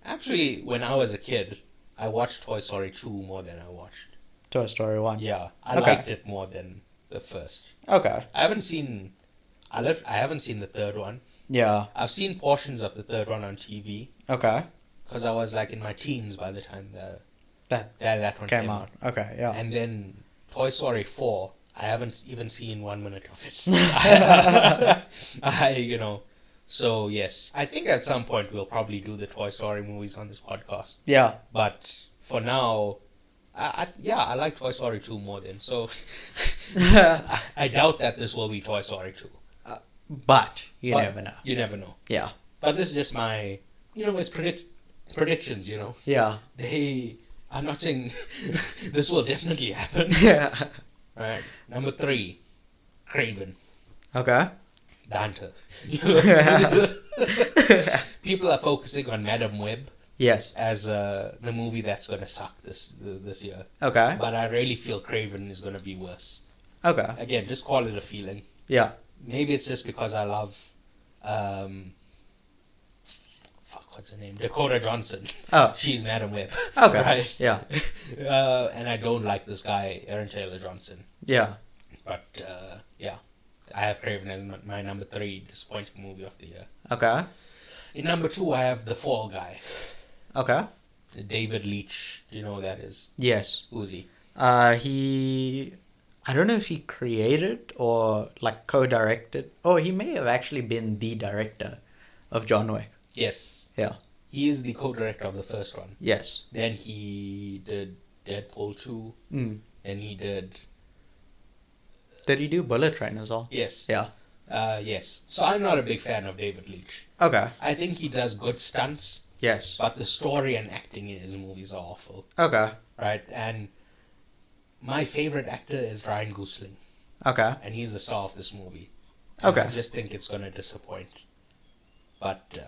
actually, when I was a kid, I watched Toy Story 2 more than I watched. Toy Story 1. Yeah, I Okay. liked it more than the first. Okay. I haven't seen the third one. Yeah. I've seen portions of the third one on TV Okay. because I was like in my teens by the time That that one came out. Okay, yeah. And then Toy Story 4, I haven't even seen 1 minute of it. So yes, I think at some point we'll probably do the Toy Story movies on this podcast. Yeah. But for now, I like Toy Story 2 more than, so I doubt that this will be Toy Story 2. But you But never know. You never know. Yeah. But this is just my, it's predictions, Yeah. I'm not saying this will definitely happen. Yeah. Right. Number 3, Craven, Okay. the Hunter. People are focusing on Madam Web Yes. as the movie that's going to suck this year. Okay. But I really feel Craven is going to be worse. Okay. Again, just call it a feeling. Yeah. Maybe it's just because I love, what's her name? Dakota Johnson. Oh. She's Madam Web. Okay. Right? Yeah. And I don't like this guy, Aaron Taylor Johnson. Yeah. But, yeah. I have Craven as my number 3 disappointing movie of the year. Okay. In number 2, I have The Fall Guy. Okay. David Leitch. Do you know who that is? Yes. Who's he? I don't know if he created or like co-directed, or he may have actually been the director of John Wick. Yes. Yeah. He is the co-director of the first one. Yes. Then he did Deadpool 2. Mm. And he did... Did he do Bullet Train as well? Yes. Yeah. Yes. So I'm not a big fan of David Leitch. Okay. I think he does good stunts, Yes. but the story and acting in his movies are awful. Okay. Right? And my favorite actor is Ryan Gosling. Okay. And he's the star of this movie. And Okay. I just think it's going to disappoint. But,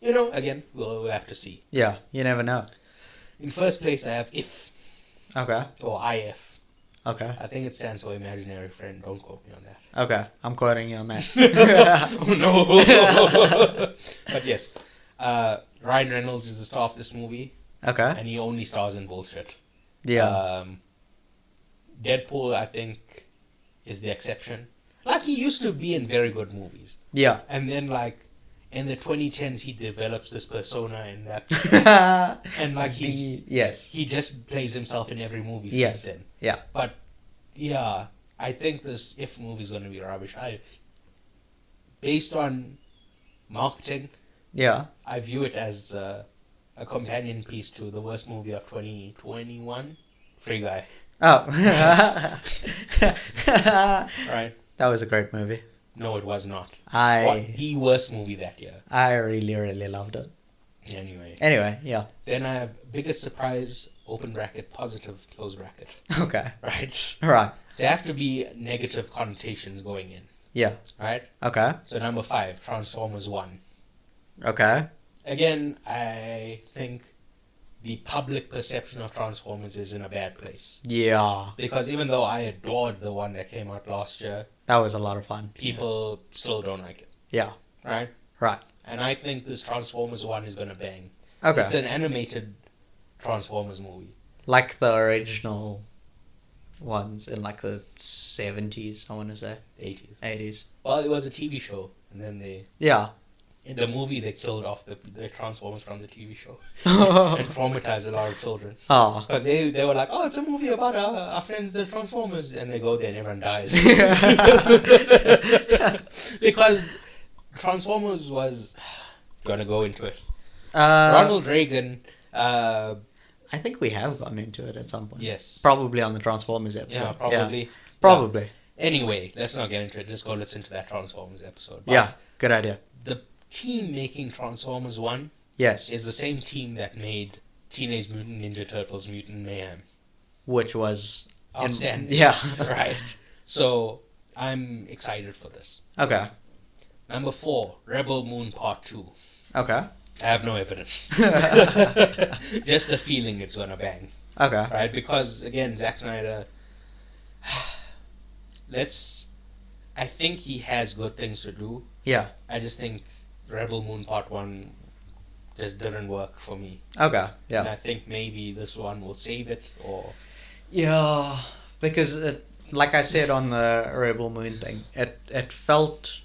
again, we'll have to see. Yeah. You never know. In first place, I have IF, Okay. or IF. Okay. I think it stands for Imaginary Friend. Don't quote me on that. Okay. I'm quoting you on that. Oh, no. But yes, Ryan Reynolds is the star of this movie, Okay. and he only stars in bullshit. Yeah. Deadpool, I think, is the exception. Like, he used to be in very good movies. Yeah. And then, like, in the 2010s, he develops this persona, and and like Yes. he just plays himself in every movie Yes. since then. Yeah. But yeah, I think this If movie is going to be rubbish. Based on marketing, Yeah. I view it as a companion piece to the worst movie of 2021, Free Guy. Oh. Right? That was a great movie. No, it was not. The worst movie that year. I really, really loved it. Anyway, yeah. then I have biggest surprise, open bracket, positive, close bracket. Okay. Right? Right. There have to be negative connotations going in. Yeah. Right? Okay. So number 5, Transformers 1. Okay. Again, I think the public perception of Transformers is in a bad place. Yeah. Because even though I adored the one that came out last year, that was a lot of fun. People still don't like it. Yeah. Right? Right. And I think this Transformers 1 is going to bang. Okay. It's an animated Transformers movie. Like the original ones in like the 70s, I want to say. 80s. 80s. Well, it was a TV show. And then Yeah. in the movie, they killed off the Transformers from the TV show. And traumatized a lot of children. Oh. Because they were like, oh, it's a movie about our friends, the Transformers. And they go there and everyone dies. Because Transformers was... Gonna go into it. Ronald Reagan... I think we have gone into it at some point. Yes. Probably on the Transformers episode. Yeah, probably. Yeah. Probably. Yeah. Anyway, let's not get into it. Just go listen to that Transformers episode. But yeah, good idea. The team making Transformers 1 yes. is the same team that made Teenage Mutant Ninja Turtles Mutant Mayhem. Which was... outstanding. Yeah. Right. So, I'm excited for this. Okay. Number 4, Rebel Moon Part 2. Okay. I have no evidence. Just a feeling it's gonna bang. Okay. Right? Because, again, Zack Snyder... I I think he has good things to do. Yeah. I just think Rebel Moon Part 1 just didn't work for me. Okay. And Yeah. I think maybe this one will save it, or... Yeah, because like I said on the Rebel Moon thing, it felt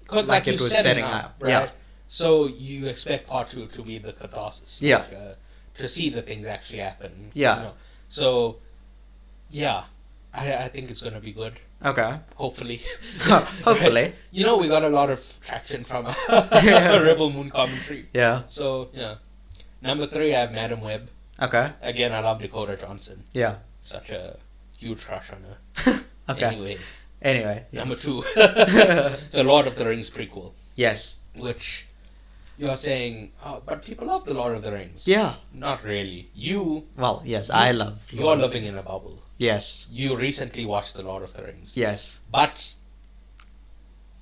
Because like like it you're was setting setting up, up. right? Yeah. So you expect Part 2 to be the catharsis. Yeah. Like, to see the things actually happen. Yeah. You know? So, yeah. I think it's going to be good. Okay. Hopefully. Hopefully. Right? You know, we got a lot of traction from Rebel Moon commentary. Yeah. So, yeah. Number 3, I have Madam Web. Okay. Again, I love Dakota Johnson. Yeah. Such a huge crush on her. Okay. Anyway, Yes. number 2, the Lord of the Rings prequel. Yes. Which you're saying, oh, but people love the Lord of the Rings. Yeah. Not really. Well, yes, I love. You're living in a bubble. Yes. You recently watched the Lord of the Rings. Yes. But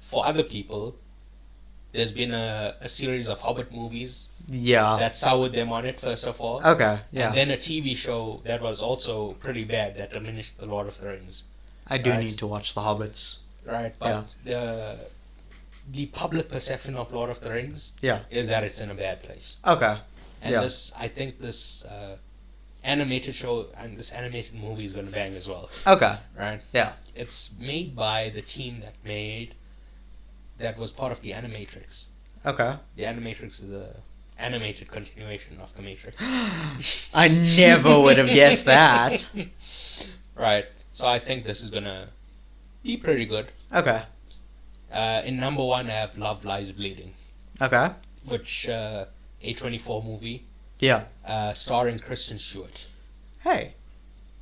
for other people, there's been a series of Hobbit movies Yeah. that soured them on it, first of all. Okay. Yeah. And then a TV show that was also pretty bad that diminished the Lord of the Rings. I do Right. need to watch the Hobbits. Right? But the public perception of Lord of the Rings Yeah. is that it's in a bad place. Okay. And Yeah. I think this animated show and this animated movie is going to bang as well. Okay. Right? Yeah. It's made by the team that was part of the Animatrix. Okay. The Animatrix is a animated continuation of the Matrix. I never would have guessed that. Right. So I think this is going to be pretty good. Okay. In number 1, I have Love Lies Bleeding, Okay. which A24 movie Yeah. starring Kristen Stewart. Hey,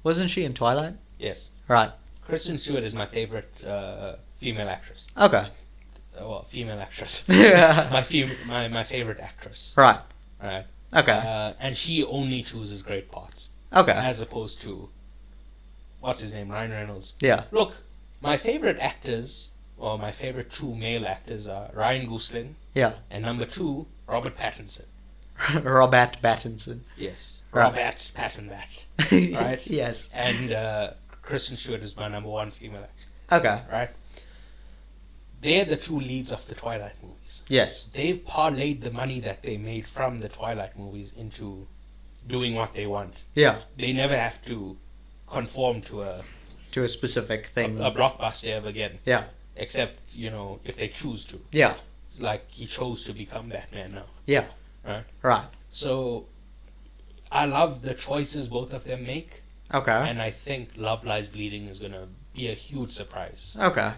wasn't she in Twilight? Yes. Right. Kristen Stewart is my favorite female actress. Okay. Well, female actress. Yeah. my favorite actress. Right. Right. Okay. And she only chooses great parts. Okay. As opposed to, what's his name, Ryan Reynolds. Yeah. Look, my favorite actors, or my favorite 2 male actors are Ryan Gosling Yeah. and number 2, Robert Pattinson. Robert Pattinson. Yes. Right. Robert Pattinson. Right? Yes. And Kristen Stewart is my number 1 female actor. Okay. Right? They're the 2 leads of the Twilight movies. Yes. They've parlayed the money that they made from the Twilight movies into doing what they want. Yeah. They never have to conform to a specific thing. a blockbuster ever again. Yeah. Except, if they choose to. Yeah. Like, he chose to become Batman now. Yeah. Right? Right. So, I love the choices both of them make. Okay. And I think Love Lies Bleeding is going to be a huge surprise. Okay.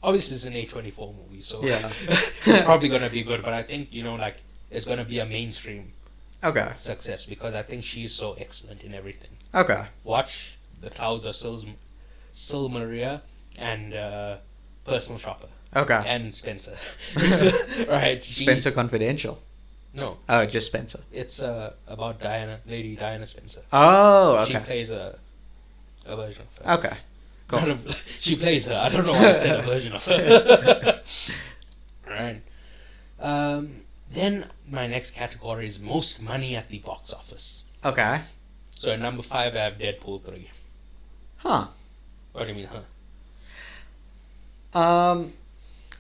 Obviously it's an A24 movie, so Yeah. it's probably going to be good. But I think, it's going to be a mainstream Okay. success because I think she's so excellent in everything. Okay. Watch The Clouds Are Still Maria and Personal Shopper. Okay. And Spencer. Right. Spencer Confidential. No. Oh, just Spencer. It's about Lady Diana Spencer. Oh, She okay. plays a version of her. Okay. Cool. She plays her. I don't know why I said a version of her. Right. Then my next category is most money at the box office. Okay. So at number 5 I have Deadpool 3. Huh. What do you mean, huh?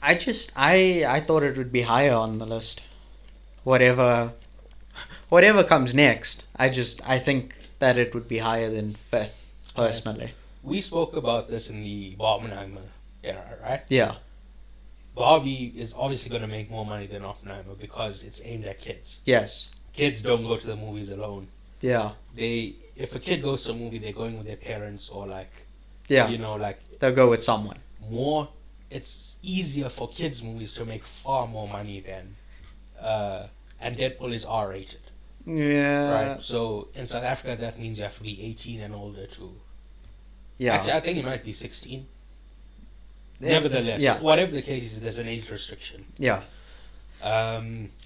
I thought it would be higher on the list. Whatever comes next, I think that it would be higher than fifth, personally. We spoke about this in the Barbenheimer era, right? Yeah. Barbie is obviously going to make more money than Oppenheimer because it's aimed at kids. Yes. Kids don't go to the movies alone. Yeah. If a kid goes to a movie, they're going with their parents or Yeah. They'll go with someone. It's easier for kids' movies to make far more money than, and Deadpool is R-rated. Yeah. Right? So in South Africa, that means you have to be 18 and older to... Yeah. Actually, I think it might be 16. Nevertheless, yeah. whatever the case is, there's an age restriction. Yeah.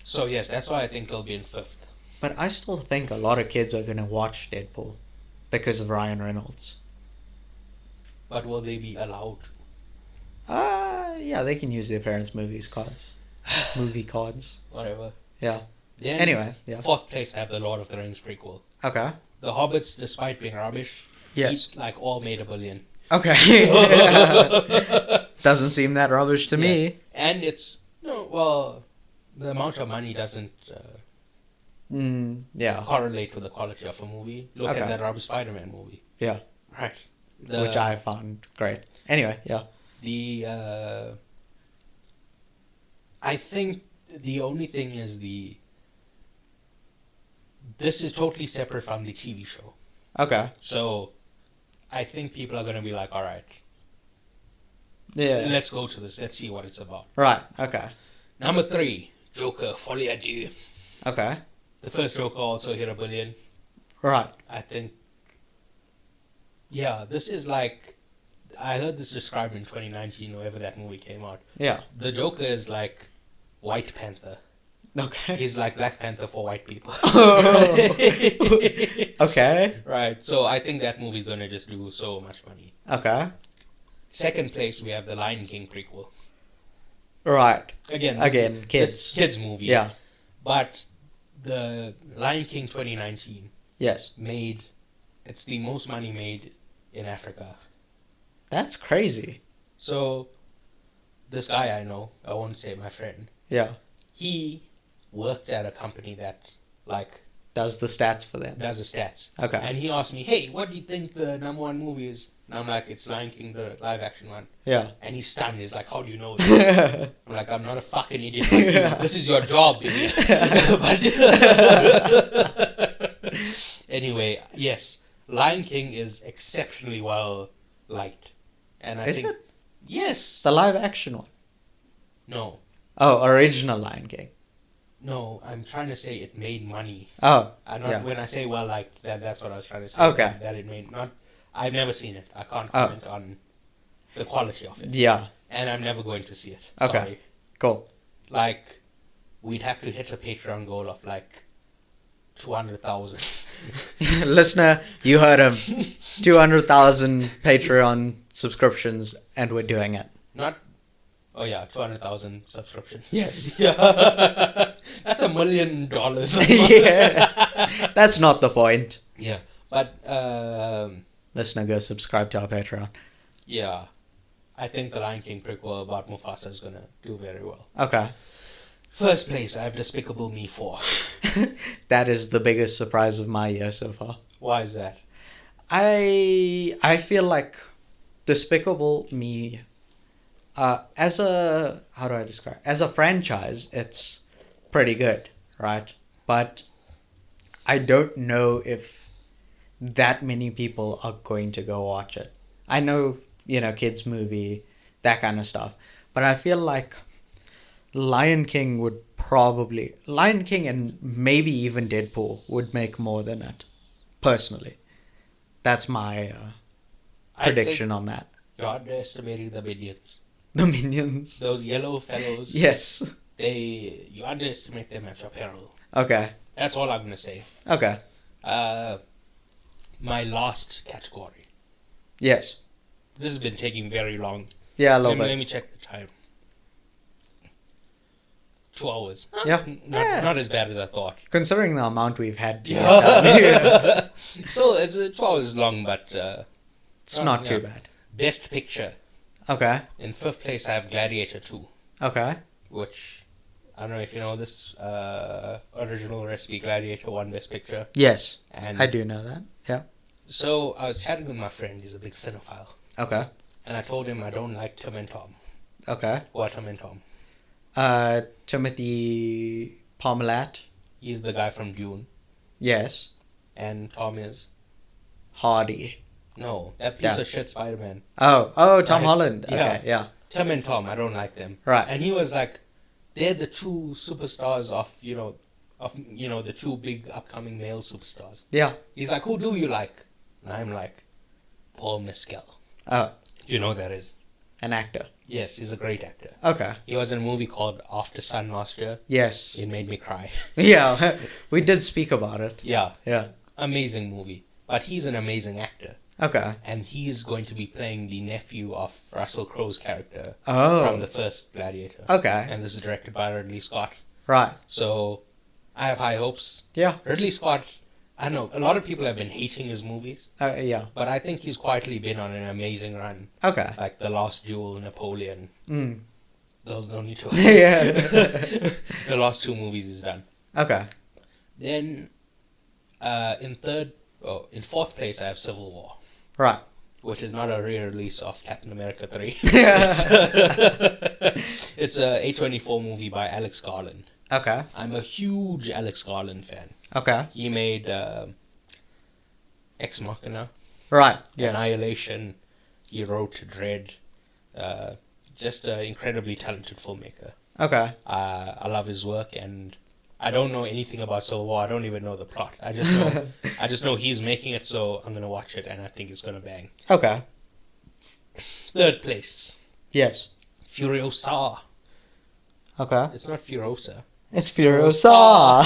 So yes, that's why I think it'll be in fifth. But I still think a lot of kids are going to watch Deadpool because of Ryan Reynolds. But will they be allowed to? Yeah, they can use their parents' movie cards. Whatever. Yeah. Then, Anyway, yeah. Fourth place, I have the Lord of the Rings prequel. Okay. The Hobbits, despite being rubbish, Yes. all made $1 billion. Okay. Doesn't seem that rubbish to me. And it's well, the amount of money doesn't Yeah. correlate with the quality of a movie. Look Okay. at that Rob Spider-Man movie. Yeah. Right. Which I found great. Anyway, yeah. I think the only thing is this is totally separate from the TV show. Okay. So I think people are going to be like, all right, Yeah. let's go to this. Let's see what it's about. Right. Okay. Number 3, Joker, Folie à Deux. Okay. The first Joker also hit $1 billion. Right. I think, yeah, this is like, I heard this described in 2019, whenever that movie came out. Yeah. The Joker is like White Panther. Okay. He's like Black Panther for white people. Okay. Right, so I think that movie's going to just do so much money. Okay. Second place, we have the Lion King prequel. Right. Again, kids. Kids movie. Yeah. But the Lion King 2019 Yes. it's the most money made in Africa. That's crazy. So, this guy I know, I won't say my friend, Yeah. he worked at a company that, like, Does the stats for them. does the stats. Okay. And he asked me, hey, what do you think the number 1 movie is? And I'm like, it's Lion King, the live action one. Yeah. And he's stunned. He's like, how do you know that? I'm like, I'm not a fucking idiot like you. This is your job, idiot. Anyway, yes, Lion King is exceptionally well liked. And I Is think... it? Yes! The live action one. No. Oh, original Lion King. No, I'm trying to say it made money. Oh. I'm not, Yeah. When I say well liked, that's what I was trying to say. Okay. That it made... I've never seen it. I can't comment on the quality of it. Yeah. And I'm never going to see it. Okay. Sorry. Cool. Like, we'd have to hit a Patreon goal of like 200,000. Listener, you heard him. 200,000 Patreon subscriptions, and we're doing it. Not... Oh yeah, 200,000 subscriptions. Yes. Yeah. That's $1 million. Yeah. That's not the point. Yeah. But, Listener, go subscribe to our Patreon. yeah. I think the Lion King prequel about Mufasa is going to do very well. Okay. First place, I have Despicable Me 4. That is the biggest surprise of my year so far. Why is that? I feel like Despicable Me, as a franchise, it's pretty good, right? But I don't know if that many people are going to go watch it. I know, kids movie, that kind of stuff. But I feel like Lion King and maybe even Deadpool would make more than it, personally. That's my prediction on that. You're underestimating the Minions. The Minions. Those yellow fellows. Yes. You underestimate them at your peril. Okay. That's all I'm going to say. Okay. My last category. Yes. This has been taking very long. Yeah, a little bit. Let me check the time. 2 hours. Yeah. Not as bad as I thought. Considering the amount we've had to So it's 2 hours long, but it's not too bad. Best Picture. Okay. In 5th place, I have Gladiator 2, Okay. which I don't know if you know this. Original recipe Gladiator won Best Picture. Yes. And I do know that. Yeah. So I was chatting with my friend. He's a big cinephile. Okay. And I told him I don't like Tim and Tom. Okay. Who are Tim and Tom? Timothy Palmelatt. He's the guy from Dune. Yes. And Tom is? Hardy. No, that piece of shit Spider-Man. Oh, Tom Right. Holland. Yeah. Okay, yeah. Tim and Tom, I don't like them. Right. And he was like, they're the two superstars of the two big upcoming male superstars. Yeah. He's like, who do you like? And I'm like, Paul Mescal. Oh, You know who that is? an actor. Yes, he's a great actor. Okay. He was in a movie called After Sun last year. Yes. It made me cry. Yeah, we did speak about it. Yeah, Yeah. amazing movie. But he's an amazing actor. Okay. And he's going to be playing the nephew of Russell Crowe's character Oh. from the first Gladiator. Okay. And this is directed by Ridley Scott. Right. So, I have high hopes. Yeah. Ridley Scott, I know a lot of people have been hating his movies, Yeah. but I think he's quietly been on an amazing run. Okay. Like The Last Duel, Napoleon. Mm. Those don't need to. Yeah. The last two movies he's done. Okay. Then, in fourth place, I have Civil War, Right. which is not a re-release of Captain America 3. Yeah. It's a A24 movie by Alex Garland. Okay. I'm a huge Alex Garland fan. Okay. He made Ex Machina, Right. Yes. Annihilation. He wrote Dread. Just an incredibly talented filmmaker. Okay. I love his work, and I don't know anything about Civil War. I don't even know the plot. I just know he's making it, so I'm gonna watch it, and I think it's gonna bang. Okay. Third place, Yes. Furiosa. Okay. It's not Furiosa, It's Furiosa.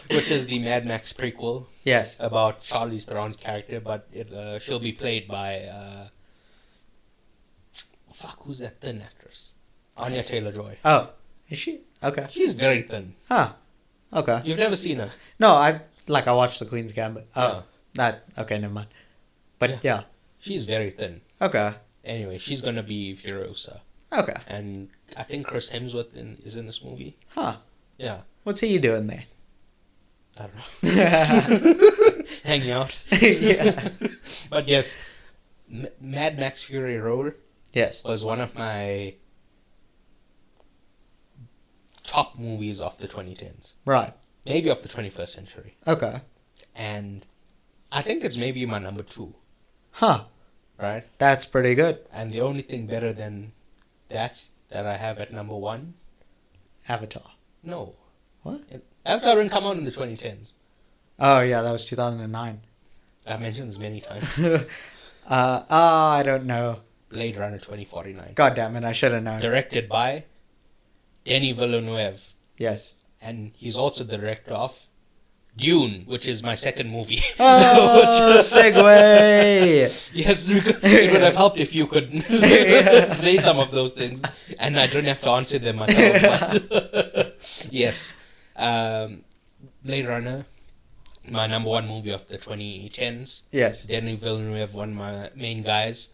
which is the Mad Max prequel Yes. about Charlize Theron's character, but she'll be played by who's that thin actress? Anya Taylor-Joy. Oh, is she? Okay. She's very thin. Huh. Okay. You've never seen her. No, I watched the Queen's Gambit. Oh, Yeah. that. Okay, never mind. But yeah. She's very thin. Okay. Anyway, she's gonna be Furiosa, Okay. and I think Chris Hemsworth is in this movie. Huh. Yeah, What's he doing there? I don't know. Hanging out. Yeah. But yes, Mad Max Fury Road Yes. was one of my top movies of the 2010s, Right. maybe of the 21st century, Okay. and I think it's maybe my number 2, Huh. right? That's pretty good. And the only thing better than that I have at number 1, Avatar. no. What? Avatar didn't come out in the 2010s. Oh yeah, that was 2009. I've mentioned this many times. I don't know. Blade Runner 2049. God damn it, I should have known. Directed by Denis Villeneuve. Yes. And he's also the director of Dune, which is my second movie. Oh, segue! Yes, it would have helped if you could say some of those things, and I don't have to answer them myself. But yes. Blade Runner, my number 1 movie of the 2010s. Yes. Denis Villeneuve, one of my main guys.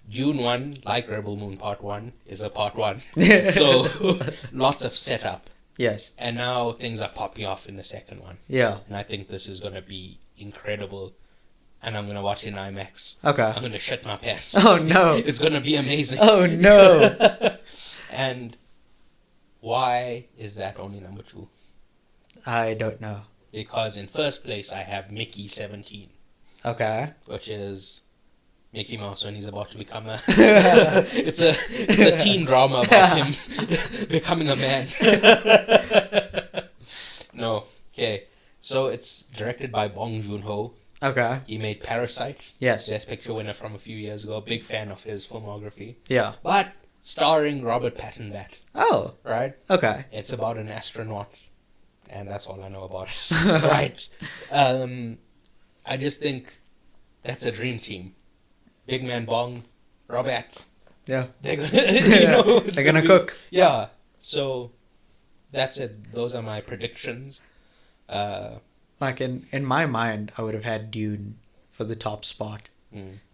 Dune 1, like Rebel Moon Part 1, is a Part 1. So, lots of setup. Yes. And now things are popping off in the second one. Yeah. And I think this is going to be incredible. And I'm going to watch it in IMAX. Okay. I'm going to shit my pants. Oh no. It's going to be amazing. Oh no. And why is that only number 2? I don't know. Because in first place I have Mickey 17, Okay. which is Mickey Mouse when he's about to become a... it's a teen drama about him becoming a man. No. Okay. So it's directed by Bong Joon-ho. Okay. He made Parasite. Yes. Best Picture winner from a few years ago. Big fan of his filmography. Yeah. But starring Robert Pattinson, Oh. right? Okay. It's about an astronaut. And that's all I know about it. Right. I just think that's a dream team. Big Man Bong, Robert. Yeah. They're gonna, They're gonna cook. Yeah. So that's it. Those are my predictions. Like in my mind, I would have had Dune for the top spot,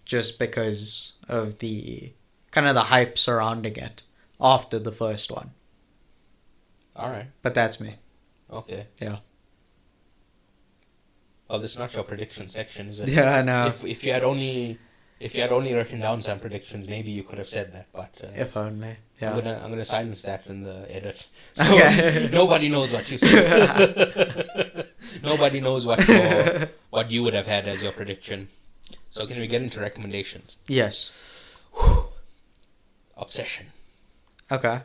just because of the kind of the hype surrounding it after the first one. All right. But that's me. Okay. Yeah. Well, this is not your prediction section, is it? Yeah, I know. If you had only written down some predictions, maybe you could have said that. But If only. Yeah. I'm gonna silence that in the edit, so Okay. nobody knows what you said. Nobody knows what you would have had as your prediction. So can we get into recommendations? Yes. Obsession. Okay.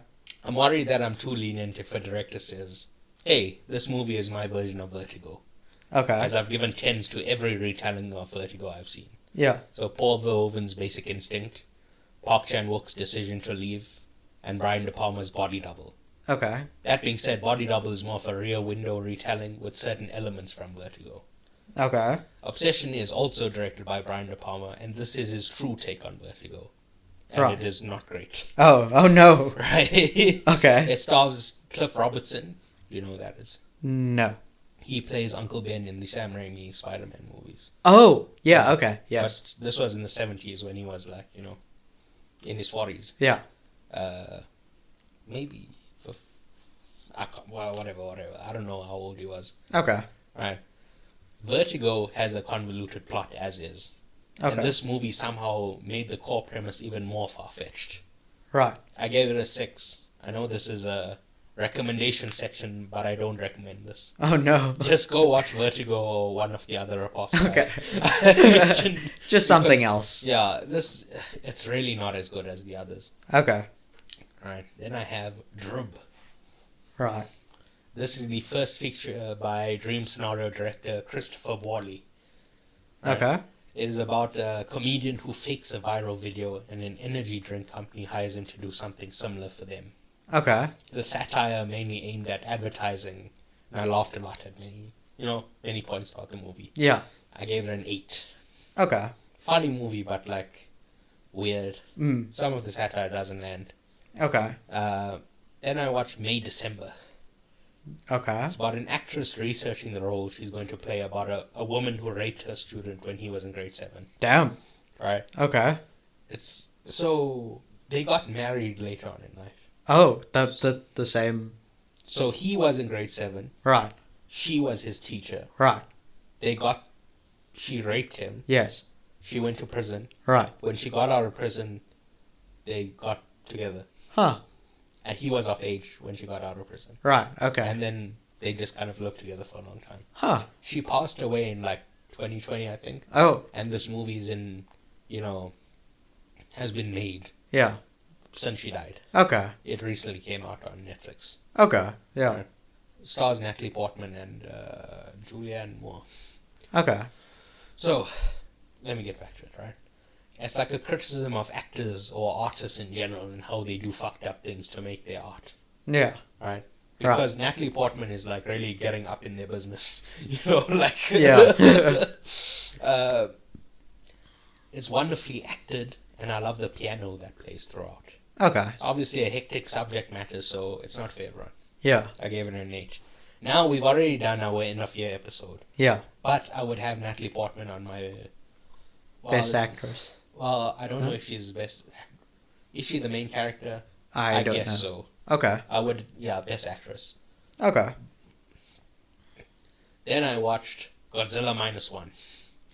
I'm worried that I'm too lenient if a director says, "Hey, this movie is my version of Vertigo," Okay. as I've given 10s to every retelling of Vertigo I've seen. Yeah. So Paul Verhoeven's Basic Instinct, Park Chan-wook's Decision to Leave, and Brian De Palma's Body Double. Okay. That being said, Body Double is more of a Rear Window retelling with certain elements from Vertigo. Okay. Obsession is also directed by Brian De Palma, and this is his true take on Vertigo. And Right. it is not great. Oh no. Right? Okay. It stars Cliff Robertson. You know who that is. No. He plays Uncle Ben in the Sam Raimi Spider-Man movies. Oh, yeah, okay, yes. But this was in the 70s when he was like, in his 40s. Yeah. Maybe. Whatever. I don't know how old he was. Okay. Right. Vertigo has a convoluted plot as is. Okay. And this movie somehow made the core premise even more far-fetched. Right. I gave it a 6. I know this is a recommendation section, but I don't recommend this. Oh, no. Just go watch Vertigo or one of the other ripoffs. Okay. Just something else. Yeah, it's really not as good as the others. Okay. Right. Then I have Drub. Right. This is the first feature by dream scenario director Christopher Worley. Right. Okay. It is about a comedian who fakes a viral video and an energy drink company hires him to do something similar for them. Okay. It's a satire mainly aimed at advertising, and I laughed a lot at many points about the movie. Yeah. I gave it an 8. Okay. Funny movie, but weird. Mm. Some of the satire doesn't land. Okay. Then I watched May December. Okay. It's about an actress researching the role she's going to play about a woman who raped her student when he was in grade 7. Damn. Right? Okay. So they got married later on in life. Oh, the same. So he was in grade 7. Right. She was his teacher. Right. She raped him. Yes. She went to prison. Right. When she got out of prison, they got together. Huh. And he was of age when she got out of prison. Right. Okay. And then they just kind of lived together for a long time. Huh. She passed away in 2020, I think. Oh. And this movie's has been made. Yeah. Since she died. Okay. It recently came out on Netflix. Okay. Yeah. Right. Stars Natalie Portman and Julianne Moore. Okay. So, let me get back to it, right? It's like a criticism of actors or artists in general and how they do fucked up things to make their art. Yeah. Right? Because Natalie Portman is really getting up in their business. Yeah. It's wonderfully acted, and I love the piano that plays throughout. Okay. It's obviously a hectic subject matter, so it's not for everyone. Yeah. I gave it an 8. Now, we've already done our end of year episode. Yeah. But I would have Natalie Portman on my... Best actress. Well, I don't know if she's best... Is she the main character? I don't guess know. so. Okay. I would... Yeah, best actress. Okay. Then I watched Godzilla -1.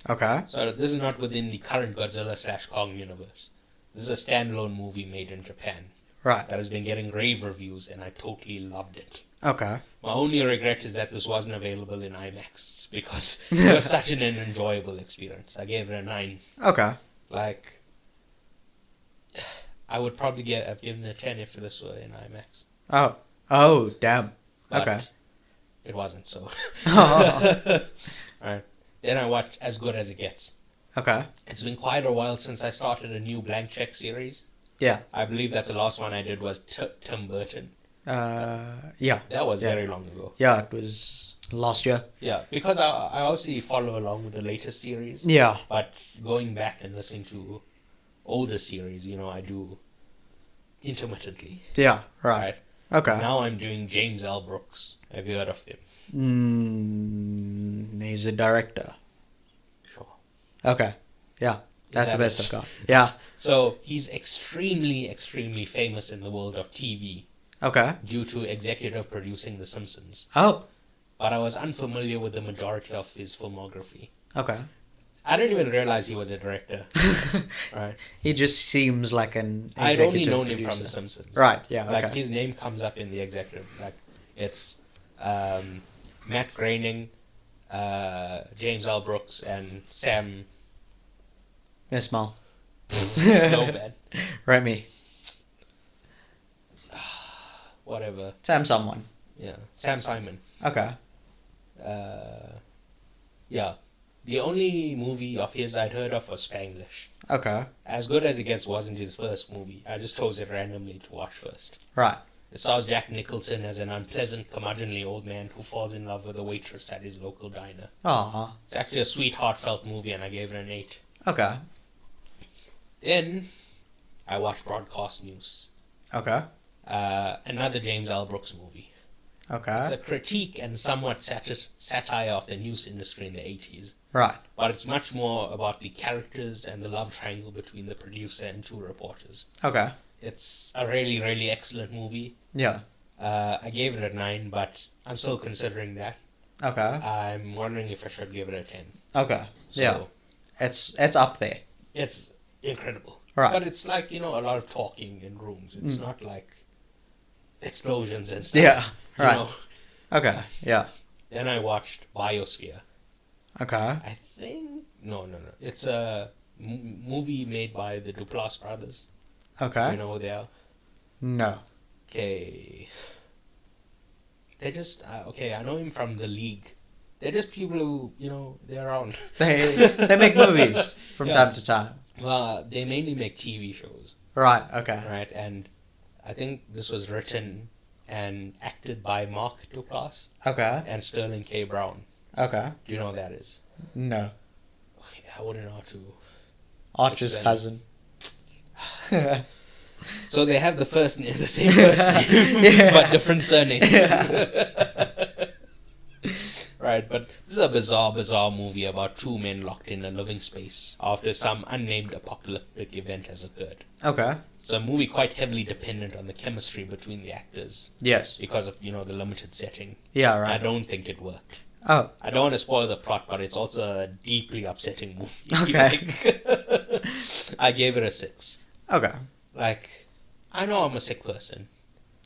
Okay. So this is not within the current Godzilla /Kong universe. This is a standalone movie made in Japan. Right. That has been getting rave reviews, and I totally loved it. Okay. My only regret is that this wasn't available in IMAX, because it was such an enjoyable experience. I gave it a 9. Okay. I would probably have given it a 10 if this were in IMAX. Oh. Oh, damn. But okay. It wasn't, so. Oh. Alright. Then I watched As Good As It Gets. Okay. It's been quite a while since I started a new Blank Check series. Yeah. I believe that the last one I did was Tim Burton. Yeah. That was very long ago. Yeah, it was last year. Yeah, because I also follow along with the latest series. Yeah. But going back and listening to older series, I do intermittently. Yeah, right. Okay. Now I'm doing James L. Brooks. Have you heard of him? He's a director. Sure. Okay. Yeah. That's the best it? I've got. Yeah. So he's extremely, extremely famous in the world of TV. Okay. Due to executive producing The Simpsons. Oh. But I was unfamiliar with the majority of his filmography. Okay. I didn't even realize he was a director. Right. He just seems like an executive I'd only known producer. him from The Simpsons. Right, yeah, okay. His name comes up in the executive. It's Matt Groening, James L. Brooks, and Sam... Miss Mal. No bad. Remy. Whatever. Sam someone. Yeah. Sam Simon. Okay. Yeah. The only movie of his I'd heard of was Spanglish. Okay. As Good As It Gets wasn't his first movie. I just chose it randomly to watch first. Right. It stars Jack Nicholson as an unpleasant, curmudgeonly old man who falls in love with a waitress at his local diner. Aww. It's actually a sweet, heartfelt movie, and I gave it an 8. Okay. Then, I watched Broadcast News. Okay. Another James L. Brooks movie. Okay. It's a critique and somewhat satire of the news industry in the 80s. Right. But it's much more about the characters and the love triangle between the producer and two reporters. Okay. It's a really, really excellent movie. Yeah. I gave it a 9, but I'm still considering that. Okay. I'm wondering if I should give it a 10. Okay. So Yeah. It's up there. it's incredible. Right. But it's like, a lot of talking in rooms. It's not like explosions and stuff. Yeah. you Right. know. Okay. Yeah. Then I watched Biosphere. Okay. I think... No. It's a movie made by the Duplass brothers. Okay. You know who they are? No. Okay. They're just... okay, I know him from The League. They're just people who, they're around. They make movies from Yeah. time to time. Well, they mainly make TV shows, Right. Okay. right? And I think this was written and acted by Mark Duplass Okay. and Sterling K. Brown. Okay. Do you know who that is? No. I wouldn't know how to... Archer's Explain. cousin. So they have the same first name, Yeah. but different surnames. Yeah. Right, but this is a bizarre movie about two men locked in a living space after some unnamed apocalyptic event has occurred. Okay. It's a movie quite heavily dependent on the chemistry between the actors Yes. because of, the limited setting. Yeah. I Right. don't think it worked. Oh. I don't want to spoil the plot, but it's also a deeply upsetting movie. Okay. Like, I gave it a 6. Okay. Like, I know I'm a sick person,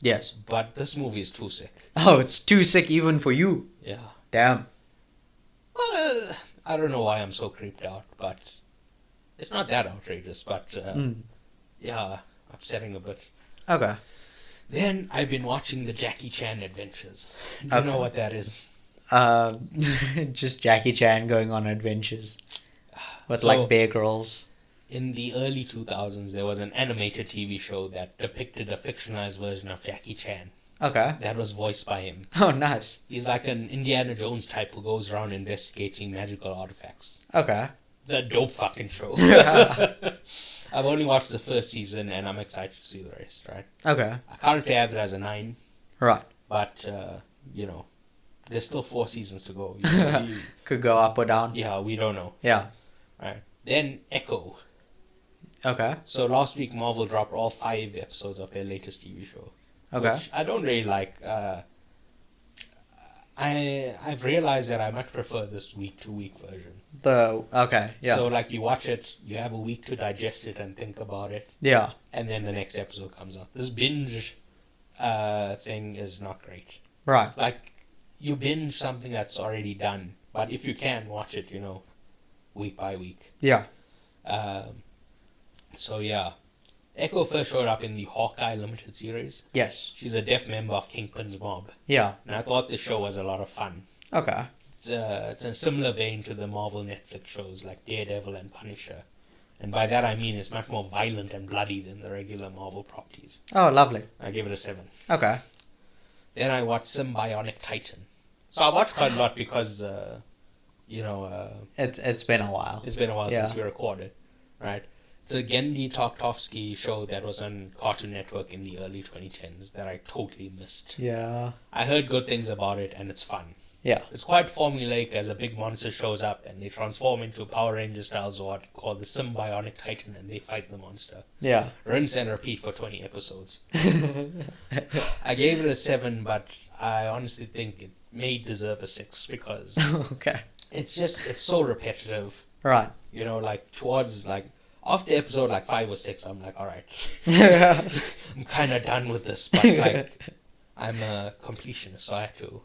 Yes. but this movie is too sick. Oh, it's too sick even for you. Yeah. Damn. Well, I don't know why I'm so creeped out, but it's not that outrageous, but yeah, upsetting a bit. Okay. Then I've been watching the Jackie Chan adventures. Do you Okay. know what that is? Just Jackie Chan going on adventures with So- like Bear Grylls. In the early 2000s, there was an animated TV show that depicted a fictionalized version of Jackie Chan Okay. that was voiced by him. Oh, nice. He's like an Indiana Jones type who goes around investigating magical artifacts. Okay. It's a dope fucking show. I've only watched the first season and I'm excited to see the rest, right? Okay. I currently have it as a 9, Right. but, there's still 4 seasons to go. Could go up or down. Yeah, we don't know. Yeah. Right. Then Echo. Okay. So last week Marvel dropped all 5 episodes of their latest TV show. Okay. Which I don't really like. I've realized that I much prefer this week-to-week version. Okay. Yeah. So like you watch it, you have a week to digest it and think about it, Yeah. and then the next episode comes out. This binge thing is not great. Right. Like you binge something that's already done, but if you can watch it, week by week. Yeah. So yeah, Echo first showed up in the Hawkeye limited series. Yes. She's a deaf member of Kingpin's mob, Yeah. and I thought this show was a lot of fun. Okay. It's in a similar vein to the Marvel Netflix shows like Daredevil and Punisher, and by that I mean it's much more violent and bloody than the regular Marvel properties. Oh, lovely. I give it a 7. Okay. Then I watched Symbiotic Titan. So I watched quite a lot because It's been a while. it's been a while Yeah. since we recorded, right? It's a Genndy Tartakovsky show that was on Cartoon Network in the early 2010s that I totally missed. Yeah. I heard good things about it and it's fun. Yeah. It's quite formulaic as a big monster shows up and they transform into a Power Ranger style Zord called the Symbiotic Titan and they fight the monster. Yeah. Rinse and repeat for 20 episodes. I gave it a 7, but I honestly think it may deserve a 6 because Okay. it's so repetitive. Right. Towards after episode 5 or 6, I'm like, alright, Yeah. I'm kind of done with this, but I'm a completionist, so I had to.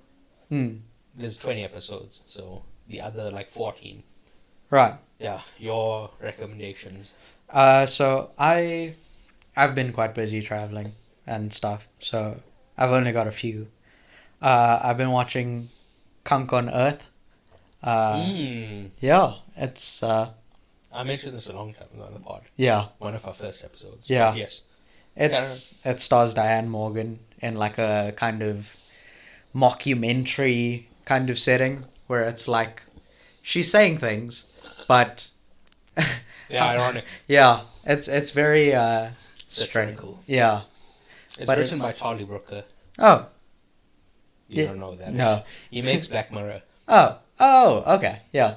There's 20 episodes, so the other 14. Right. Yeah, your recommendations. So I've been quite busy traveling and stuff, so I've only got a few. I've been watching Kunk on Earth. Yeah, it's I mentioned this a long time ago on the pod. yeah, One of our first episodes. Yeah. But yes. it stars Diane Morgan in like a kind of mockumentary kind of setting where it's like she's saying things, but Yeah, ironic. yeah, it's very strange. Satirical. Yeah. It's But written it's- by Charlie Brooker. Oh. You don't know that. No. He makes Black Mirror. Oh, okay, yeah.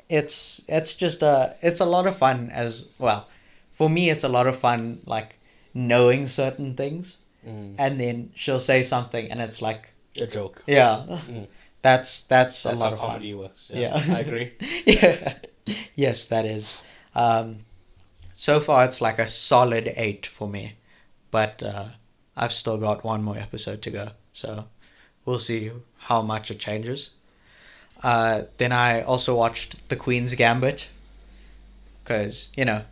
It's just it's a lot of fun as well. For me, it's a lot of fun like knowing certain things, and then she'll say something, and it's like A joke. yeah, that's That's a lot how of fun. comedy works. Yeah. I agree. Yeah, yes, that is. So far, it's like a solid 8 for me, but I've still got one more episode to go, so we'll see how much it changes. Then I also watched The Queen's Gambit, because,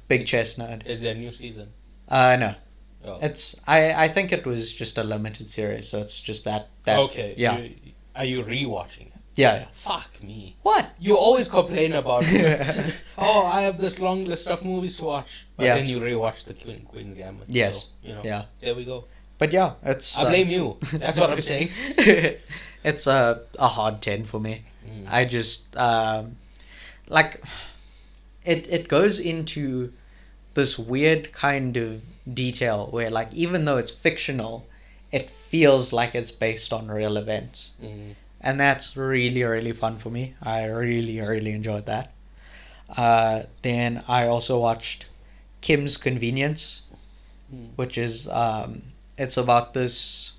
big chess nerd. Is there a new season? No. Oh. I think it was just a limited series, so it's just that Okay. Yeah. Are you rewatching it? Yeah. Fuck me. What? You always complain about, oh, I have this long list of movies to watch. But Yeah. then you rewatch The Queen's Gambit. Yes. So, Yeah. there we go. But yeah, it's... I blame you. That's what I'm saying. It's a hard 10 for me. I just... like... It goes into this weird kind of detail where, like, even though it's fictional, it feels like it's based on real events. And that's really, really fun for me. I really, really enjoyed that. Then I also watched Kim's Convenience, which is it's about this.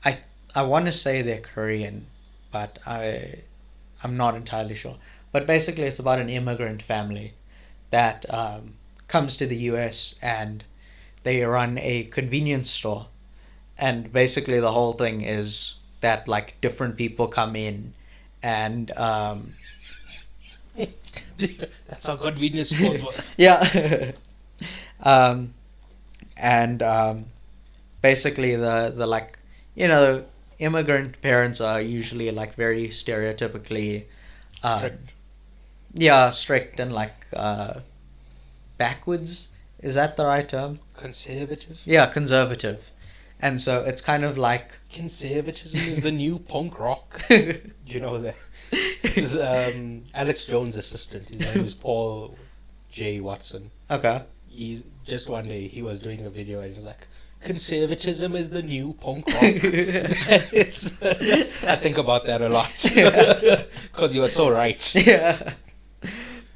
I want to say they're Korean, but I'm not entirely sure. But basically, it's about an immigrant family that comes to the U.S. and they run a convenience store, and basically the whole thing is that like different people come in and That's how convenience stores work. yeah. And basically the like immigrant parents are usually like very stereotypically Strict. yeah, strict and like backwards, is that the right term? Conservative? Yeah, conservative. And so it's kind of like Conservatism is the new punk rock. You know that? This, Alex Jones' assistant, his name is Paul J. Watson. okay. He just one day he was doing a video and he was like, "Conservatism is the new punk rock." It's, I think about that a lot because you are so right. Yeah.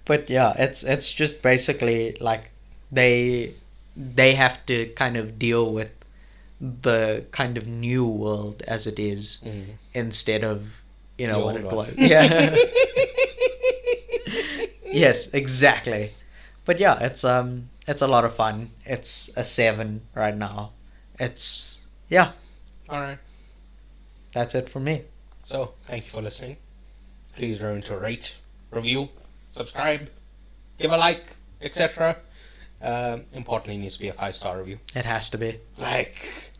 But yeah, it's just basically like they have to kind of deal with the kind of new world as it is instead of The what old it one. was. Yeah. Yes, exactly. But yeah, it's a lot of fun. It's a 7 right now. It's All right. that's it for me. So thank you for listening. Please remember to rate, review, subscribe, give a like, etc. Importantly, it needs to be a 5-star review. It has to be. Like,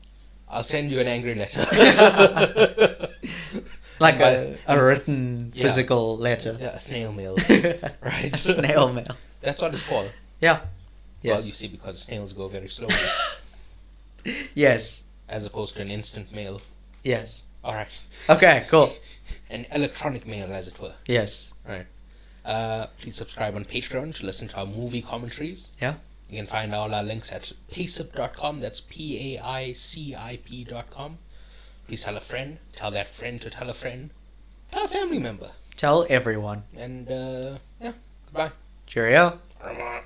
I'll send you an angry letter. Like a written Yeah. physical letter. Yeah, a snail mail. Right. A snail mail. That's what it's called. Yeah. Well, Yes. you see, because snails go very slowly, Yes. as opposed to an instant mail. Yes. All right. Okay, cool. An electronic mail, as it were. Yes. Please subscribe on Patreon to listen to our movie commentaries. Yeah. You can find all our links at PAICIP.com. That's PAICIP.com. Please tell a friend. Tell that friend to tell a friend. Tell a family member. Tell everyone. And, yeah, goodbye. Cheerio. Bye.